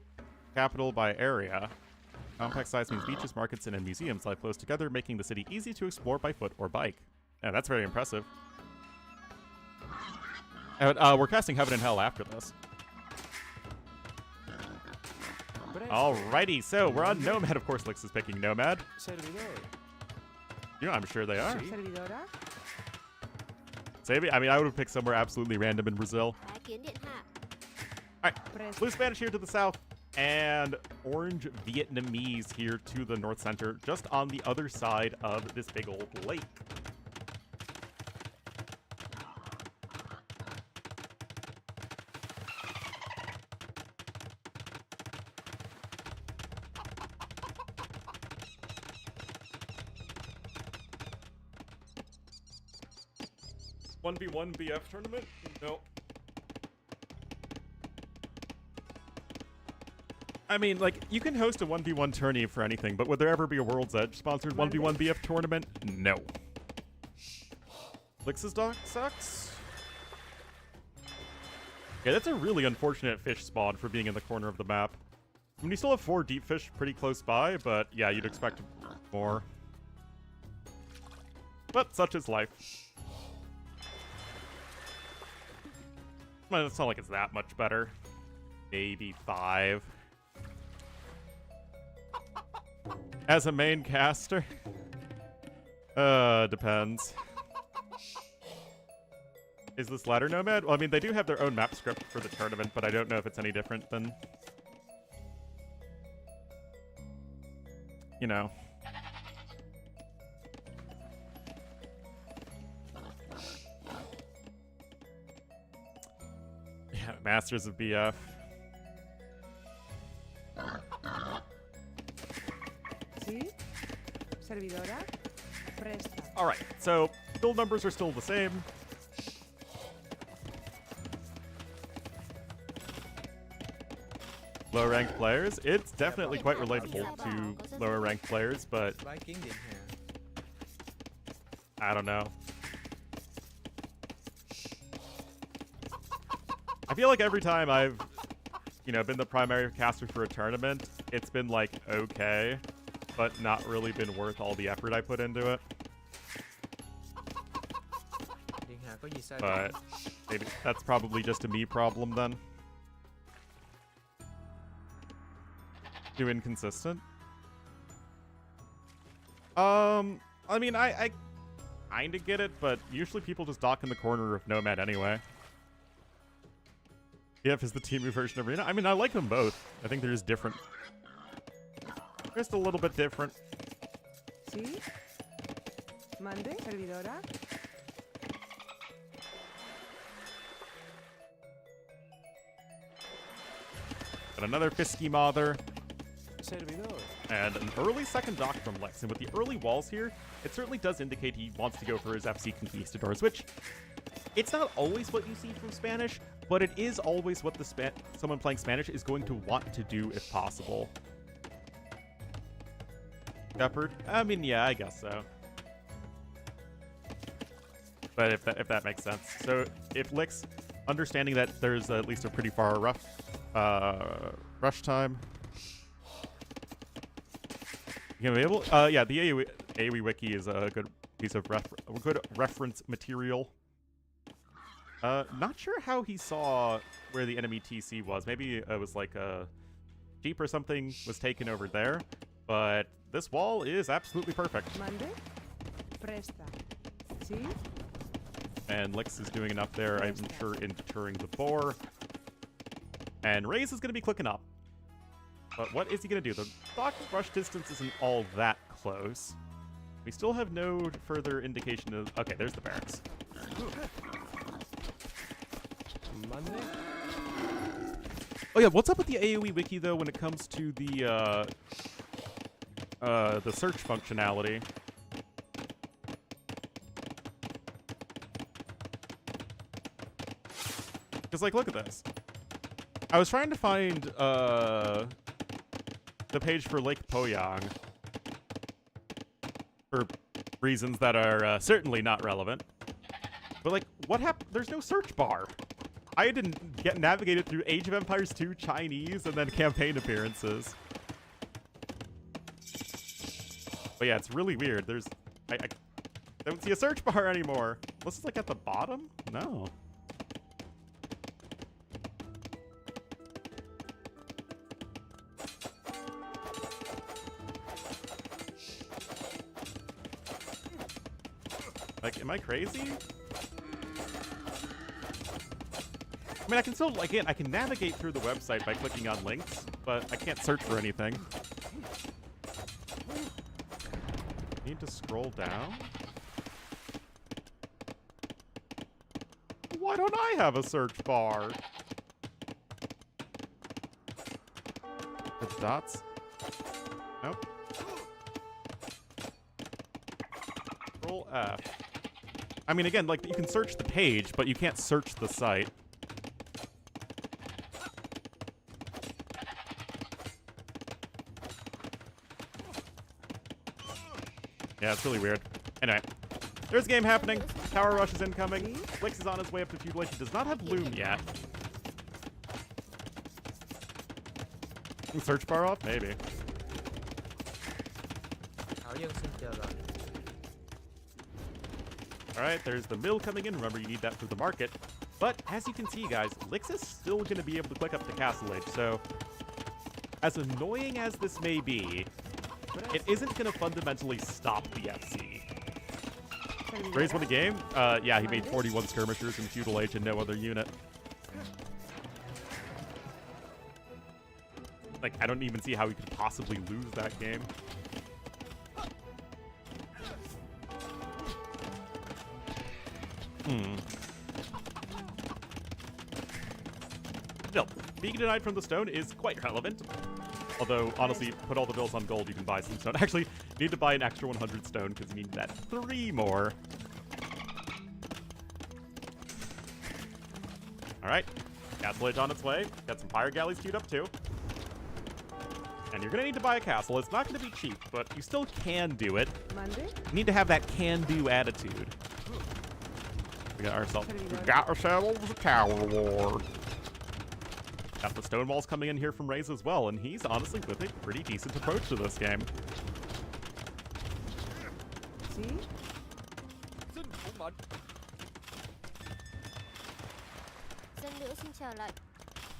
capital by area. Compact size means beaches, markets, and museums lie close together, making the city easy to explore by foot or bike. Yeah, that's very impressive. And, we're casting Heaven and Hell after this. Alrighty, so we're on Nomad. Of course, Lix is picking Nomad. Yeah, I'm sure they are. Save it. I mean, I would have picked somewhere absolutely random in Brazil. Alright, blue Spanish here to the south, and orange Vietnamese here to the north center, just on the other side of this big old lake. $1v1 BF tournament? No. I mean, like, you can host a 1v1 tourney for anything, but would there ever be a World's Edge sponsored 1v1 BF tournament? No. Lix's dock sucks? Yeah, that's a really unfortunate fish spawn for being in the corner of the map. I mean, you still have 4 deep fish pretty close by, but yeah, you'd expect more. But such is life. Well, it's not like it's that much better. Maybe 5. As a main caster? Depends. Is this ladder nomad? Well, I mean, they do have their own map script for the tournament, but I don't know if it's any different than... You know. Yeah, Masters of BF. Alright, so build numbers are still the same. Lower ranked players, it's definitely quite relatable to lower ranked players, but Like Indian here. I don't know. I feel like every time I've, been the primary caster for a tournament, it's been like okay, but not really been worth all the effort I put into it. But maybe that's probably just a me problem then. Too inconsistent. I mean, I kinda get it, but usually people just dock in the corner of Nomad anyway. BF is the Teemu version of Arena. I mean, I like them both. I think they're just different. Just a little bit different. ¿Sí? ¿Mande? ¿Servidora? But another Fisky Mother. Servidor. And an early second dock from Lex. And with the early walls here, it certainly does indicate he wants to go for his FC Conquistadors, which it's not always what you see from Spanish, but it is always what someone playing Spanish is going to want to do if possible. Shepherd? I mean, yeah, I guess so. But if that makes sense. So if Lix, understanding that there's at least a pretty far rush time. You gonna be able? Yeah, the AoE wiki is a good piece of good reference material. Not sure how he saw where the enemy TC was. Maybe it was like a jeep or something was taken over there. But this wall is absolutely perfect. Mande. Presta. Sí. And Lix is doing enough there, I'm sure, in deterring the boar. And Raze is going to be clicking up. But what is he going to do? The dock rush distance isn't all that close. We still have no further indication of... Okay, there's the barracks. Monday? Oh yeah, what's up with the AoE wiki, though, when it comes to the search functionality? Because, like, look at this. I was trying to find the page for Lake Poyang for reasons that are certainly not relevant. But, like, what happened? There's no search bar. I didn't get navigated through Age of Empires 2 Chinese and then campaign appearances. But yeah, it's really weird. I don't see a search bar anymore. Unless it's, like, at the bottom? No. Like, am I crazy? I mean, I can still, again, I can navigate through the website by clicking on links, but I can't search for anything. Need to scroll down? Why don't I have a search bar? The dots? Nope. Control F. I mean, again, like, you can search the page, but you can't search the site. Yeah, it's really weird. Anyway, there's a game happening. Tower Rush is incoming. Flix is on his way up to Feudal Age. He does not have Loom yet. Search bar off? Maybe. Alright, there's the mill coming in. Remember, you need that for the market. But, as you can see, guys, Lix is still going to be able to click up to Castle Age. So, as annoying as this may be, it isn't going to fundamentally stop the FC. Raze won a game? Yeah, he made 41 skirmishers in Feudal Age and no other unit. Like, I don't even see how he could possibly lose that game. Still, being denied from the stone is quite relevant. Although, honestly, put all the bills on gold, you can buy some stone. Actually, you need to buy an extra 100 stone because you need that 3 more. Alright, Castle Age on its way. Got some fire galleys queued up too. And you're gonna need to buy a castle. It's not gonna be cheap, but you still can do it. You need to have that can-do attitude. We got ourselves a tower war. Got the stone walls coming in here from Raze as well, and he's honestly with a pretty decent approach to this game. See?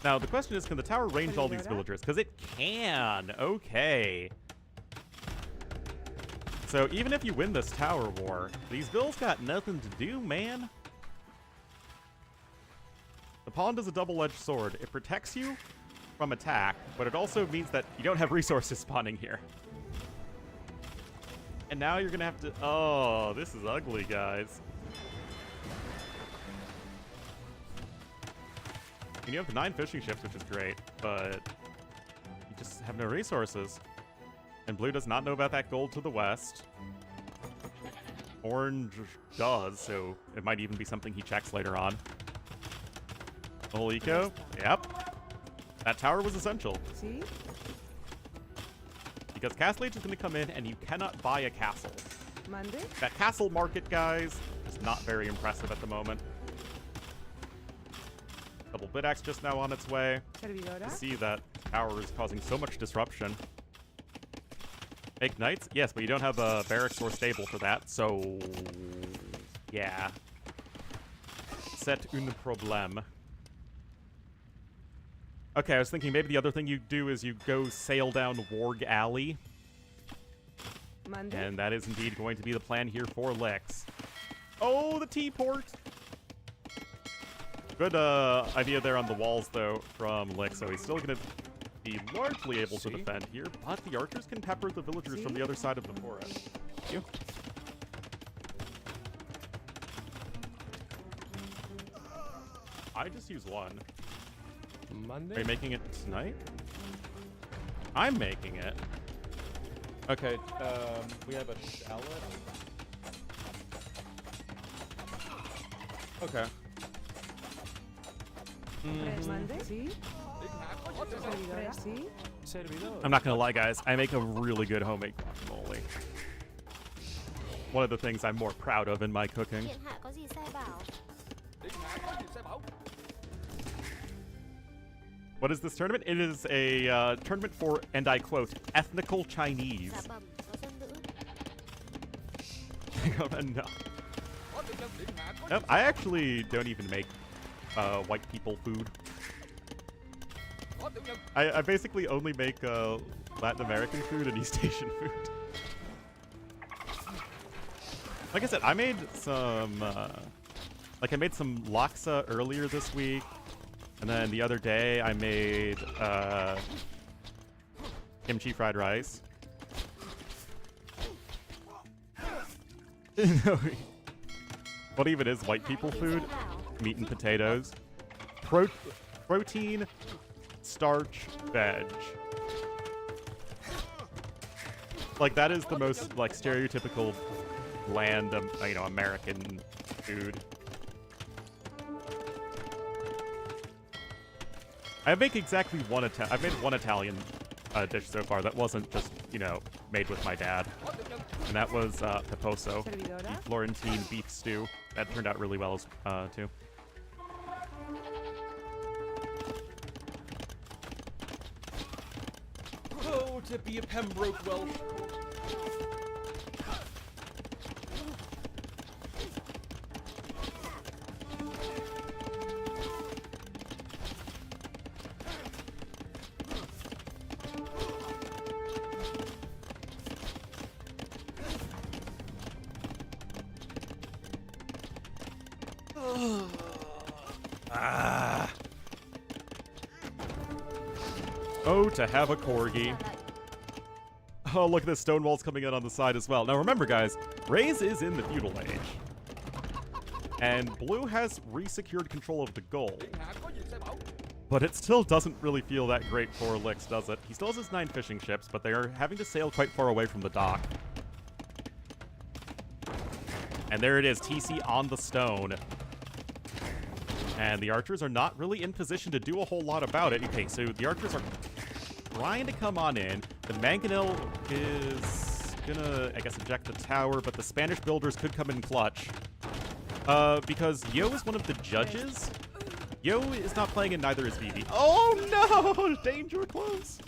Now, the question is, can the tower range all these villagers? Because it can! Okay. So, even if you win this tower war, these vills got nothing to do, man. The pond is a double-edged sword. It protects you from attack, but it also means that you don't have resources spawning here. And now you're gonna have to... Oh, this is ugly, guys. And you have 9 fishing ships, which is great, but you just have no resources. And blue does not know about that gold to the west. Orange does, so it might even be something he checks later on. Full eco? Yep. That tower was essential. See? Because Castle Age is going to come in and you cannot buy a castle. Monday? That castle market, guys, is not very impressive at the moment. Double bit axe just now on its way. Servidora? To see that tower is causing so much disruption. Make knights? Yes, but you don't have a barracks or stable for that, so... yeah. C'est un problème. Okay, I was thinking maybe the other thing you do is you go sail down Warg Alley. Monday? And that is indeed going to be the plan here for Lex. Oh, the T-port! Good idea there on the walls, though, from Lex, so he's still going to be largely able to defend here, but the archers can pepper the villagers from the other side of the forest. Thank you. I just use one. Monday? Are you making it tonight? I'm making it. Okay, we have a shallot. Okay. Monday? See? Servidora? See? Servidor. I'm not gonna lie, guys. I make a really good homemade guacamole. One of the things I'm more proud of in my cooking. Điện hạ có gì sai bảo? What is this tournament? It is a tournament for, and I quote, ethnical Chinese. Dạ bẩm, có dân nữ. No. Nope, I actually don't even make white people food. I basically only make Latin American food and East Asian food. Like I said, I made some, I made some laksa earlier this week. And then the other day, I made kimchi fried rice. No, what even is white people food? Meat and potatoes. Protein, starch, veg. Like, that is the most, like, stereotypical bland, you know, American food. I make exactly one I've made one Italian dish so far that wasn't just, you know, made with my dad. And that was peposo, the Florentine beef stew. That turned out really well, too. Oh, to be a Pembroke Welsh. Oh, to have a corgi. Oh, look at this stone walls coming in on the side as well. Now remember, guys, Raze is in the feudal age. And blue has re-secured control of the gold. But it still doesn't really feel that great for Lix, does it? He still has his 9 fishing ships, but they are having to sail quite far away from the dock. And there it is, TC on the stone. And the archers are not really in position to do a whole lot about it. Okay, so the archers are trying to come on in. The Mangonel is gonna, I guess, eject the tower, but the Spanish builders could come in clutch. Because Yo is one of the judges. Yo is not playing and neither is Vivi. Oh no! Danger close!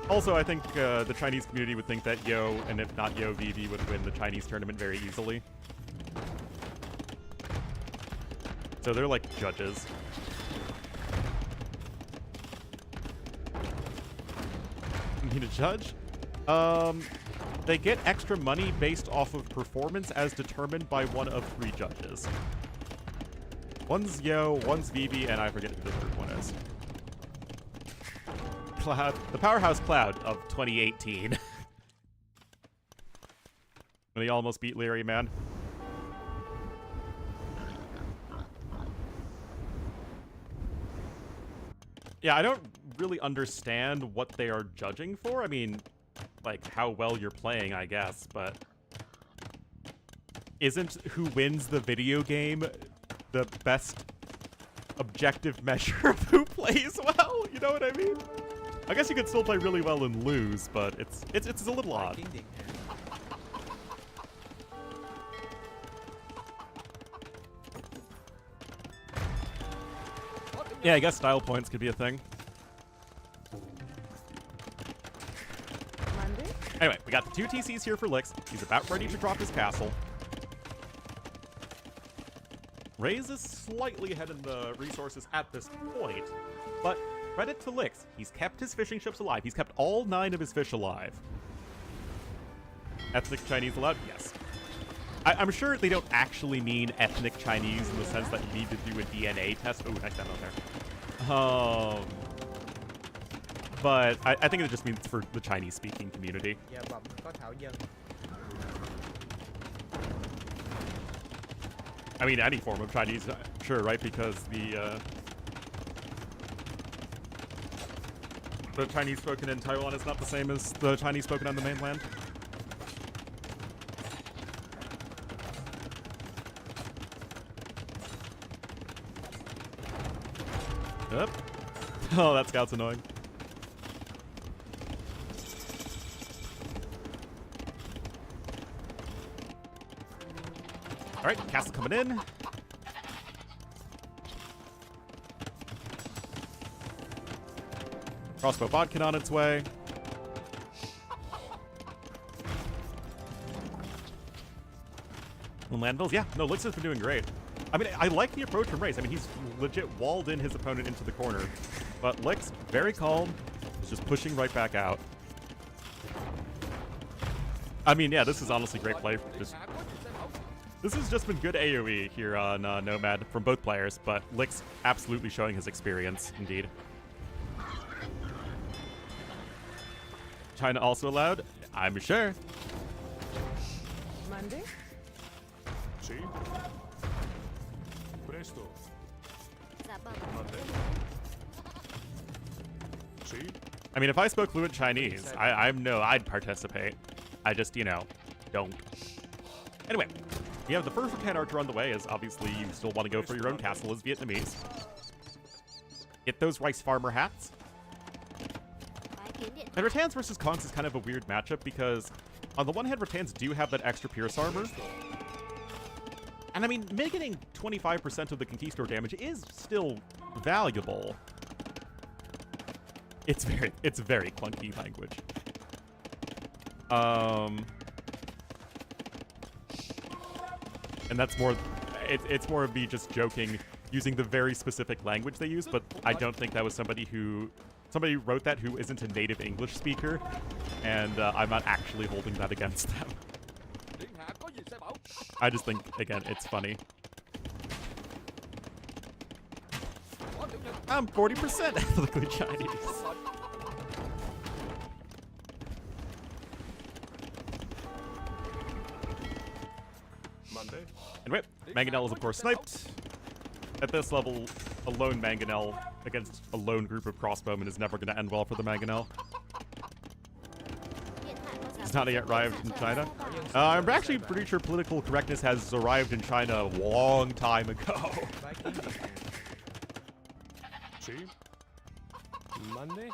Also, I think the Chinese community would think that Yo, and if not Yo, Vivi would win the Chinese tournament very easily. So they're like judges. Need a judge? They get extra money based off of performance as determined by one of 3 judges. One's Yo, one's Vivi, and I forget who the third one is. Cloud. The Powerhouse Cloud of 2018. When he almost beat Leary, man. Yeah, I don't really understand what they are judging for. I mean, like, how well you're playing, I guess, but isn't who wins the video game the best objective measure of who plays well? You know what I mean? I guess you could still play really well and lose, but it's a little odd. Yeah, I guess style points could be a thing. Monday. Anyway, we got the 2 TCs here for Lix. He's about ready to drop his castle. Raze is slightly ahead in the resources at this point, but credit to Lix. He's kept his fishing ships alive. He's kept all 9 of his fish alive. Ethnic Chinese allowed? Yes. I'm sure they don't actually mean ethnic Chinese in the sense that you need to do a DNA test. Oh, nice demo there. But I think it just means for the Chinese-speaking community. I mean, any form of Chinese, sure, right? Because the Chinese spoken in Taiwan is not the same as the Chinese spoken on the mainland. Yep. Oh, that scout's annoying. Alright, castle coming in. Crossbow Bodkin on its way. And Landvilles, yeah, no, Lix has been doing great. I mean, I like the approach from Raze. I mean, he's legit walled in his opponent into the corner. But Lix, very calm, is just pushing right back out. I mean, yeah, this is honestly great play. This has just been good AoE here on Nomad from both players, but Lix absolutely showing his experience, indeed. China also allowed? I'm sure. Monday. Sí. Presto. Dạ vâng. Monday. Sí. I mean, if I spoke fluent Chinese, I'd participate. I just, you know, don't. Anyway, you have the first Rattan Archer on the way, as obviously you still want to go for your own castle as Vietnamese. Get those rice farmer hats. And Rattans versus Kongs is kind of a weird matchup because, on the one hand, Rattans do have that extra Pierce armor. And I mean, mitigating 25% of the Conquistador damage is still valuable. It's very clunky language. And that's more, it's more of me just joking, using the very specific language they use, but I don't think that was somebody wrote that who isn't a native English speaker, and I'm not actually holding that against them. I just think, again, it's funny. I'm 40% ethnically Chinese. Monday. Anyway, Mangonel is of course sniped. At this level, a lone Mangonel against a lone group of crossbowmen is never going to end well for the Mangonel. It's not yet arrived in China. I'm actually pretty sure political correctness has arrived in China a long time ago. Sí. Monday.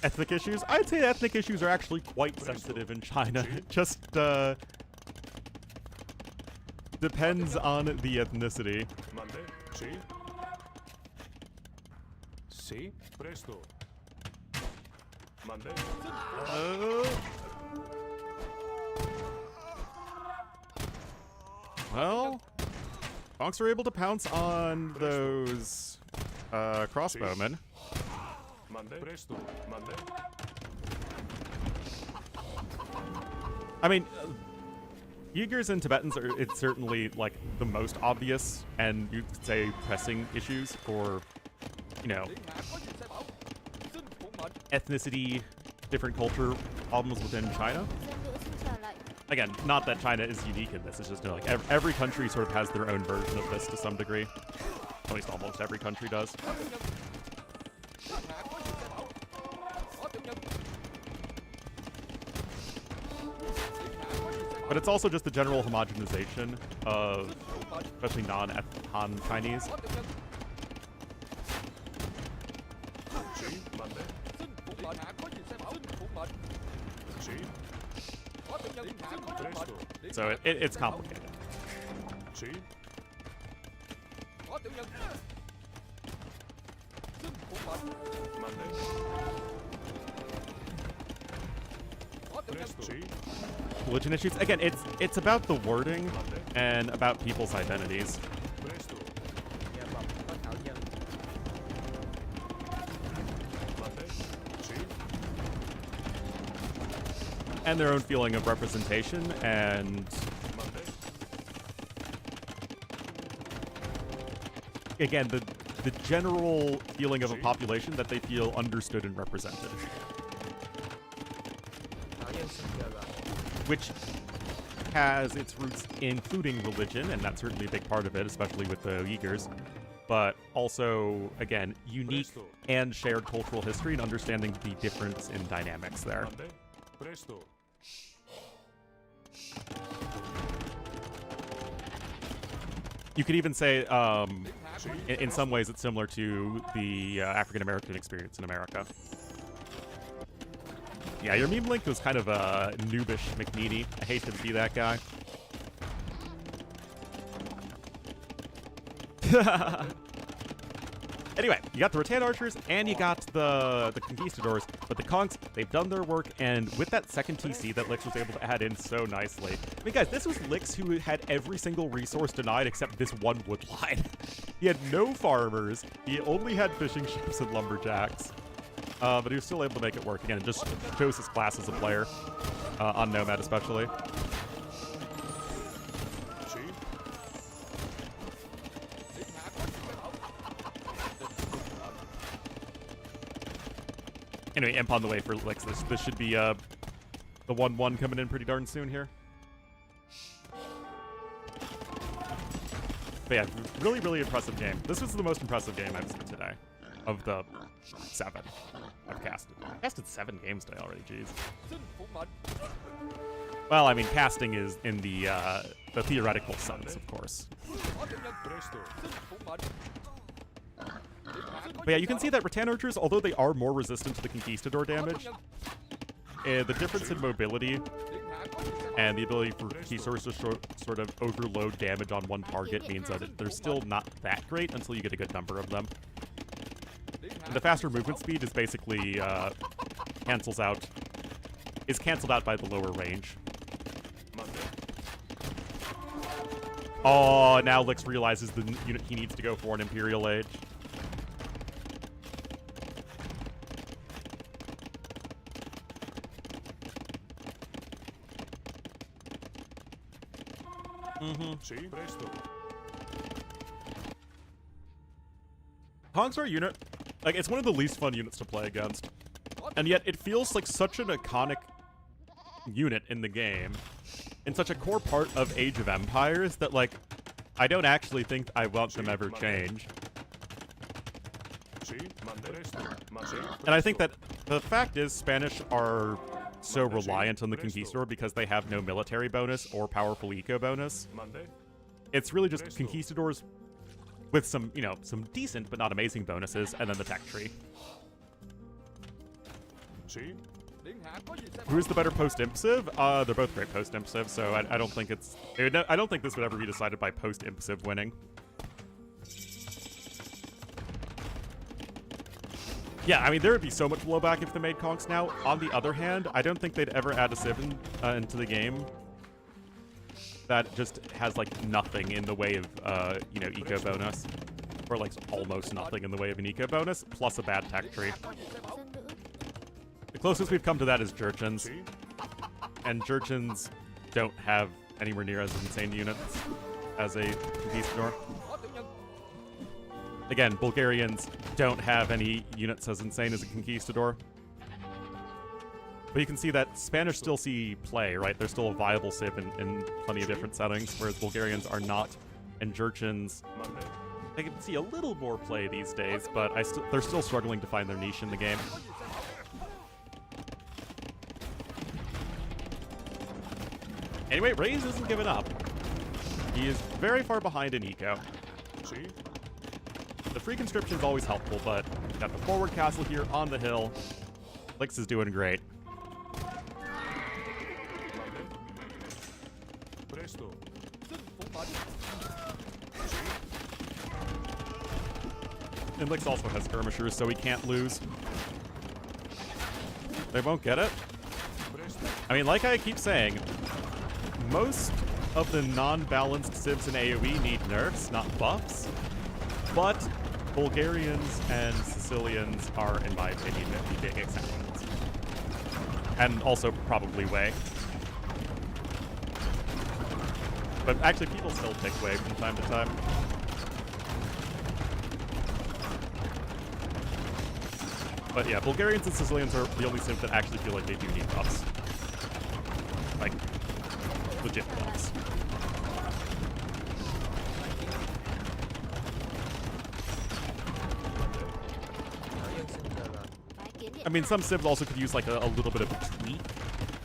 Ethnic issues? I'd say ethnic issues are actually quite sensitive in China. It just depends on the ethnicity. Monday. Sí. Sí. Presto. Monday. Well, Bonks are able to pounce on those crossbowmen. Monday. Presto. Monday. I mean, Uyghurs and Tibetans are it's certainly like the most obvious and you could say pressing issues for, you know, ethnicity, different culture problems within China. Again, not that China is unique in this. It's just like every country sort of has their own version of this to some degree. At least almost every country does. But it's also just the general homogenization of especially non-Han Chinese. Sí, mande. Sí. Presto. So it's complicated. Sí. Mande. Presto. Sí. Religion issues. Again, it's about the wording and about people's identities. Presto. Mande. Sí. And their own feeling of representation and Mande. again the general feeling of a population that they feel understood and represented. Which has its roots including religion, and that's certainly a big part of it, especially with the Uyghurs. But also, again, unique and shared cultural history and understanding the difference in dynamics there. Mande. Presto. You could even say, in some ways, it's similar to the African-American experience in America. Yeah, your meme link was kind of a noobish McNeedy. I hate to be that guy. Anyway, you got the Rattan Archers and you got the Conquistadors, but the Kongs, they've done their work, and with that second TC that Lix was able to add in so nicely. I mean, guys, this was Lix who had every single resource denied except this one wood line. He had no farmers, he only had fishing ships and lumberjacks, but he was still able to make it work. Again, it just shows his class as a player, on Nomad especially. Sí. Anyway, imp on the way for Lix. This should be the 1-1 coming in pretty darn soon here. But yeah, really, really impressive game. This was the most impressive game I've seen today of the 7 I've casted. I've casted 7 games today already, jeez. Well, I mean, casting is in the theoretical sense, of course. Presto. But yeah, you can see that Rattan Archers, although they are more resistant to the Conquistador damage, the difference in mobility and the ability for Conquistadors to sort of overload damage on one target means that they're still not that great until you get a good number of them. And the faster movement speed is basically cancelled out by the lower range. Oh, now Lix realizes the unit he needs to go for an Imperial Age. Sí. Presto. Kongstar unit, like, it's one of the least fun units to play against. And yet it feels like such an iconic unit in the game, and such a core part of Age of Empires that, like, I don't actually think I want them ever change. Sí. Mande. Presto. Sí. And I think that the fact is Spanish are so reliant on the Conquistador because they have no military bonus or powerful eco bonus. Mande. It's really just Conquistadors with some, you know, some decent but not amazing bonuses, and then the tech tree. Sí. Who's the better post-imp civ? They're both great post-imp civ, so I don't think I don't think this would ever be decided by post-imp civ winning. Yeah, I mean, there would be so much blowback if they made conks now. On the other hand, I don't think they'd ever add a civ into the game that just has, like, nothing in the way of, you know, eco bonus. Or, like, almost nothing in the way of an eco bonus, plus a bad tech tree. The closest we've come to that is Jurchens. And Jurchens don't have anywhere near as insane units as a Conquistador. Again, Bulgarians don't have any units as insane as a Conquistador. But you can see that Spanish still see play, right? They're still a viable civ in plenty of different settings, whereas Bulgarians are not, and Jurchens, Monday. they can see a little more play these days, but they're still struggling to find their niche in the game. Anyway, Raze isn't giving up. He is very far behind in eco. See? The free conscription is always helpful, but got the forward castle here on the hill. Lix is doing great. Presto. And Lix also has skirmishers, so he can't lose. They won't get it. Presto. I mean, like I keep saying, most of the non-balanced civs in AoE need nerfs, not buffs. But Bulgarians and Sicilians are, in my opinion, the big exceptions. And also probably Wei. But actually, people still pick Wei from time to time. But yeah, Bulgarians and Sicilians are the only civ that actually feel like they do need buffs. Like, legit buffs. I mean, some civs also could use like a little bit of a tweak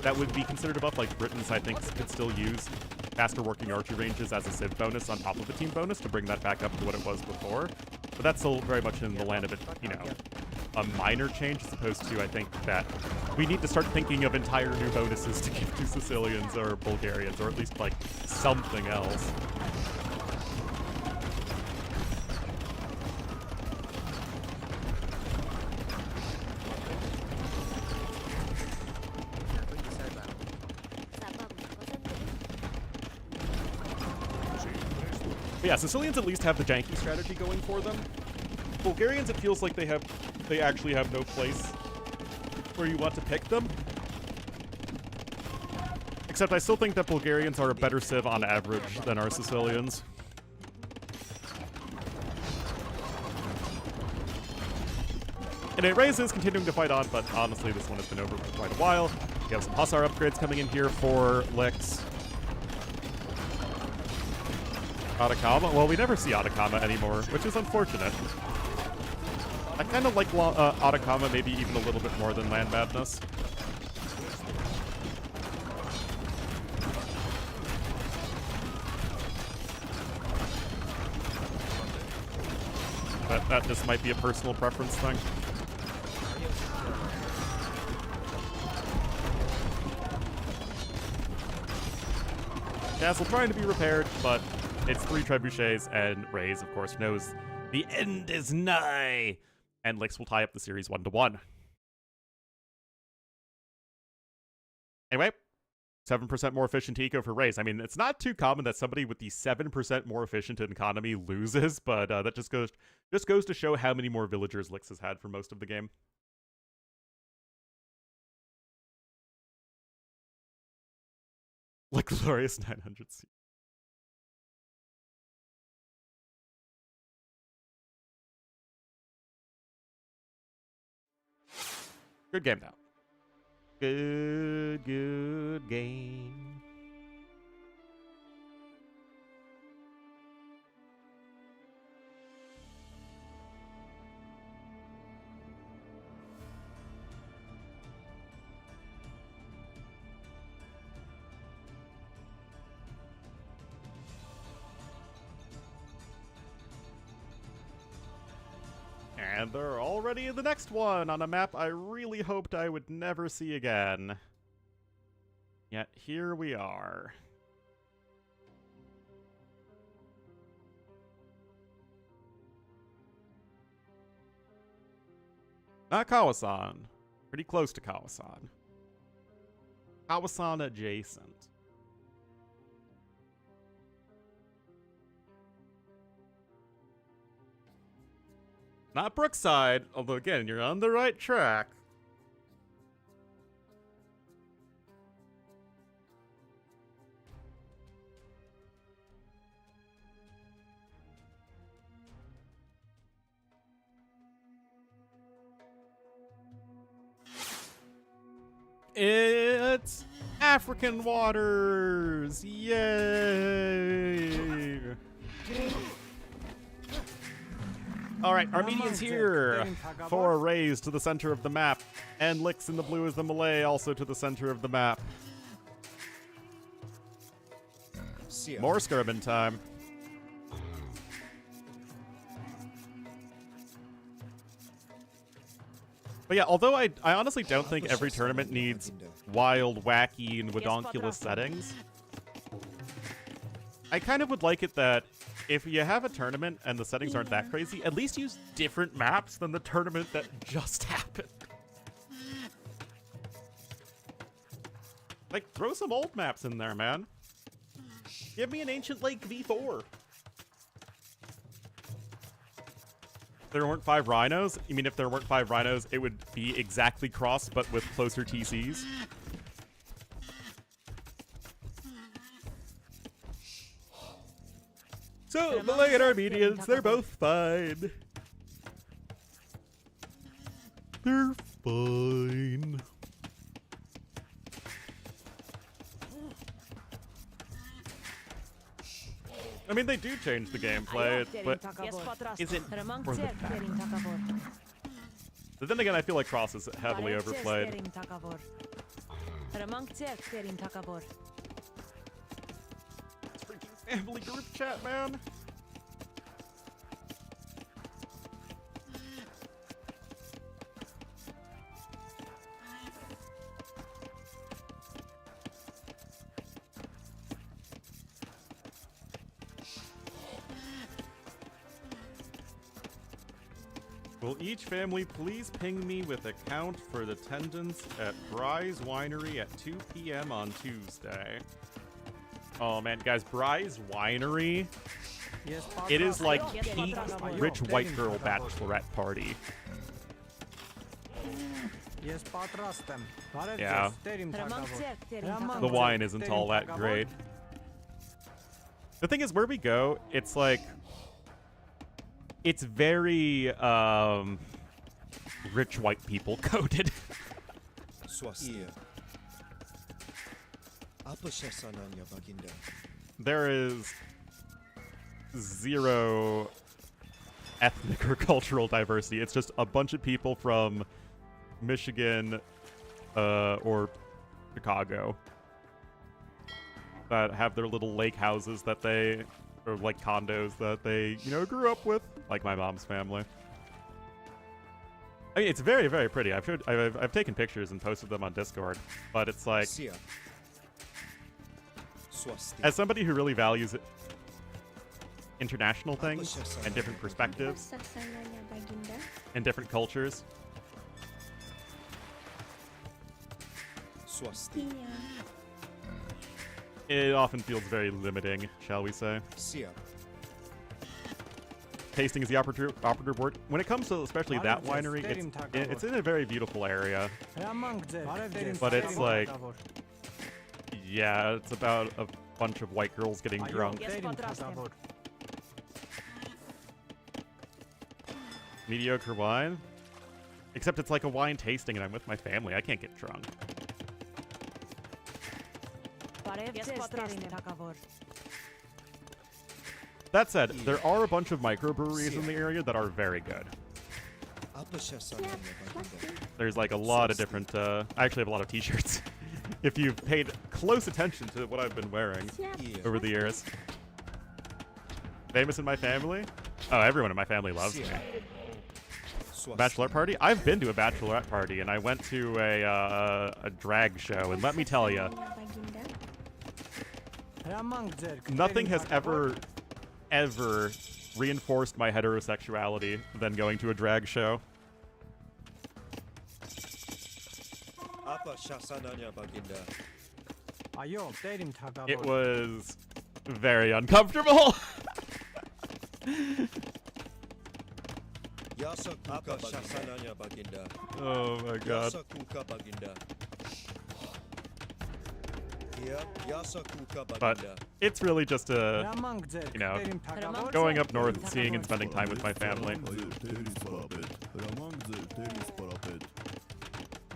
that would be considered a buff. Like Britons, I think, could still use faster working archery ranges as a civ bonus on top of a team bonus to bring that back up to what it was before. But that's still very much in the land of it, you know, a minor change as opposed to, I think, that we need to start thinking of entire new bonuses to give to Sicilians or Bulgarians, or at least like something else. But yeah, Sicilians at least have the janky strategy going for them. Bulgarians, it feels like they actually have no place where you want to pick them. Except I still think that Bulgarians are a better civ on average than our Sicilians. And it raises continuing to fight on, but honestly this one has been over for quite a while. We have some Hussar upgrades coming in here for Lix. Atacama? Well, we never see Atacama anymore, which is unfortunate. I kind of like Atacama maybe even a little bit more than Land Madness. But that just might be a personal preference thing. Castle trying to be repaired, but it's 3 trebuchets, and Raze, of course, knows the end is nigh. And Lix will tie up the series 1-1. Anyway, 7% more efficient eco for Raze. I mean, it's not too common that somebody with the 7% more efficient economy loses, but that just goes to show how many more villagers Lix has had for most of the game. Like glorious 900 C. Good game, though. Good game. And they're already in the next one on a map I really hoped I would never see again. Yet here we are. Not Kawasan. Pretty close to Kawasan. Kawasan adjacent. Not Brookside, although again, you're on the right track. It's African waters! Yay! Alright, Armenians here for a raise to the center of the map. And licks in the blue is the Malay, also to the center of the map. More skirmin time. But yeah, although I honestly don't think every tournament needs wild, wacky, and wodonkulous settings, I kind of would like it that if you have a tournament and the settings aren't that crazy, at least use different maps than the tournament that just happened. Like, throw some old maps in there, man. Give me an Ancient Lake V4. If there weren't 5 rhinos, you mean if there weren't 5 rhinos, it would be exactly cross, but with closer TCs? So, Malay and Armenians, they're both fine. They're fine. I mean, they do change the gameplay, but is it for the better? But then again, I feel like Cross is heavily overplayed. It's freaking family group chat, man. Will each family please ping me with a count for the attendance at Bry's Winery at 2 p.m. on Tuesday? Oh man, guys, Bry's Winery, it is like peak rich white girl bachelorette party. Yeah. The wine isn't all that great. The thing is, where we go, it's like, it's very rich white people coded. There is zero ethnic or cultural diversity. It's just a bunch of people from Michigan or Chicago that have their little lake houses that they, or like condos that they, you know, grew up with, like my mom's family. I mean, it's very, very pretty. I've taken pictures and posted them on Discord, but it's like, as somebody who really values international things and different perspectives and different cultures, it often feels very limiting, shall we say. Tasting is the operative word. When it comes to especially that winery, it's in a very beautiful area. But it's like, yeah, it's about a bunch of white girls getting drunk. Mediocre wine? Except it's like a wine tasting and I'm with my family. I can't get drunk. That said, there are a bunch of microbreweries in the area that are very good. There's like a lot of different, I actually have a lot of t-shirts. If you've paid close attention to what I've been wearing over the years. Famous in my family? Oh, everyone in my family loves me. Bachelorette party? I've been to a bachelorette party, and I went to a drag show, and let me tell you, nothing has ever reinforced my heterosexuality than going to a drag show. It was very uncomfortable. Oh my god. But it's really just a, you know, going up north, seeing and spending time with my family.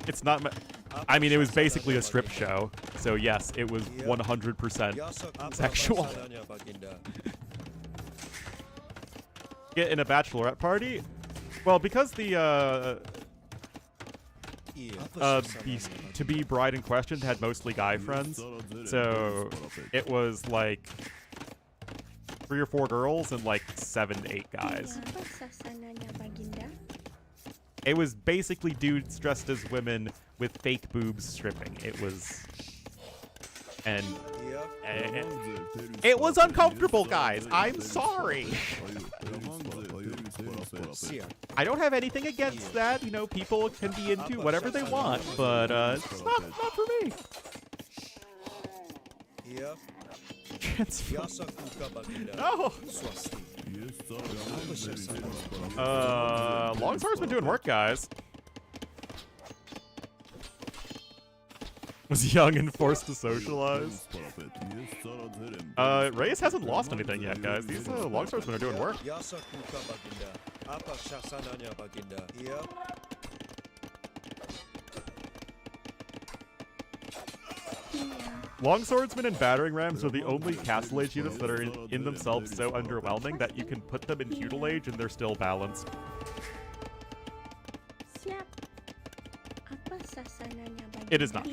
It's not my, I mean, it was basically a strip show. So yes, it was 100% sexual. Get in a bachelorette party? Well, because the to-be bride in question had mostly guy friends, so it was like 3 or 4 girls and like 7 to 8 guys. It was basically dudes dressed as women with fake boobs stripping. It was... And... It was uncomfortable, guys! I'm sorry! I don't have anything against that. You know, people can be into whatever they want, but it's not for me. No! Longsword's been doing work, guys. Was young and forced to socialize. Reyes hasn't lost anything yet, guys. These longswordsmen are doing work. Longswordsmen and battering rams are the only Castle Age units that are in themselves so underwhelming that you can put them in Feudal Age and they're still balanced. It is not.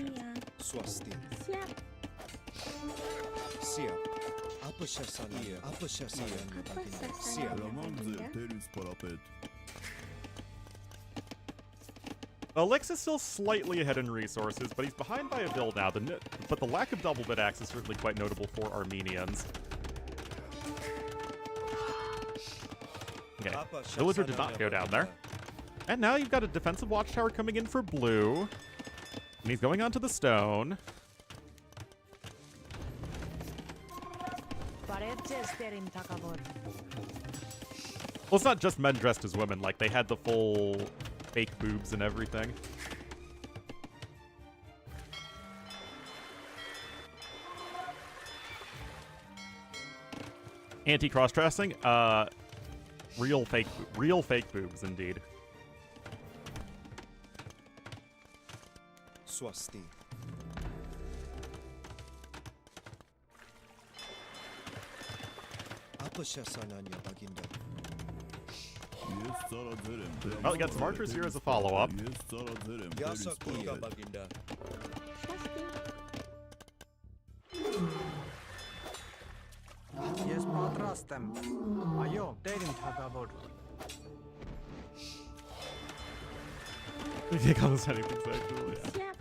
Alex is still slightly ahead in resources, but he's behind by a bill now. But the lack of double bit axe is certainly quite notable for Armenians. Okay, Villager did not go down there. And now you've got a defensive watchtower coming in for blue. And he's going onto the stone. Well, it's not just men dressed as women. Like, they had the full fake boobs and everything. Anti-cross-dressing? Real fake boobs, indeed. Swasti. Well, we got some archers here as a follow-up. Yes, patrastem. Ayo, terin tagabod. We can't call this anything sexual, yeah.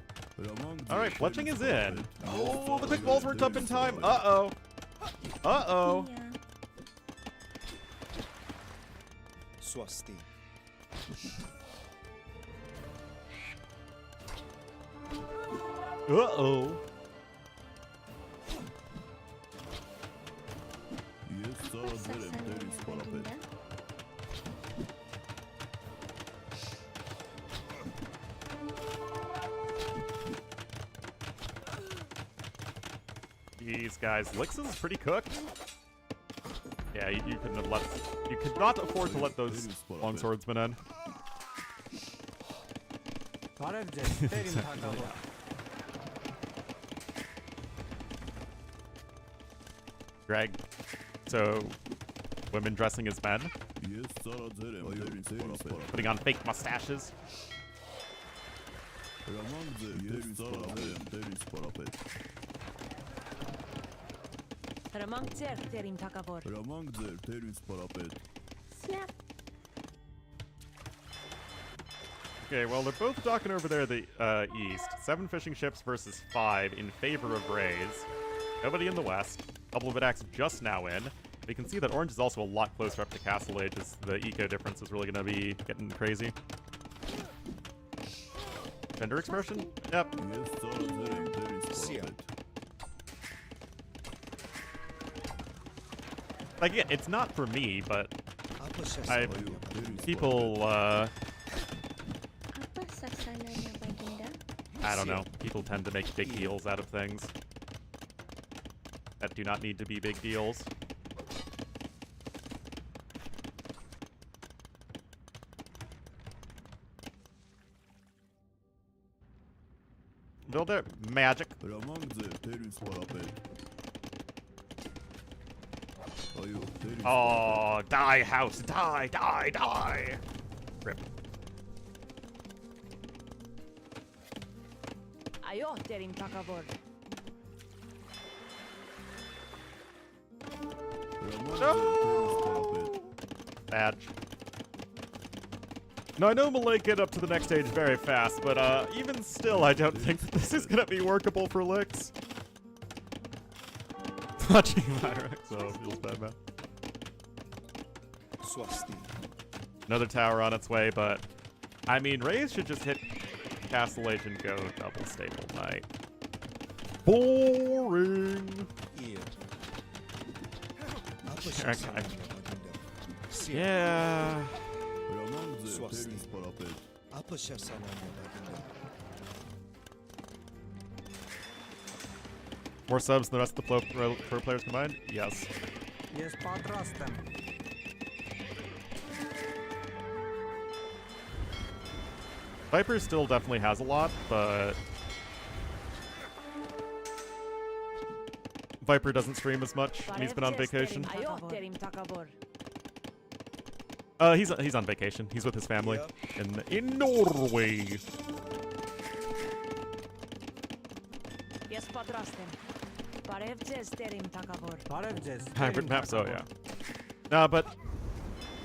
Alright, fletching is in. Oh, the quick balls weren't up in time. Uh-oh. Uh-oh. Swasti. Uh-oh. These guys, Lixus is pretty cooked. Yeah, you couldn't have let... You could not afford to let those longswordsmen in. Greg, so women dressing as men? Putting on fake mustaches? Okay, well, they're both docking over there the east. 7 fishing ships versus 5 in favor of Rays. Nobody in the west. Double of attacks just now in. We can see that Orange is also a lot closer up to Castle Age, as the eco difference is really going to be getting crazy. Gender expression? Yep. Like, yeah, it's not for me, but people, I don't know. People tend to make big deals out of things that do not need to be big deals. Build it. Magic. Oh, die, house. Die, die, die. Rip. Ayo, terim takavor. No! Badge. No, I know Malay get up to the next stage very fast, but even still, I don't think that this is gonna be workable for Licks. Watching Lyric, so it feels bad, man. Another tower on its way, but I mean, Raze should just hit Castle Age and go double staple knight. Boring. Okay. Yeah. More subs than the rest of the pro players combined? Yes. Yes, patrastem. Viper still definitely has a lot, but Viper doesn't stream as much, and he's been on vacation. He's on vacation. He's with his family in Norway. Yes, patrastem. Parevjes terim takavor. Parevjes. Hybrid maps, oh yeah. No, but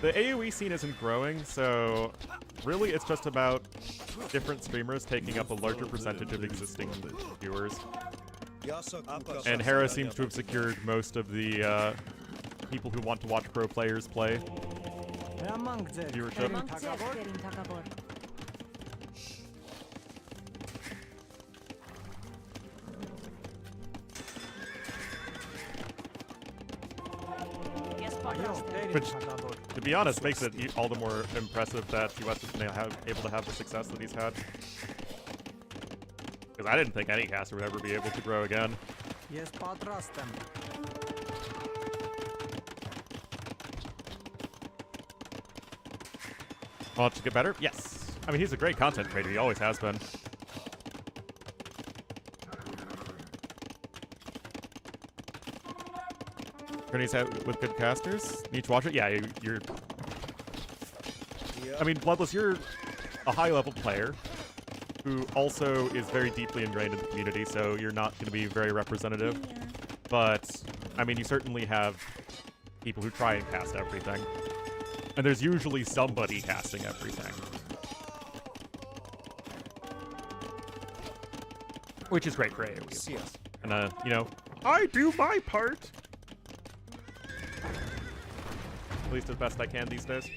the AoE scene isn't growing, so really it's just about different streamers taking up a larger percentage of existing viewers. And Hera seems to have secured most of the people who want to watch pro players play viewership. Which, to be honest, makes it all the more impressive that TOS has been able to have the success that he's had. Because I didn't think any caster would ever be able to grow again. Yes, patrastem. Want to get better? Yes. I mean, he's a great content creator. He always has been. Journeys out with good casters. Need to watch it? Yeah, you're... I mean, Bloodless, you're a high-level player who also is very deeply ingrained in the community, so you're not going to be very representative. Yeah. But, I mean, you certainly have people who try and cast everything. And there's usually somebody casting everything. Which is great for AoE. Yes. And, you know, I do my part! At least as best I can these days.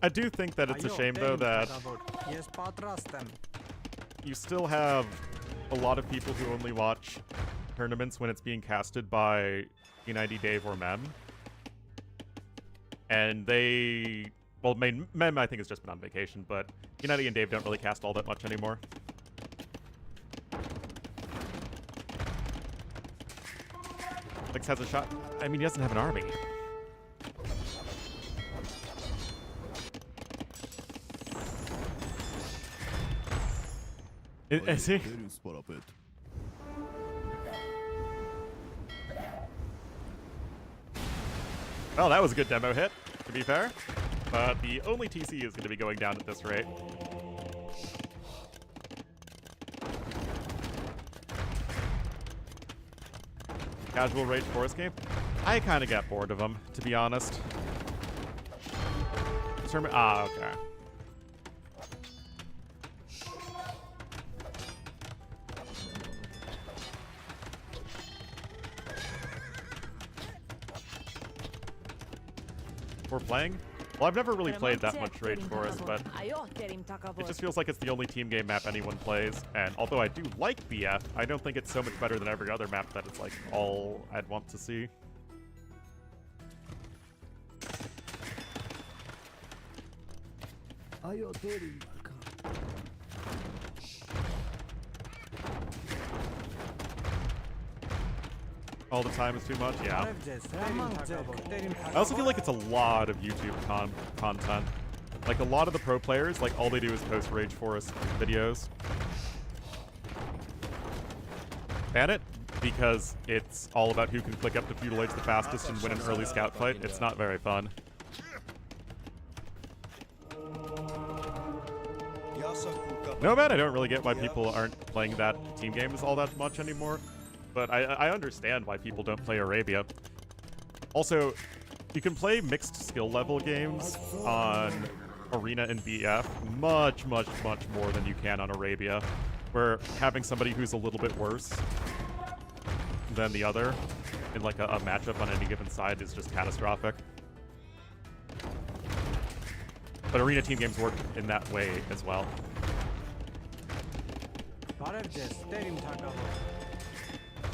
I do think that it's a shame, though, that Yes, patrastem. you still have a lot of people who only watch tournaments when it's being casted by United Dave or Mem. And they... Well, Mem, I think, has just been on vacation, but United and Dave don't really cast all that much anymore. Lix has a shot. I mean, he doesn't have an army. Is he? Well, that was a good demo hit, to be fair. But the only TC is going to be going down at this rate. Casual Rage Forest game? I kind of got bored of them, to be honest. Ah, okay. We're playing? Well, I've never really played that much Rage Forest, but it just feels like it's the only team game map anyone plays. And although I do like BF, I don't think it's so much better than every other map that it's like all I'd want to see. all the time is too much. Yeah. Barevces, terim takavor, terim I also feel takavor. like it's a lot of YouTube content. Like a lot of the pro players, like all they do is post Rage Forest videos. Ban it because it's all about who can click up to feudal age the fastest and win an early scout fight. It's not very fun. Nomad, I don't really get why people aren't playing that team games all that much anymore, but I understand why people don't play Arabia. Also, you can play mixed skill level games on Arena and BF much more than you can on Arabia, where having somebody who's a little bit worse than the other in like a matchup on any given side is just catastrophic. But Arena team games work in that way as well. Barevces, terim takavor.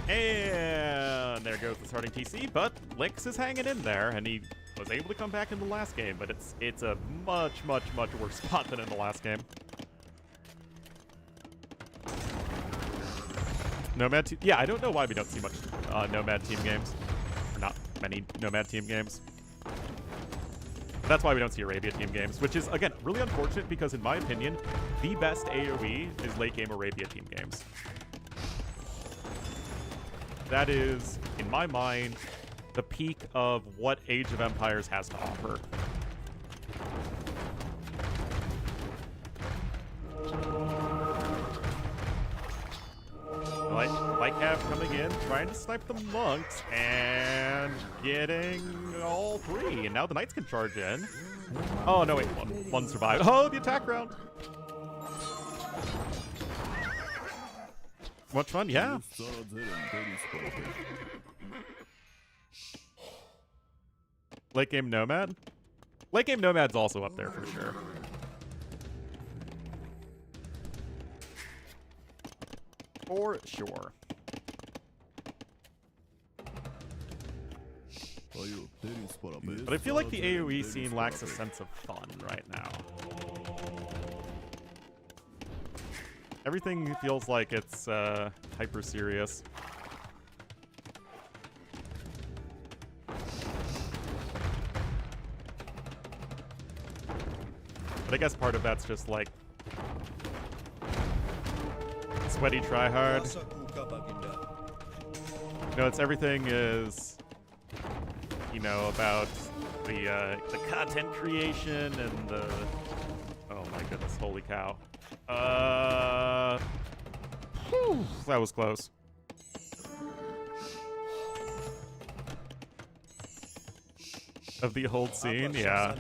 And there goes the starting TC, but Lix is hanging in there, and he was able to come back in the last game, but it's a much worse spot than in the last game. Nomad yeah, I don't know why we don't see much Nomad team games. Or not many Nomad team games. But that's why we don't see Arabia team games, which is, again, really unfortunate because, in my opinion, the best AoE is late-game Arabia team games. That is, in my mind, the peak of what Age of Empires has to offer. Lightcap coming in, trying to snipe the monks, and getting all three. And now the knights can charge in. Oh, no, wait, one survived. Oh, the attack round. Much fun, yeah. Late game Nomad? Late game Nomad's also up there for sure. For sure. But I feel like the AoE scene lacks a sense of fun right now. Everything feels like it's hyper serious. But I guess part of that's just like sweaty tryhard. No, it's everything is, you know, about the content creation and the. Oh my goodness! Holy cow! Whew, that was close. Of the old scene, yeah.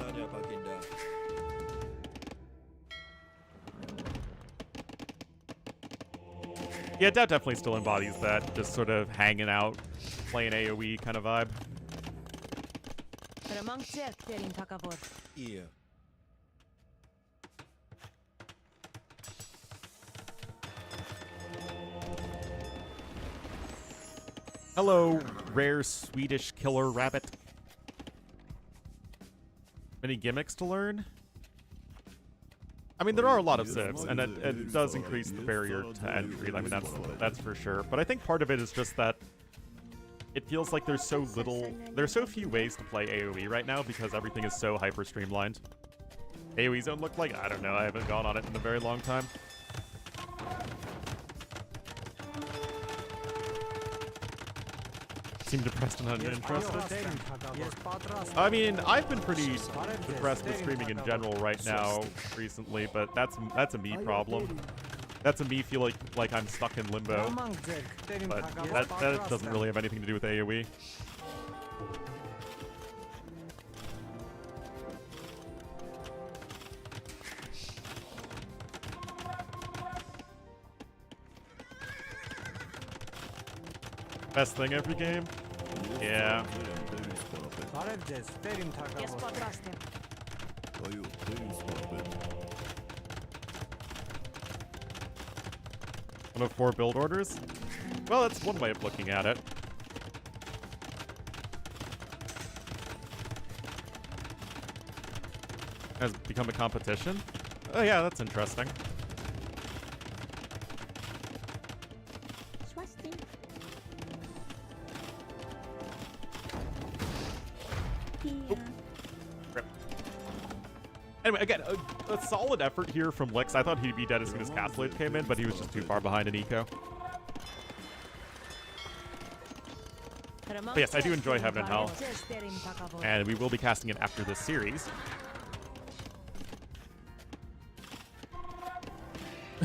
Yeah, that definitely still embodies that, just sort of hanging out, playing AoE kind of vibe. Yeah. Hello, rare Swedish killer rabbit. Any gimmicks to learn? I mean, there are a lot of civs, and it does increase the barrier to entry. I mean, that's for sure. But I think part of it is just that it feels like there's so few ways to play AoE right now because everything is so hyper streamlined. AoE zone looked like, I don't know, I haven't gone on it in a very long time. Seem depressed and uninterested. I mean, I've been pretty depressed with streaming in general right now recently, but that's a me problem. That's a me feel like I'm stuck in limbo. But that doesn't really have anything to do with AoE. Best thing every game? Yeah. One of 4 build orders? Well, that's one way of looking at it. Has become a competition? Oh yeah, that's interesting. Anyway, again, a solid effort here from Lix. I thought he'd be dead as soon as Castblade came in, but he was just too far behind in eco. But yes, I do enjoy Heaven and Hell, and we will be casting it after this series.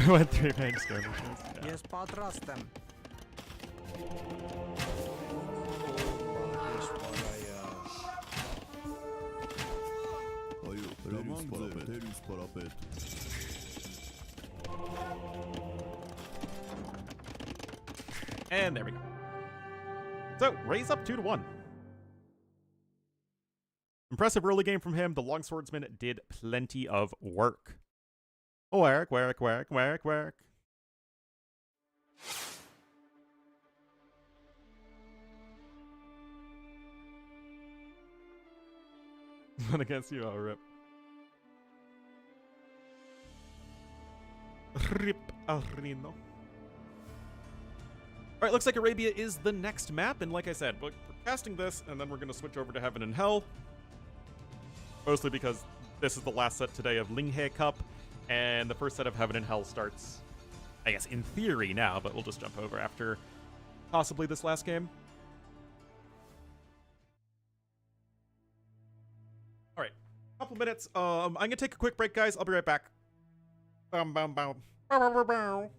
Went 3 range skirmishes. Yeah. Yes, patrastem. And there we go. So, raise up 2-1. Impressive early game from him. The Longswordsman did plenty of work. Work. Not against you, oh, rip. Rip Arino. Alright, looks like Arabia is the next map, and like I said, we're casting this, and then we're going to switch over to Heaven and Hell. Mostly because this is the last set today of LingHe Cup, and the first set of Heaven and Hell starts, I guess, in theory now, but we'll just jump over after possibly this last game. Alright, couple minutes. I'm going to take a quick break, guys. I'll be right back. Bow, bow, bow. Bow, bow, bow, bow.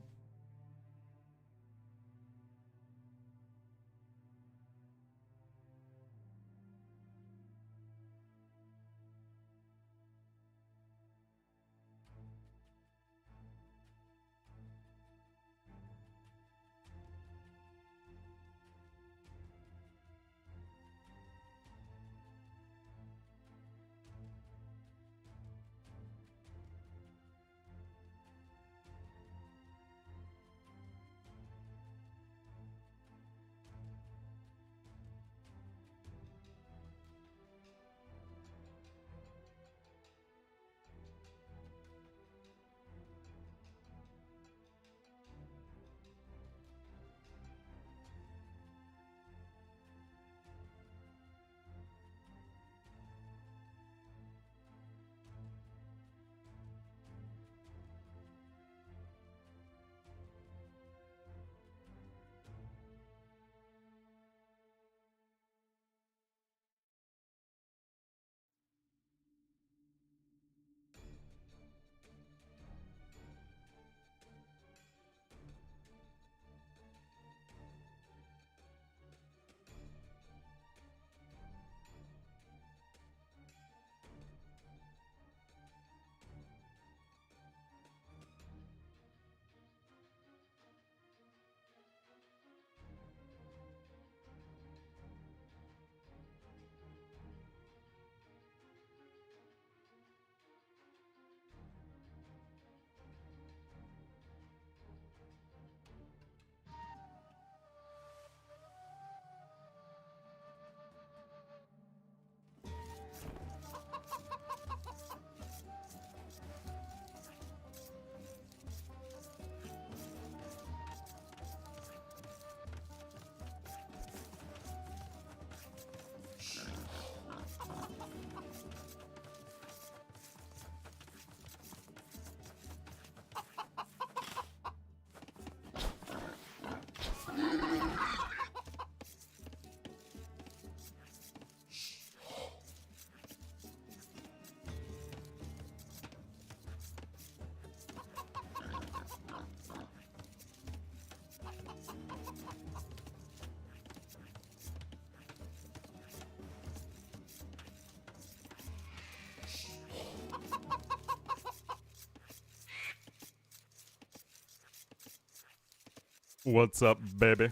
What's up, baby?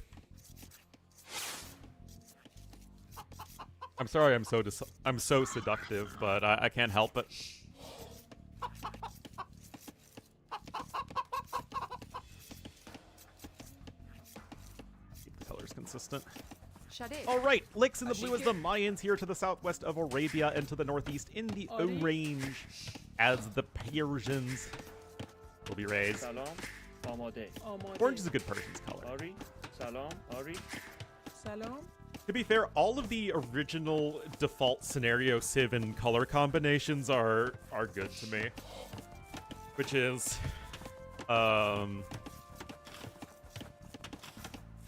I'm sorry I'm so seductive, but I can't help it. Keep the colors consistent. Alright, Lix in the blue as the Mayans here to the southwest of Arabia and to the northeast in the orange as the Persians will be raised. Orange is a good Persian's color. Salam. To be fair, all of the original default scenario civ and color combinations are good to me. Which is,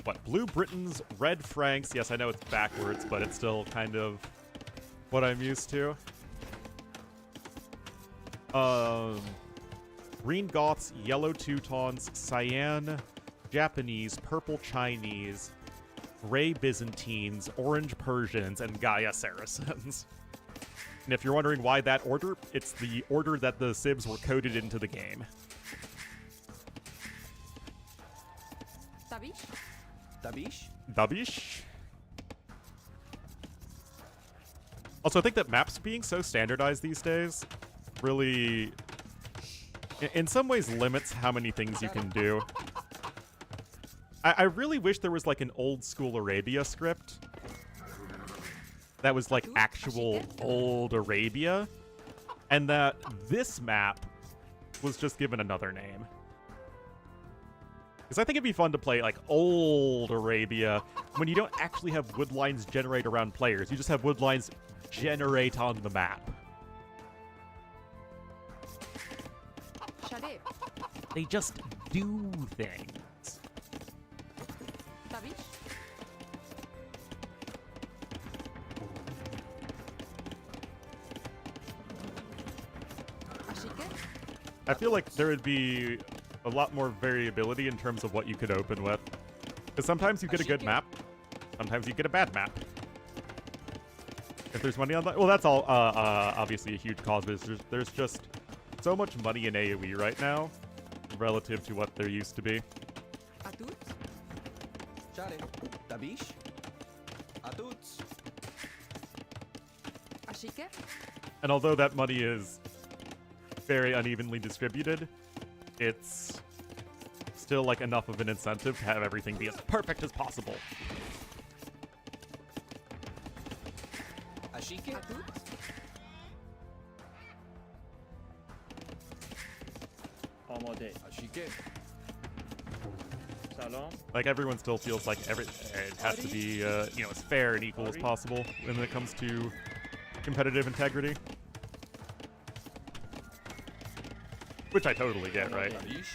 what, Blue Britons, Red Franks. Yes, I know it's backwards, but it's still kind of what I'm used to. Green Goths, Yellow Teutons, Cyan Japanese, Purple Chinese, Gray Byzantines, Orange Persians, and Gaia Saracens. And if you're wondering why that order, it's the order that the civs were coded into the game. Tabish? Dabish? Dabish? Also, I think that maps being so standardized these days really, in some ways, limits how many things you can do. I really wish there was like an old school Arabia script that was like actual old Arabia, and that this map was just given another name. Because I think it'd be fun to play like old Arabia when you don't actually have wood lines generate around players. You just have wood lines generate on the map. Shade. They just do things. Tabish? Ashike? I feel like there would be a lot more variability in terms of what you could open with. Because sometimes you get a good map, sometimes you get a bad map. If there's money on that, well, that's all obviously a huge cause, but there's just so much money in AoE right now relative to what there used to be. Atut? Shade. Dabish? Atuts. Ashike? And although that money is very unevenly distributed, it's still like enough of an incentive to have everything be as perfect as possible. Ashike? Atut? Amade. Ashike. Salam. Like everyone still feels like it has to be you know, as fair and equal as possible when it comes to competitive integrity. Which I totally get, right? Dabish?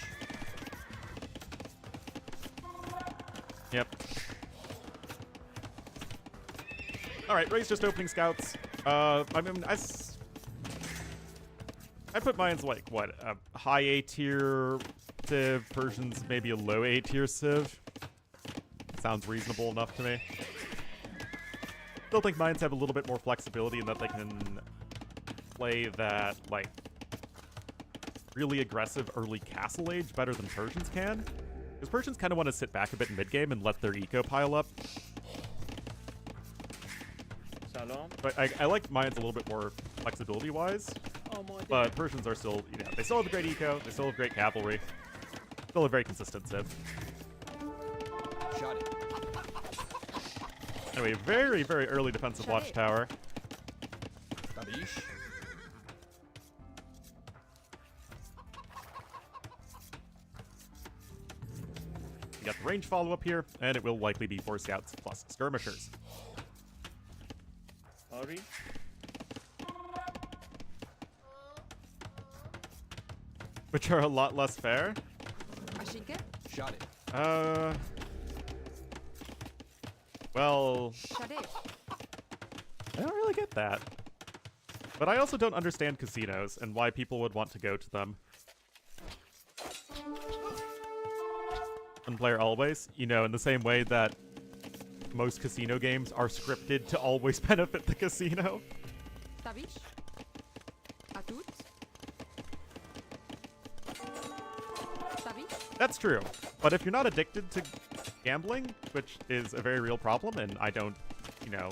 Yep. Alright, Ray's just opening scouts. I mean, I put mine's like, what, a high A tier civ, Persian's maybe a low A tier civ. Sounds reasonable enough to me. Still think mines have a little bit more flexibility in that they can play that, like, really aggressive early castle age better than Persians can. Because Persians kind of want to sit back a bit in mid-game and let their eco pile up. Salam. But I like mines a little bit more flexibility-wise. But Persians are still, you know, they still have a great eco, they still have great cavalry. Still a very consistent civ. Shade. Anyway, very, very early defensive watchtower. Dabish? We got the range follow-up here, and it will likely be 4 scouts plus skirmishers. Ari? Which are a lot less fair. Ashike? Shade. Well, Shade. I don't really get that. But I also don't understand casinos and why people would want to go to them. One player always, you know, in the same way that most casino games are scripted to always benefit the casino. Tabish? Atut? Tabish? That's true. But if you're not addicted to gambling, which is a very real problem, and I don't, you know,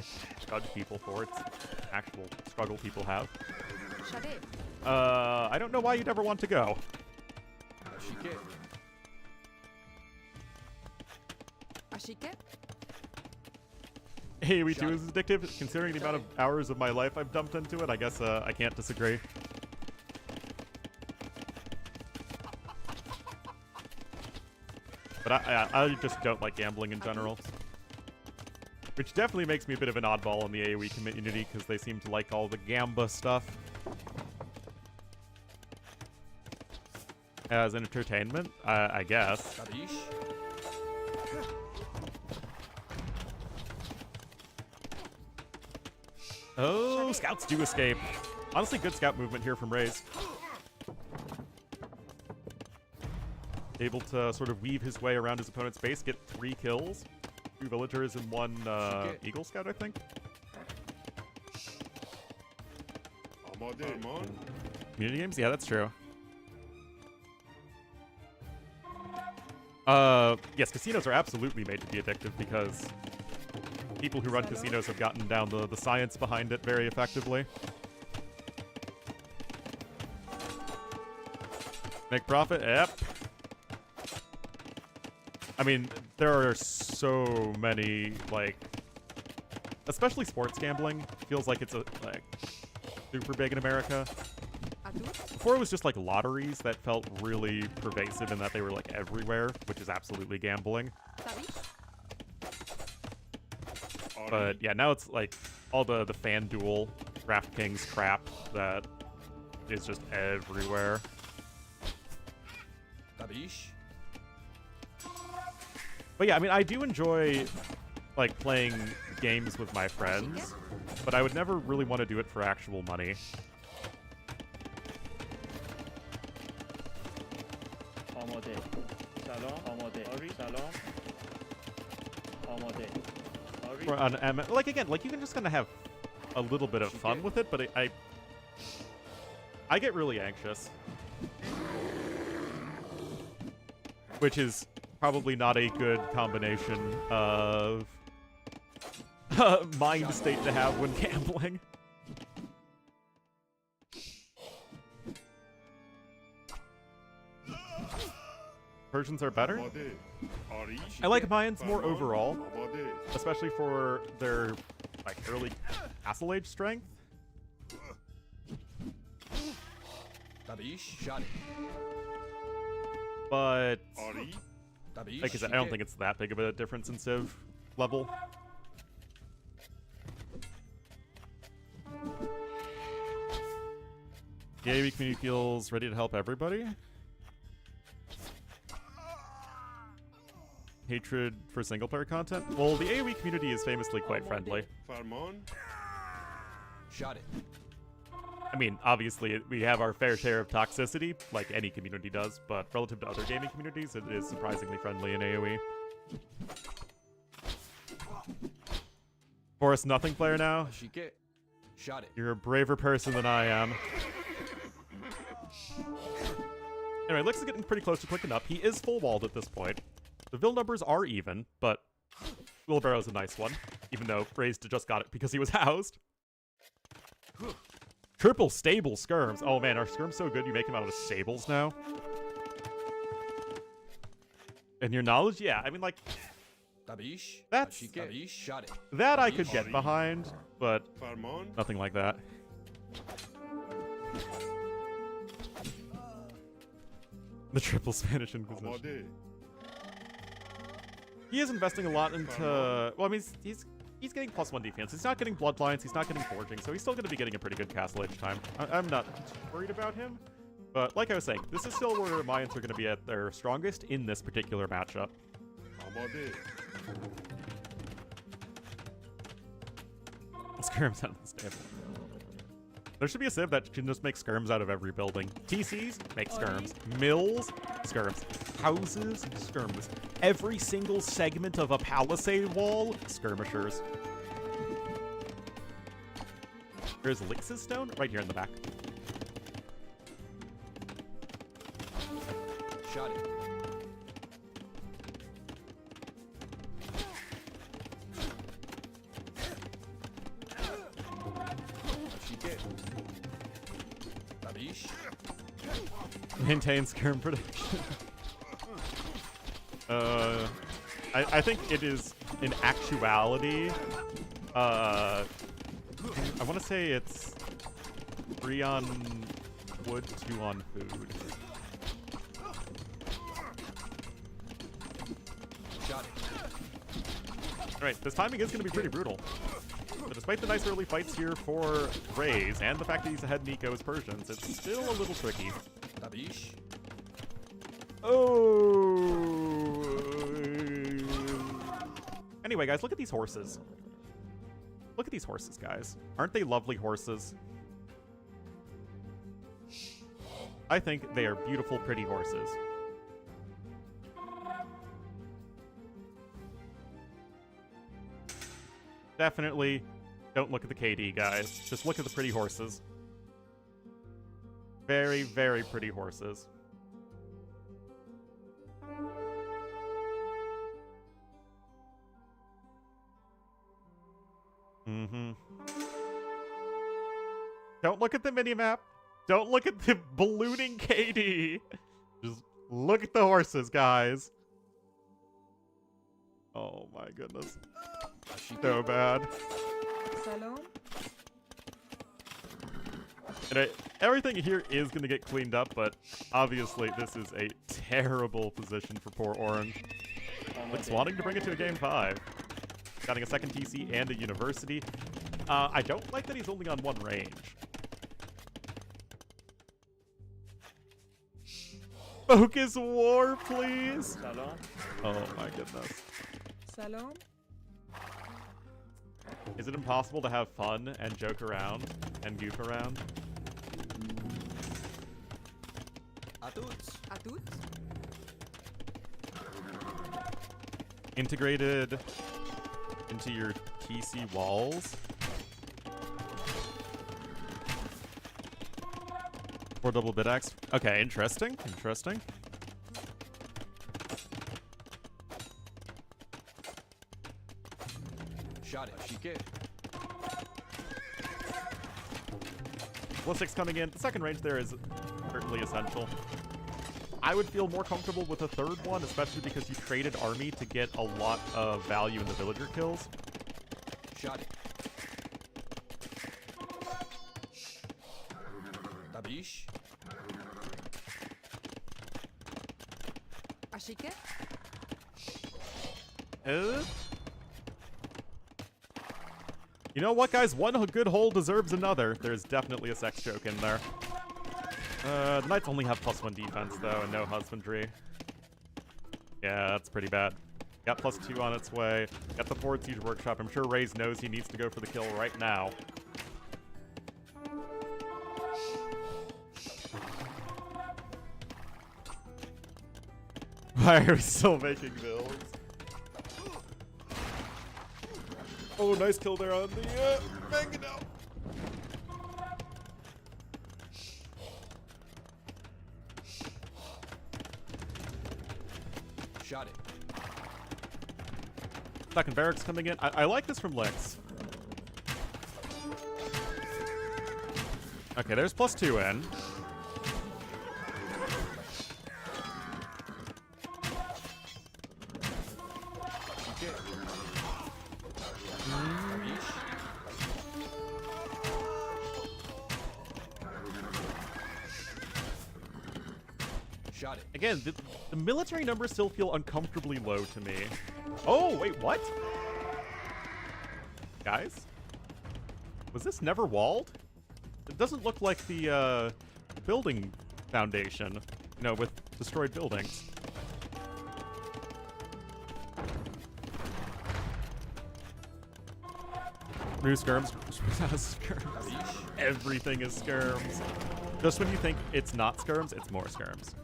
judge people for it, it's an actual struggle people have. Shade. I don't know why you'd ever want to go. Ashike. Ashike? AoE2 is addictive. Considering the amount of hours of my life I've dumped into it, I guess I can't disagree. But I just don't like gambling in general. Which definitely makes me a bit of an oddball in the AoE community because they seem to like all the Gamba stuff. As an entertainment, I guess. Oh, scouts do escape. Honestly, good scout movement here from Raze. Able to sort of weave his way around his opponent's base, get 3 kills. 2 villagers and 1 Eagle Scout, I think. Community games? Yeah, that's true. Yes, casinos are absolutely made to be addictive because people who run casinos have gotten down the science behind it very effectively. Make profit? Yep. I mean, there are so many, like, especially sports gambling. Feels like it's like super big in America. Before it was just like lotteries that felt really pervasive in that they were like everywhere, which is absolutely gambling. But yeah, now it's like all the FanDuel, DraftKings crap that is just everywhere. But yeah, I mean, I do enjoy like playing games with my friends, but I would never really want to do it for actual money. Like again, like you can just kind of have a little bit of fun with it, but I get really anxious, which is probably not a good combination of mind state to have when gambling. Persians are better. I like Mayans more overall, especially for their like early Castle Age strength. But like I said, I don't think it's that big of a difference in Civ level. The AoE community feels ready to help everybody. Hatred for single-player content? Well, the AoE community is famously quite friendly. Shot it. I mean, obviously, we have our fair share of toxicity, like any community does, but relative to other gaming communities, it is surprisingly friendly in AoE. Forrest, nothing player now? Shot it. You're a braver person than I am. Anyway, Lix is getting pretty close to clicking up. He is full-walled at this point. The Vil numbers are even, but Wheelbarrow's a nice one, even though Raised just got it because he was housed. Triple stable skirms. Oh man, are skirms so good you make them out of stables now? And your knowledge? Yeah, I mean like... That's... that I could get behind, but nothing like that. The triple Spanish Inquisition. He is investing a lot into... well, I mean, he's getting +1 defense. He's not getting Bloodlines. He's not getting Forging, so he's still going to be getting a pretty good Castle Age time. I'm not worried about him. But like I was saying, this is still where Mayans are going to be at their strongest in this particular matchup. Skirms out of the stable. There should be a civ that can just make skirms out of every building. TCs, make skirms. Mills, skirms. Houses, skirms. Every single segment of a palisade wall, skirmishers. There's Lix's stone right here in the back. Shot it. Maintain skirm protection. I think it is in actuality. I want to say it's 3 on wood, 2 on food. Alright, this timing is going to be pretty brutal. But despite the nice early fights here for Rays, and the fact that he's ahead Nico as Persians, it's still a little tricky. Tabish. Oh. Anyway, guys, look at these horses. Look at these horses, guys. Aren't they lovely horses? I think they are beautiful, pretty horses. Definitely don't look at the KD, guys. Just look at the pretty horses. Very, very pretty horses. Mm-hmm. Don't look at the minimap. Don't look at the ballooning KD. Just look at the horses, guys. Oh my goodness. So bad. Salon? And everything here is going to get cleaned up, but obviously this is a terrible position for poor Orange. Looks wanting to bring it to a game 5. Getting a second TC and a university. I don't like that he's only on one range. Focus war, please. Oh my goodness. Salon? Is it impossible to have fun and joke around and goof around? Atuts. Atut? Integrated into your TC walls? Or double bit X? Okay, interesting. Interesting. Shot it. Shike. Ballistics coming in. The second range there is certainly essential. I would feel more comfortable with a third one, especially because you traded army to get a lot of value in the villager kills. Shot it. Tabish. Ashike? You know what, guys? One good hole deserves another. There's definitely a sex joke in there. The Knights only have +1 defense, though, and no husbandry. Yeah, that's pretty bad. Got +2 on its way. Got the forward siege workshop. I'm sure Raze knows he needs to go for the kill right now. Why are we still making builds? Oh, nice kill there on the Mangonel. Shot it. Second barracks coming in. I like this from Lix. Okay, there's +2 in. Shot it. Again, the military numbers still feel uncomfortably low to me. Oh, wait, what? Guys? Was this never walled? It doesn't look like the building foundation, you know, with destroyed buildings. New skirms. Skirms. Everything is skirms. Just when you think it's not skirms, it's more skirms.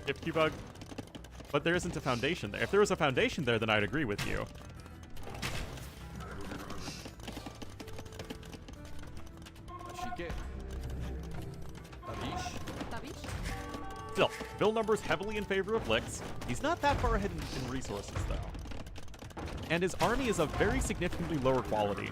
If Q-Bug. But there isn't a foundation there. If there was a foundation there, then I'd agree with you. Shike. Tabish. Tabish? Still, build numbers heavily in favor of Lix. He's not that far ahead in resources, though. And his army is of very significantly lower quality.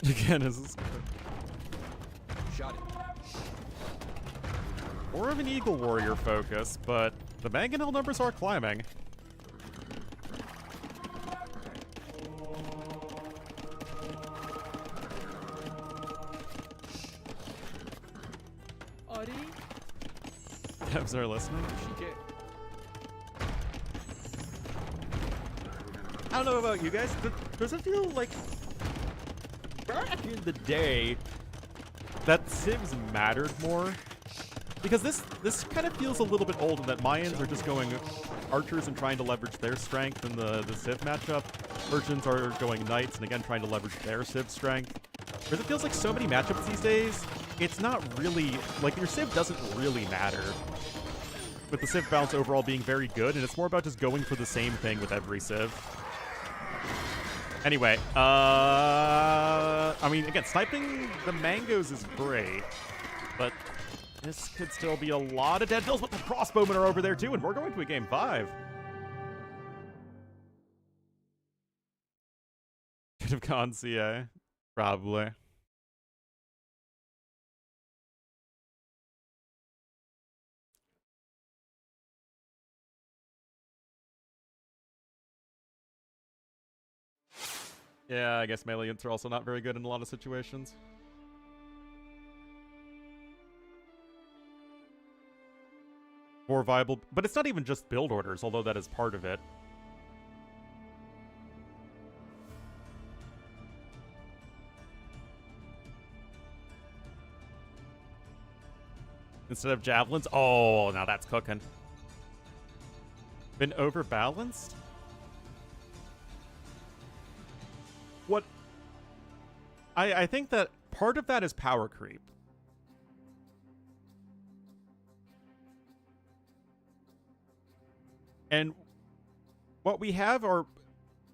Again, is this Shot it. more of an Eagle Warrior focus, but the Mangonel numbers are climbing. Devs are listening. She get. I don't know about you guys. Does it feel like back in the day that Civs mattered more? Because this kind of feels a little bit old in that Mayans are just going archers and trying to leverage their strength in the Civ matchup. Persians are going knights and again trying to leverage their Civ strength. Whereas it feels like so many matchups these days, it's not really, like your Civ doesn't really matter. With the Civ balance overall being very good, and it's more about just going for the same thing with every Civ. Anyway, I mean, again, sniping the mangoes is great, but this could still be a lot of dead kills, but the crossbowmen are over there too, and we're going to a game 5. Could have gone CA, probably. Yeah, I guess melee units are also not very good in a lot of situations. More viable, but it's not even just build orders, although that is part of it. Instead of javelins, oh, now that's cooking. Been overbalanced? What? I think that part of that is power creep. And what we have are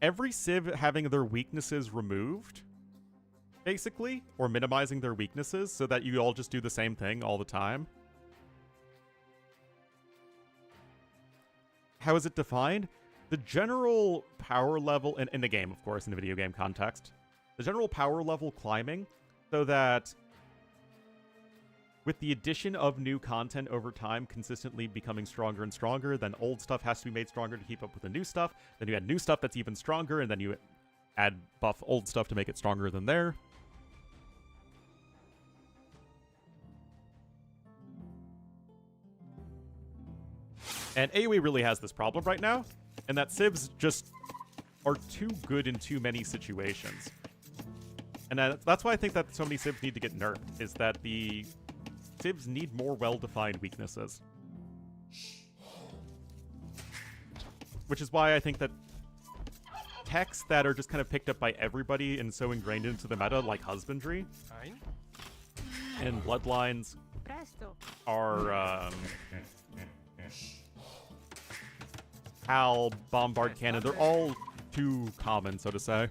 every Civ having their weaknesses removed, basically, or minimizing their weaknesses so that you all just do the same thing all the time. How is it defined? The general power level, in the game, of course, in the video game context, the general power level climbing so that with the addition of new content over time consistently becoming stronger and stronger, then old stuff has to be made stronger to keep up with the new stuff. Then you add new stuff that's even stronger, and then you add buff old stuff to make it stronger than there. And AoE really has this problem right now, and that Civs just are too good in too many situations. And that's why I think that so many Civs need to get nerfed, is that the Civs need more well-defined weaknesses. Which is why I think that techs that are just kind of picked up by everybody and so ingrained into the meta, like husbandry and bloodlines, are Hal, bombard cannon, they're all too common, so to say.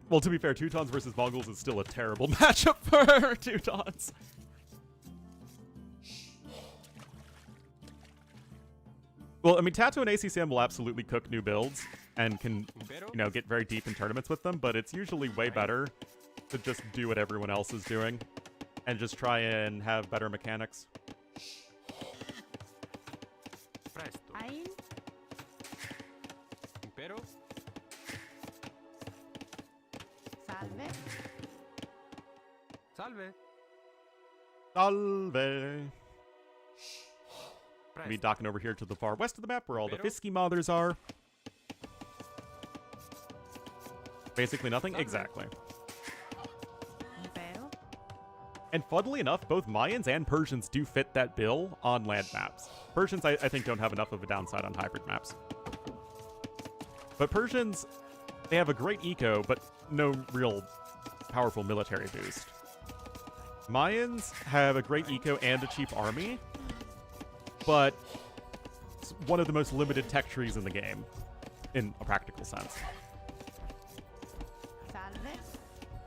Well, to be fair, Teutons versus Mongols is still a terrible matchup for Teutons. Well, I mean, Tattoo and ACCM will absolutely cook new builds and can, you know, get very deep in tournaments with them, but it's usually way better to just do what everyone else is doing and just try and have better mechanics. Impero. Salve. Salve. Salve! Be docking over here to the far west of the map where all the Fisky mothers are. Basically nothing? Exactly. And funnily enough, both Mayans and Persians do fit that bill on land maps. Persians, I think, don't have enough of a downside on hybrid maps. But Persians, they have a great eco, but no real powerful military boost. Mayans have a great eco and a cheap army, but it's one of the most limited tech trees in the game, in a practical sense.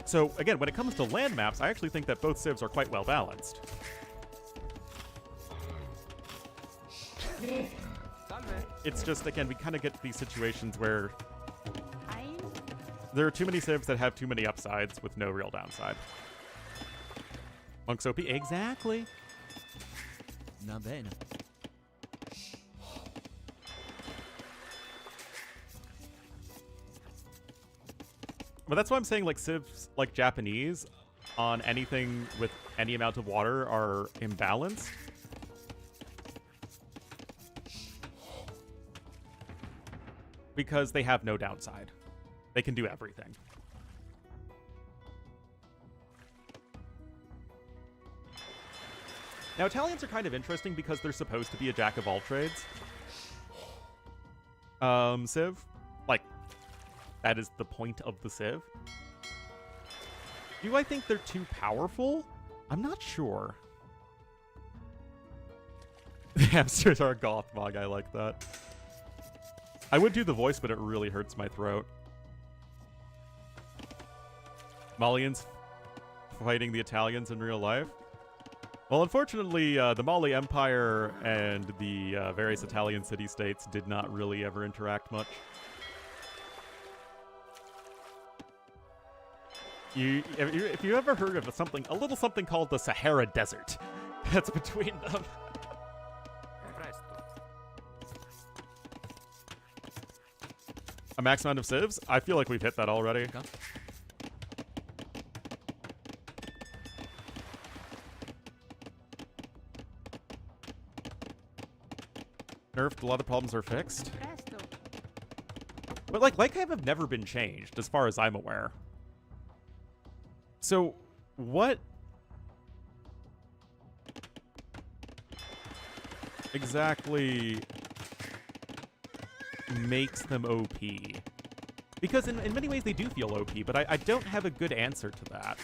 So, again, when it comes to land maps, I actually think that both civs are quite well balanced. It's just, again, we kind of get to these situations where there are too many civs that have too many upsides with no real downside. Monk's OP, exactly. Na bene. But that's why I'm saying, like, civs like Japanese on anything with any amount of water are imbalanced. Because they have no downside. They can do everything. Now, Italians are kind of interesting because they're supposed to be a jack of all trades. Civ. Like, that is the point of the Civ. Do I think they're too powerful? I'm not sure. The hamsters are a goth mog, I like that. I would do the voice, but it really hurts my throat. Malians fighting the Italians in real life. Well, unfortunately, the Mali Empire and the various Italian city-states did not really ever interact much. If you ever heard of a little something called the Sahara Desert, that's between them. A max amount of civs? I feel like we've hit that already. Nerfed, a lot of problems are fixed. But like have never been changed, as far as I'm aware. So, what exactly makes them OP? Because in many ways they do feel OP, but I don't have a good answer to that.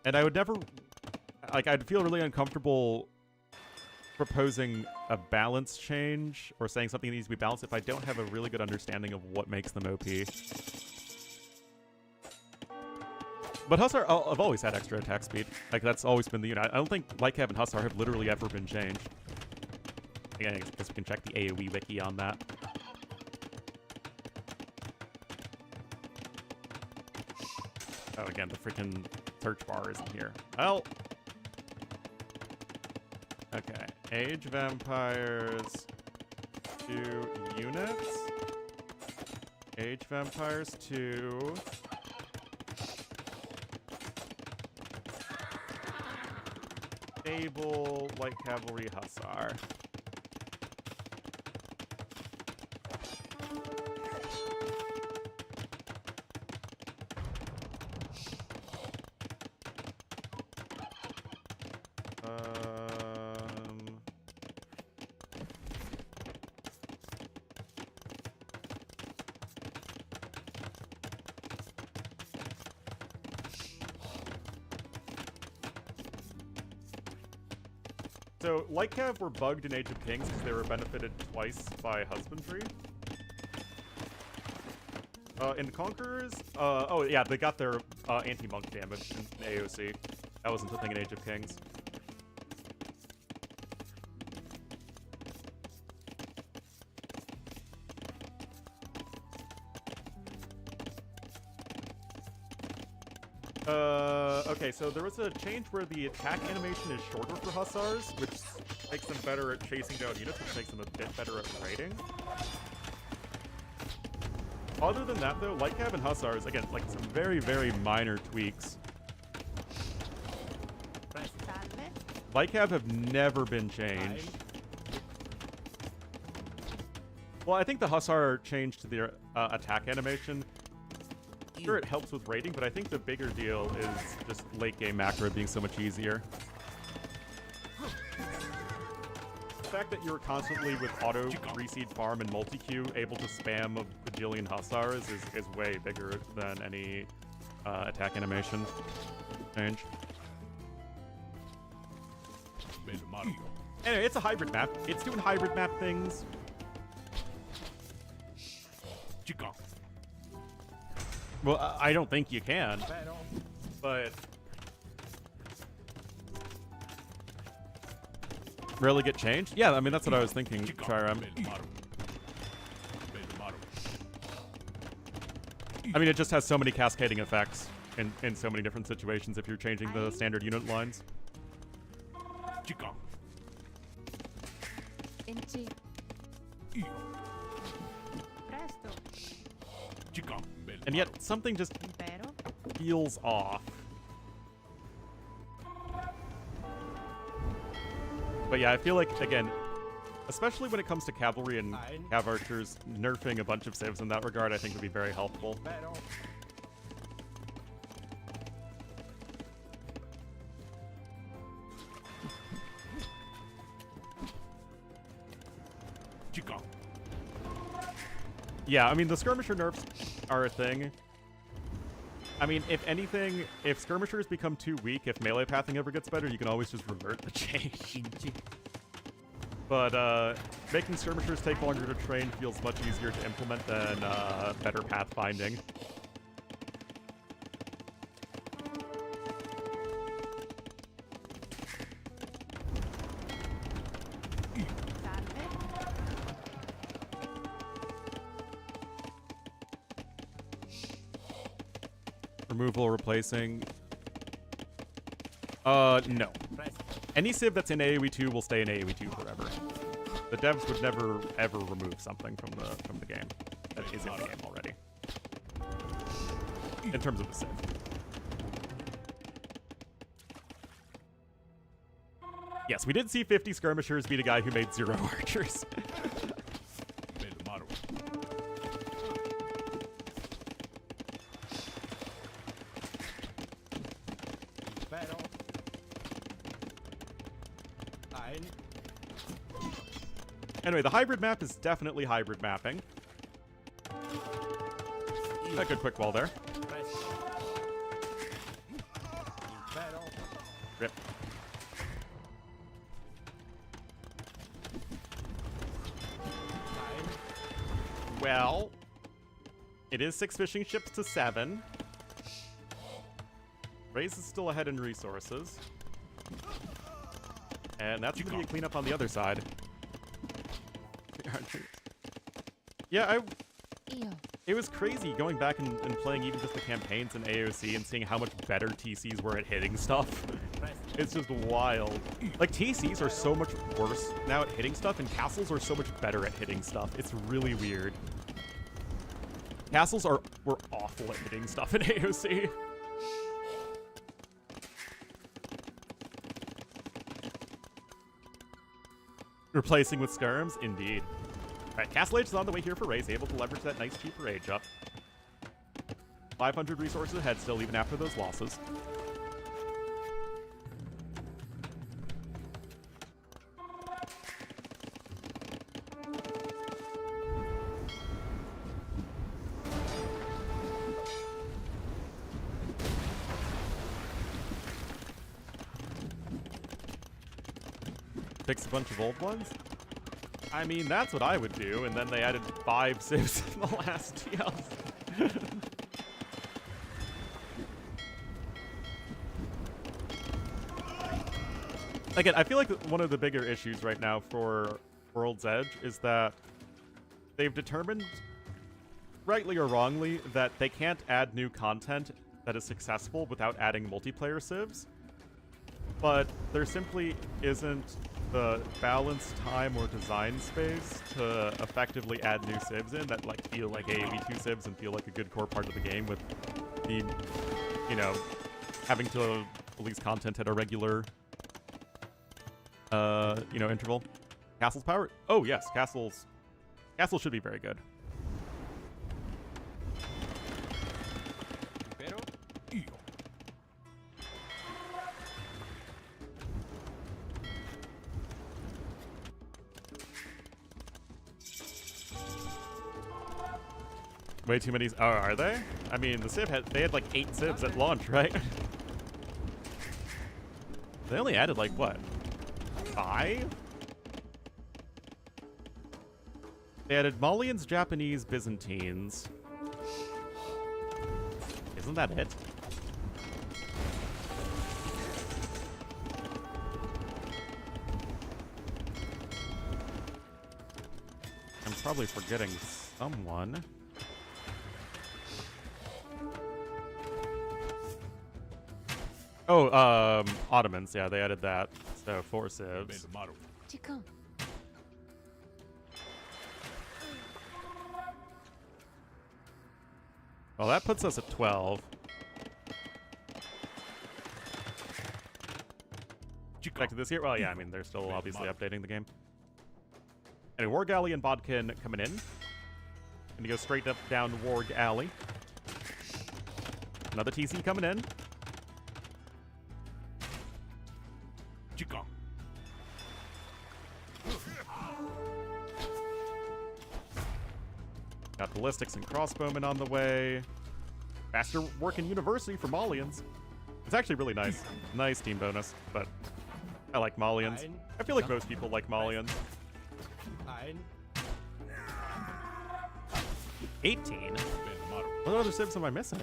And I would never... Like, I'd feel really uncomfortable proposing a balance change or saying something needs to be balanced if I don't have a really good understanding of what makes them OP. But Hussar, I've always had extra attack speed. Like, that's always been the unit. I don't think LingHe and Hussar have literally ever been changed. Again, I guess we can check the AoE wiki on that. Oh, again, the freaking search bar isn't here. Well. Okay. Age Vampires 2 units. Age Vampires 2. Stable Light Cavalry Hussar. So, LingHe were bugged in Age of Kings because they were benefited twice by husbandry. In Conquerors, oh yeah, they got their anti-monk damage in AOC. That wasn't a thing in Age of Kings. Okay, so there was a change where the attack animation is shorter for Hussars, which makes them better at chasing down units, which makes them a bit better at raiding. Other than that, though, LingHe and Hussars, again, like some very, very minor tweaks. LingHe have never been changed. Well, I think the Hussar change to their attack animation, sure, it helps with raiding, but I think the bigger deal is just late game macro being so much easier. The fact that you're constantly with auto reseed farm and multi-queue able to spam a bajillion Hussars is way bigger than any attack animation change. Anyway, it's a hybrid map. It's doing hybrid map things. Well, I don't think you can, but really get changed? Yeah, I mean, that's what I was thinking, Chiram. I mean, it just has so many cascading effects in so many different situations if you're changing the standard unit lines. And yet, something just feels off. But yeah, I feel like, again, especially when it comes to cavalry and cav archers, nerfing a bunch of civs in that regard, I think would be very helpful. Chico. Yeah, I mean, the skirmisher nerfs are a thing. I mean, if anything, if skirmishers become too weak, if melee pathing ever gets better, you can always just revert the change. But making skirmishers take longer to train feels much easier to implement than better pathfinding. Removal, replacing. No. Any civ that's in AoE 2 will stay in AoE 2 forever. The devs would never ever remove something from the game that is in the game already. In terms of the civ. Yes, we did see 50 skirmishers beat a guy who made 0 archers. Anyway, the hybrid map is definitely hybrid mapping. A good quick wall there. Rip. Well, it is 6 fishing ships to 7. Raze is still ahead in resources. And that's going to be a cleanup on the other side. Yeah, it was crazy going back and playing even just the campaigns in AOC and seeing how much better TCs were at hitting stuff. It's just wild. Like, TCs are so much worse now at hitting stuff, and castles are so much better at hitting stuff. It's really weird. Castles were awful at hitting stuff in AOC. Replacing with skirms? Indeed. Alright, Castle Age is on the way here for Raze, able to leverage that nice cheaper age up. 500 resources ahead still, even after those losses. Fix a bunch of old ones? I mean, that's what I would do, and then they added 5 civs in the last DLC. Again, I feel like one of the bigger issues right now for World's Edge is that they've determined, rightly or wrongly, that they can't add new content that is successful without adding multiplayer civs. But there simply isn't the balance, time, or design space to effectively add new civs in that like feel like AoE 2 civs and feel like a good core part of the game with the, you know, having to release content at a regular, you know, interval. Castle's power? Oh yes, Castle should be very good. Way too many. Oh, are they? I mean, the civ they had like 8 civs at launch, right? They only added like what? 5? They added Malians, Japanese, Byzantines. Isn't that it? I'm probably forgetting someone. Oh, Ottomans, yeah, they added that. So 4 civs. Chico. Well, that puts us at 12. expected this year. Well, yeah, I mean, they're still obviously updating the game. Anyway, Warg Alley and Bodkin coming in. Gonna go straight up down Warg Alley. Another TC coming in. Chica. Got ballistics and crossbowmen on the way. Faster working university for Malians. It's actually really nice. Nice team bonus, but I like Malians. I feel like most people like Malians. 18? What other civs am I missing?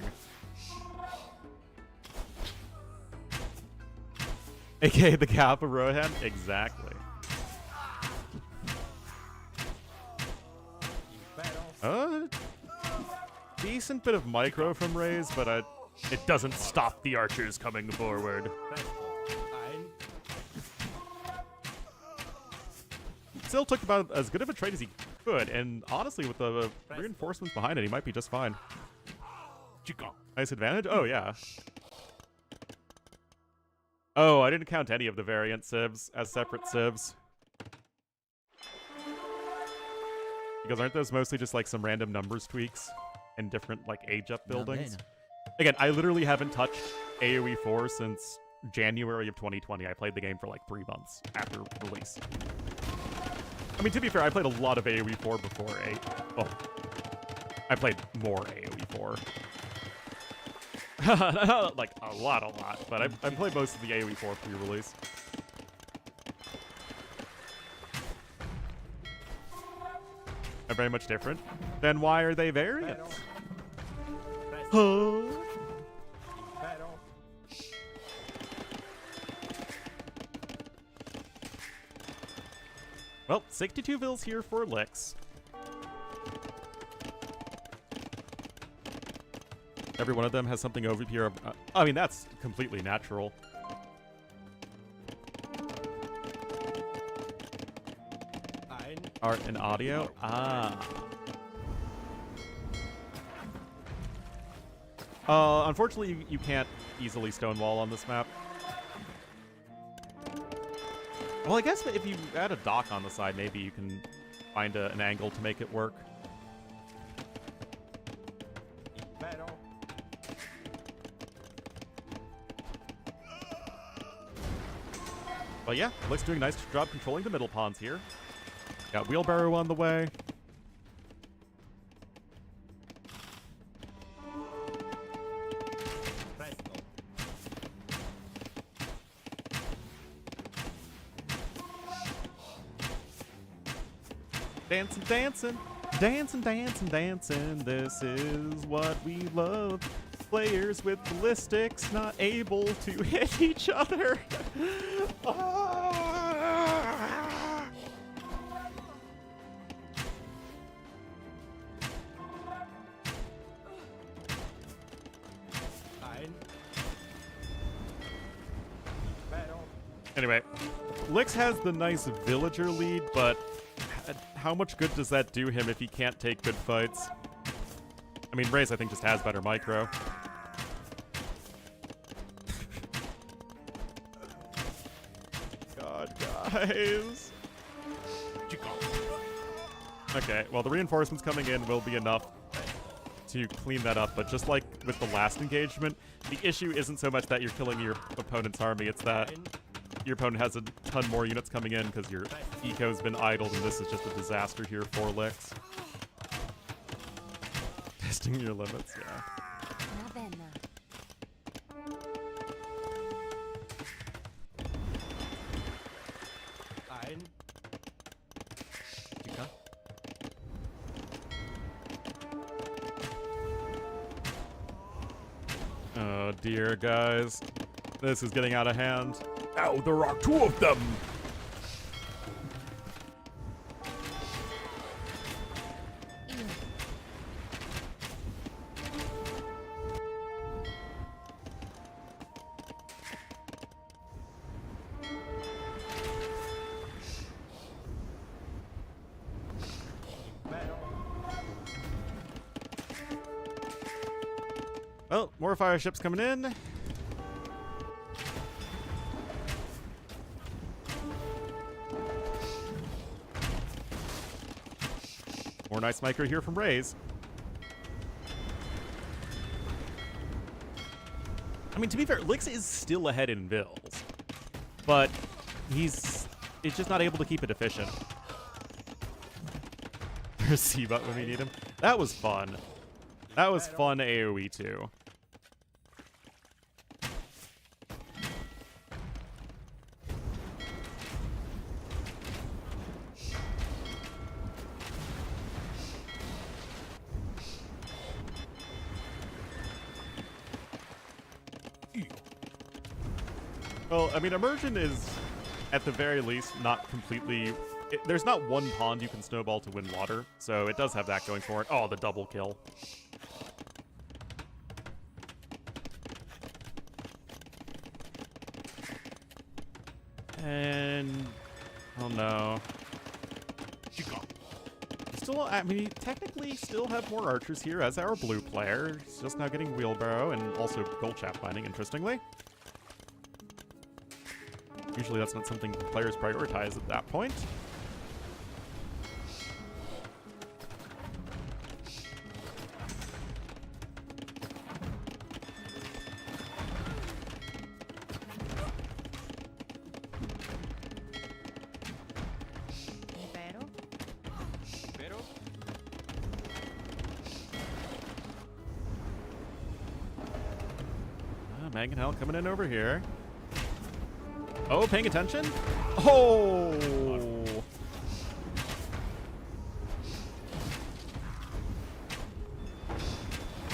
AKA the Kappa Rohan? Exactly. Decent bit of micro from Raze, but it doesn't stop the archers coming forward. Still took about as good of a trade as he could, and honestly, with the reinforcements behind it, he might be just fine. Chica. Nice advantage? Oh, yeah. Oh, I didn't count any of the variant civs as separate civs. Because aren't those mostly just like some random numbers tweaks and different like age up buildings? Again, I literally haven't touched AoE 4 since January of 2020. I played the game for like 3 months after release. I mean, to be fair, I played a lot of AoE 4 before well, I played more AoE 4. Like, a lot, but I played most of the AoE 4 pre-release. Are very much different. Then why are they variants? Huh? Well, 62 vills here for Lix. Every one of them has something over here. I mean, that's completely natural. Art and audio? Ah. Unfortunately, you can't easily stonewall on this map. Well, I guess if you add a dock on the side, maybe you can find an angle to make it work. But yeah, Lix doing a nice job controlling the middle pawns here. Got wheelbarrow on the way. Dancing, dancing, dancing, dancing, dancing. This is what we love. Players with ballistics not able to hit each other. Anyway, Lix has the nice villager lead, but how much good does that do him if he can't take good fights? I mean, Raze, I think, just has better micro. God, guys. Okay, well, the reinforcements coming in will be enough to clean that up, but just like with the last engagement, the issue isn't so much that you're killing your opponent's army, it's that your opponent has a ton more units coming in because your eco's been idled, and this is just a disaster here for Lix. Testing your limits, yeah. Oh dear, guys. This is getting out of hand. Now there are 2 of them. Well, more fire ships coming in. More nice micro here from Raze. I mean, to be fair, Lix is still ahead in bills, but he's just not able to keep it efficient. There's C-Bot when we need him. That was fun. That was fun AoE too. Well, I mean, Immersion is, at the very least, not completely... there's not one pond you can snowball to win water, so it does have that going for it. Oh, the double kill. And... oh no. Still, I mean, we technically still have more archers here as our blue player. He's just now getting wheelbarrow and also gold shaft mining, interestingly. Usually that's not something players prioritize at that point. Megan Hell coming in over here. Oh, paying attention? Oh!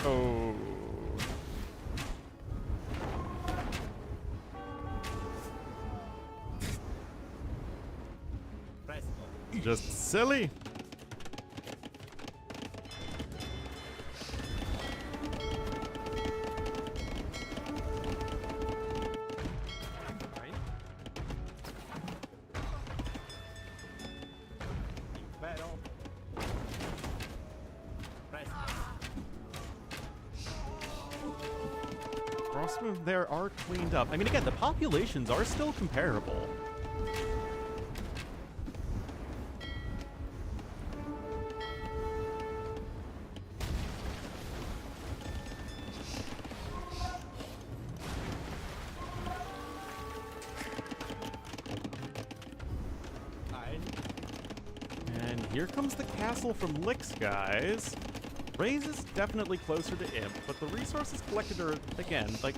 Oh. Just silly. Crossmove there are cleaned up. I mean, again, the populations are still comparable. And here comes the castle from Lix, guys. Raze is definitely closer to Imp, but the resources collected are, again, like,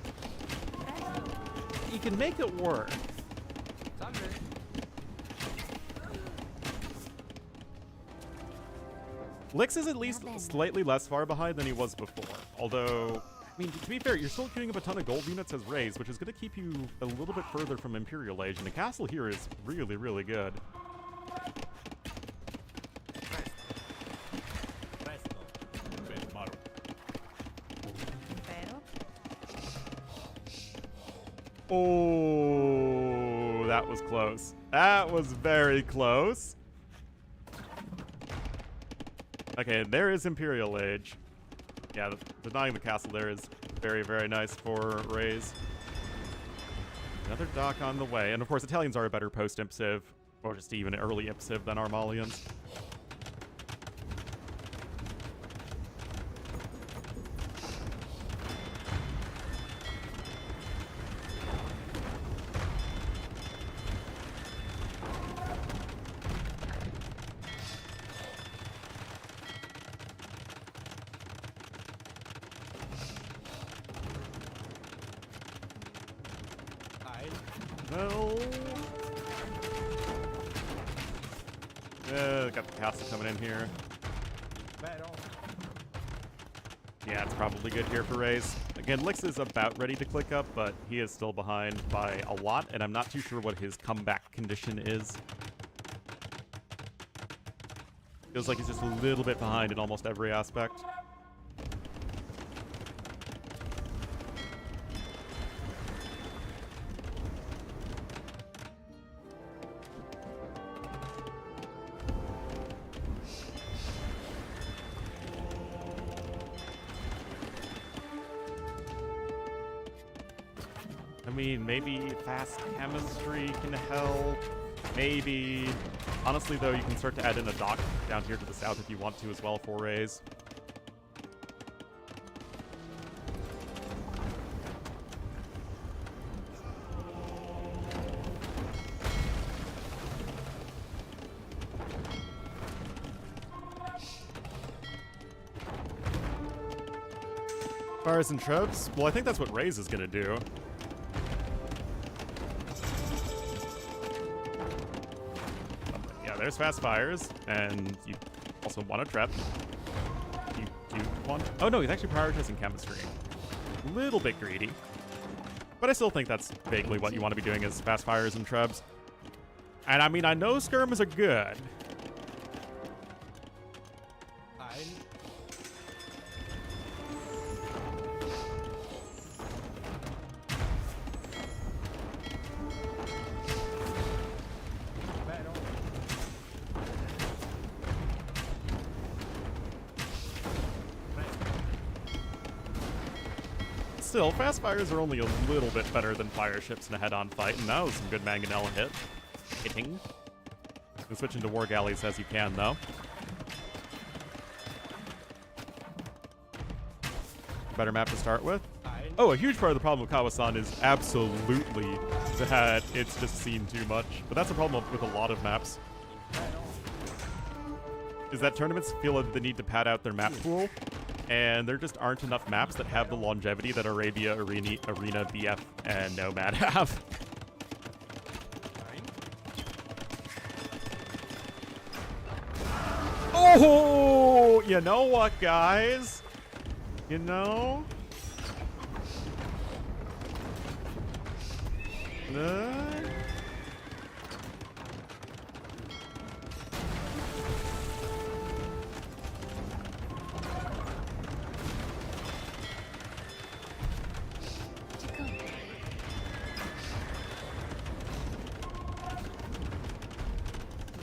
you can make it work. Lix is at least slightly less far behind than he was before. Although, I mean, to be fair, you're still queuing up a ton of gold units as Raze, which is going to keep you a little bit further from Imperial Age, and the castle here is really, really good. Oh, that was close. That was very close. Okay, there is Imperial Age. Yeah, denying the castle there is very, very nice for Raze. Another dock on the way. And of course, Italians are a better post-imp civ, or just even early imp civ than Armalians. Well, got the castle coming in here. Yeah, it's probably good here for Raze. Again, Lix is about ready to click up, but he is still behind by a lot, and I'm not too sure what his comeback condition is. Feels like he's just a little bit behind in almost every aspect. I mean, maybe fast chemistry can help. Maybe. Honestly, though, you can start to add in a dock down here to the south if you want to as well for rays. Fires and Trebs? Well, I think that's what Raze is going to do. Yeah, there's fast fires, and you also want a trap. You do want... Oh no, he's actually prioritizing chemistry. A little bit greedy. But I still think that's vaguely what you want to be doing is fast fires and trebs. And I mean, I know skirms are good. Still, fast fires are only a little bit better than fire ships in a head-on fight, and that was some good mangonella hitting. You can switch into war galleys as you can, though. Better map to start with. Oh, a huge part of the problem with Kawasan is absolutely that it's just seen too much. But that's a problem with a lot of maps. Is that tournaments feel like they need to pad out their map pool, and there just aren't enough maps that have the longevity that Arabia, Arena, BF, and Nomad have. Oh, you know what, guys? You know?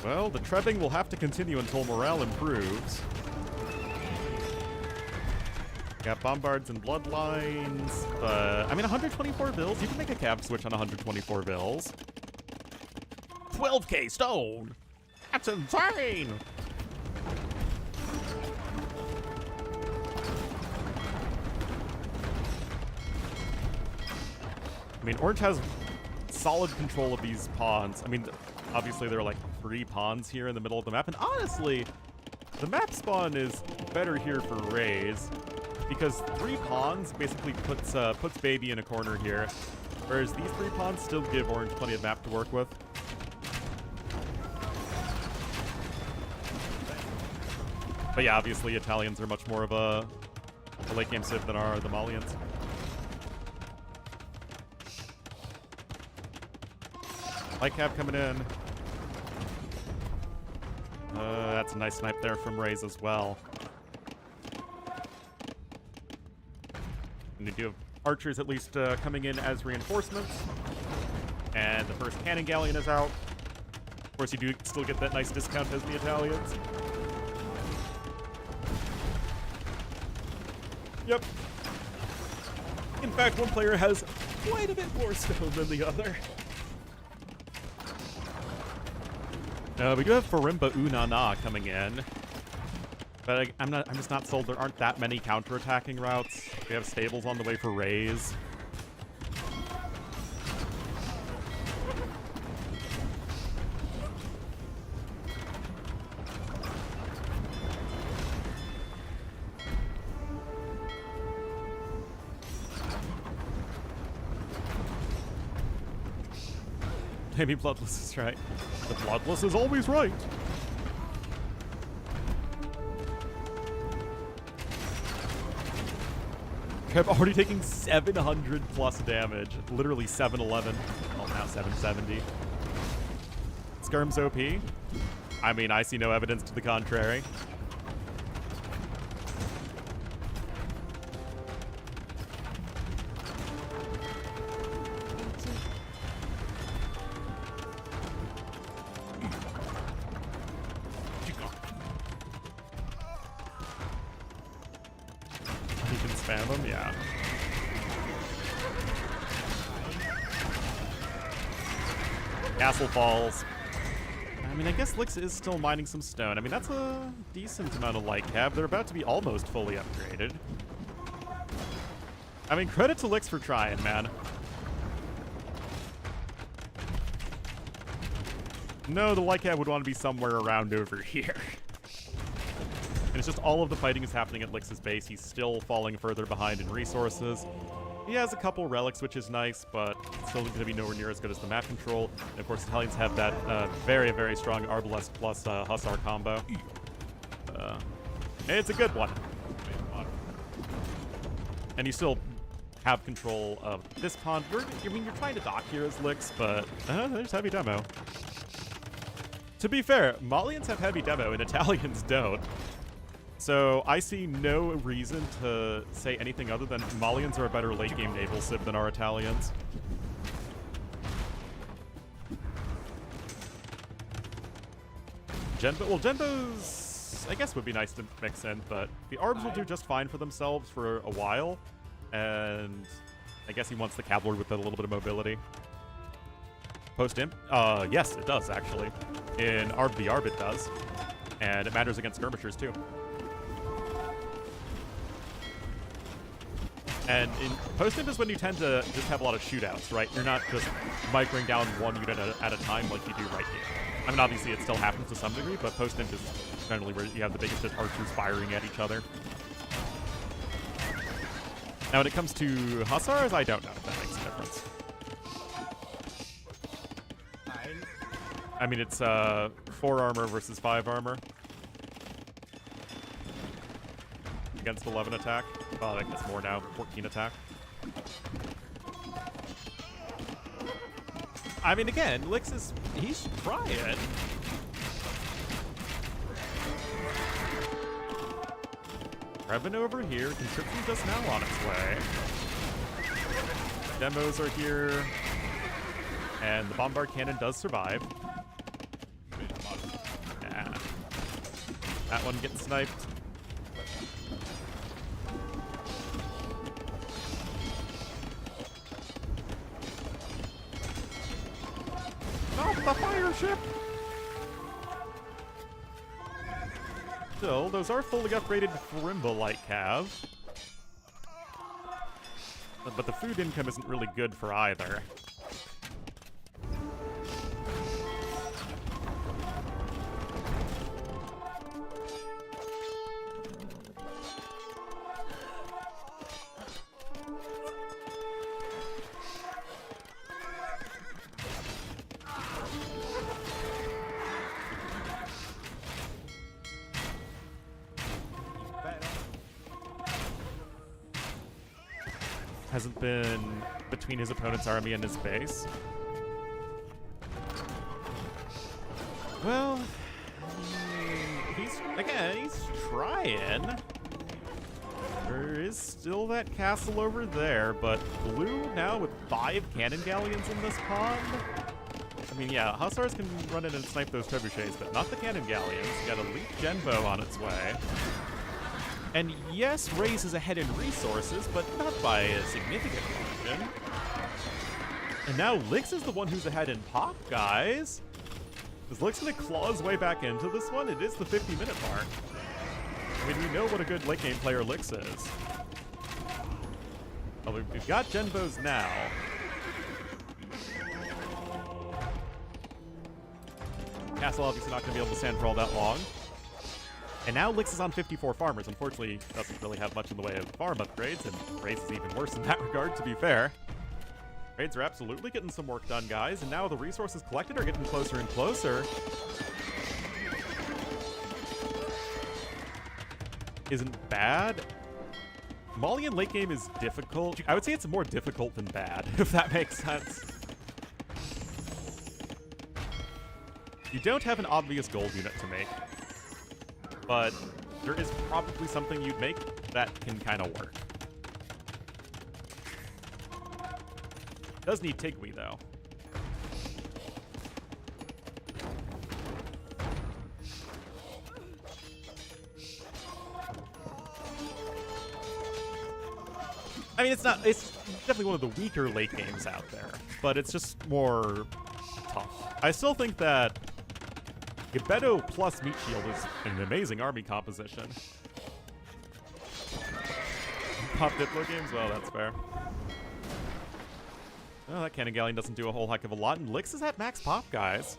Well, the trebbing will have to continue until morale improves. Got bombards and bloodlines. I mean, 124 bills. You can make a cav switch on 124 bills. 12k stone. That's insane. I mean, Orange has solid control of these pawns. I mean, obviously there are like 3 pawns here in the middle of the map, and honestly, the map spawn is better here for Raze because 3 pawns basically puts Baby in a corner here, whereas these 3 pawns still give Orange plenty of map to work with. But yeah, obviously Italians are much more of a late game civ than are the Malians. Light cab coming in. That's a nice snipe there from Raze as well. And you do have archers at least coming in as reinforcements. And the first cannon galleon is out. Of course, you do still get that nice discount as the Italians. Yep. In fact, one player has quite a bit more stone than the other. We do have Farimba Unana coming in, but I'm just not sold. There aren't that many counterattacking routes. We have stables on the way for Raze. Maybe Bloodless is right. The Bloodless is always right. I'm already taking 700 plus damage. Literally 711. Well, now 770. Skirm's OP. I mean, I see no evidence to the contrary. Spam them, yeah. Castle falls. mean, I guess Lix is still mining some stone. I mean, that's a decent amount of light cab. They're about to be almost fully upgraded. I mean, credit to Lix for trying, man. No, the light cab would want to be somewhere around over here. And it's just all of the fighting is happening at Lix's base. He's still falling further behind in resources. He has a couple relics, which is nice, but it's still going to be nowhere near as good as the map control. And of course, the Italians have that very, very strong Arbalest plus Hussar combo. It's a good one. And you still have control of this pond. I mean, you're trying to dock here as Lix, but there's heavy demo. To be fair, Malians have heavy demo and Italians don't. So I see no reason to say anything other than Malians are a better late game naval civ than our Italians. Genbo's, I guess, would be nice to mix in, but the Arbs will do just fine for themselves for a while. And I guess he wants the cavalry with a little bit of mobility. Post-imp? Yes, it does, actually. In Arb the Arb, it does. And it matters against skirmishers, too. And in post-imp is when you tend to just have a lot of shootouts, right? You're not just microing down one unit at a time like you do right here. I mean, obviously, it still happens to some degree, but post-imp is generally where you have the biggest archers firing at each other. Now, when it comes to Hussars, I don't know if that makes a difference. I mean, it's 4 armor versus 5 armor. Against 11 attack. Well, I think it's more now, 14 attack. I mean, again, Lix is, he's trying. Revan over here, Conscription just now on its way. Demos are here. And the Bombard Cannon does survive. Yeah. That one getting sniped. Stop the fire ship! Still, those are fully upgraded Farimba light cav. But the food income isn't really good for either. Hasn't been between his opponent's army and his base. Well, he's trying. There is still that castle over there, but blue now with 5 cannon galleons in this pond. I mean, yeah, Hussars can run in and snipe those trebuchets, but not the cannon galleons. You got a Leap Genbo on its way. And yes, Raze is ahead in resources, but not by a significant margin. And now Lix is the one who's ahead in pop, guys. Is Lix gonna claw his way back into this one? It is the 50-minute mark. I mean, we know what a good late game player Lix is. Well, we've got Genbos now. Castle obviously not gonna be able to stand for all that long. And now Lix is on 54 farmers. Unfortunately, doesn't really have much in the way of farm upgrades, and Raze is even worse in that regard, to be fair. Raids are absolutely getting some work done, guys, and now the resources collected are getting closer and closer. Isn't bad. Malian late game is difficult. I would say it's more difficult than bad, if that makes sense. You don't have an obvious gold unit to make. But there is probably something you'd make that can kind of work. Does need Tigui, though. I mean, it's definitely one of the weaker late games out there, but it's just more tough. I still think that Gebeto plus Meat Shield is an amazing army composition. Pop Diplo games? Well, that's fair. Oh, that Cannon Galleon doesn't do a whole heck of a lot, and Lix is at max pop, guys.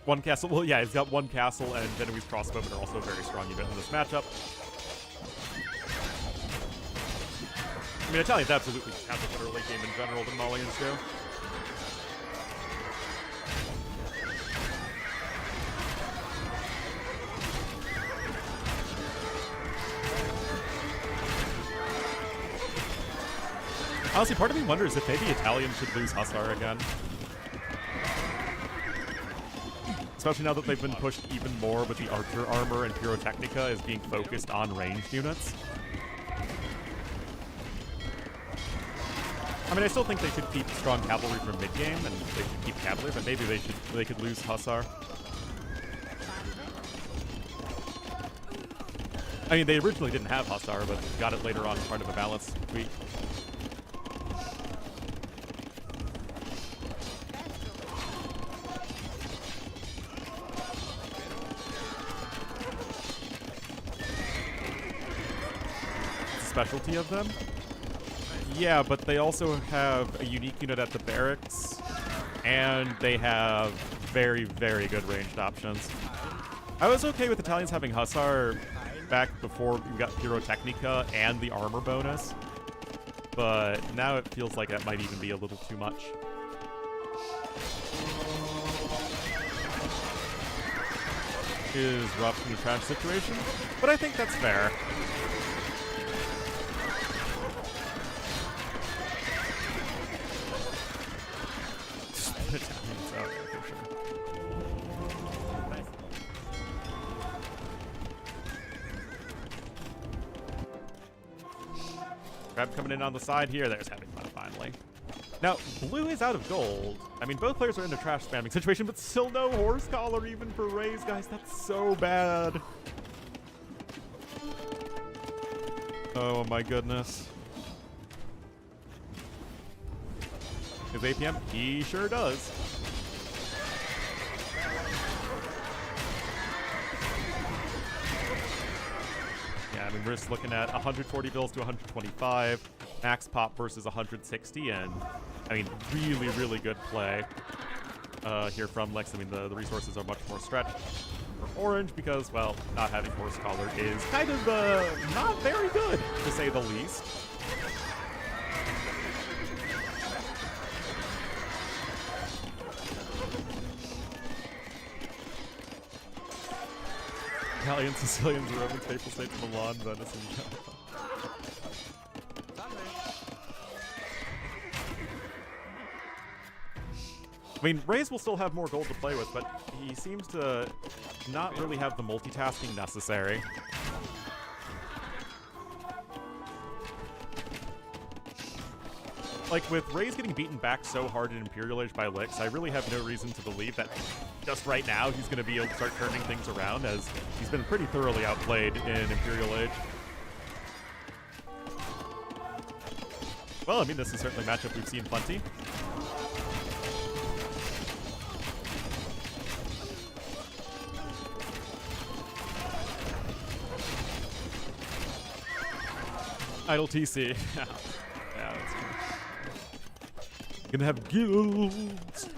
One castle, well, yeah, he's got one castle, and Genoese crossbowmen are also a very strong unit in this matchup. I mean, Italians absolutely have a better late game in general than Malians do. Honestly, part of me wonders if maybe Italians should lose Hussar again. Especially now that they've been pushed even more with the Archer armor and Pyrotechnica as being focused on ranged units. I mean, I still think they should keep strong cavalry for mid-game, and they should keep cavalry, but maybe they could lose Hussar. I mean, they originally didn't have Hussar, but got it later on as part of a balance tweak. Specialty of them? Yeah, but they also have a unique unit at the barracks, and they have very, very good ranged options. I was okay with Italians having Hussar back before we got Pyrotechnica and the armor bonus, but now it feels like that might even be a little too much. Is rough in the trash situation, but I think that's fair. Italians out there for sure. Crab coming in on the side here. There's having fun finally. Now, blue is out of gold. I mean, both players are in a trash spamming situation, but still no horse collar even for Rays, guys. That's so bad. Oh my goodness. Is APM? He sure does. Yeah, I mean, we're just looking at 140 bills to 125, max pop versus 160, and I mean, really, really good play here from Lex. I mean, the resources are much more stretched for Orange because, well, not having horse collar is kind of not very good, to say the least. Italian, Sicilians, Roman, Papal States, Milan, Venice, and Genoa. I mean, Reyes will still have more gold to play with, but he seems to not really have the multitasking necessary. Like, with Reyes getting beaten back so hard in Imperial Age by Lix, I really have no reason to believe that just right now he's going to be able to start turning things around, as he's been pretty thoroughly outplayed in Imperial Age. Well, I mean, this is certainly a matchup we've seen plenty. Idle TC. Yeah, that's true. Gonna have guilds.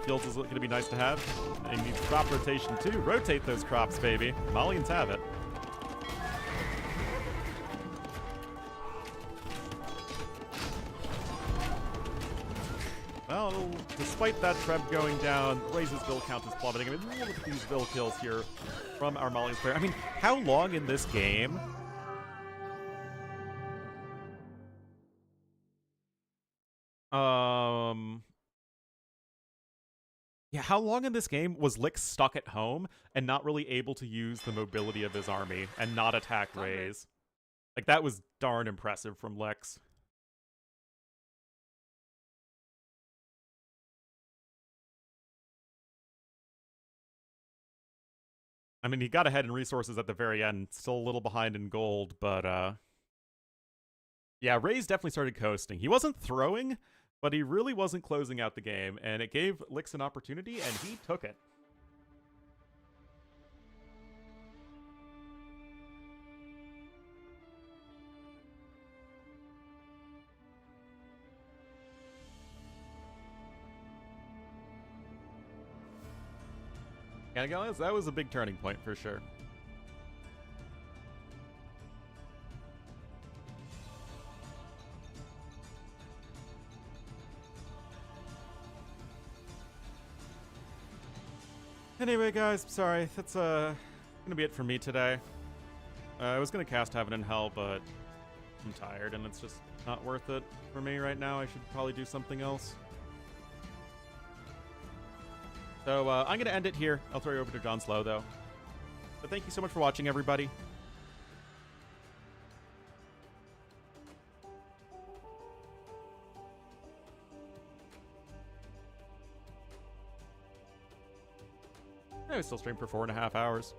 Guilds is gonna be nice to have. And needs crop rotation too. Rotate those crops, baby. Malians have it. Well, despite that Treb going down, Ray's bill count is plummeting. I mean, look at these bill kills here from our Malians player. I mean, how long in this game? Yeah, how long in this game was Lix stuck at home and not really able to use the mobility of his army and not attack Rays? Like, that was darn impressive from Lix. I mean, he got ahead in resources at the very end, still a little behind in gold, but yeah, Raze definitely started coasting. He wasn't throwing, but he really wasn't closing out the game, and it gave Lix an opportunity, and he took it. Cannon, that was a big turning point for sure. Anyway, guys, sorry. That's gonna be it for me today. I was gonna cast Heaven and Hell, but I'm tired, and it's just not worth it for me right now. I should probably do something else. So I'm gonna end it here. I'll throw you over to John Slow, though. But thank you so much for watching, everybody. I was still stream for 4.5 hours.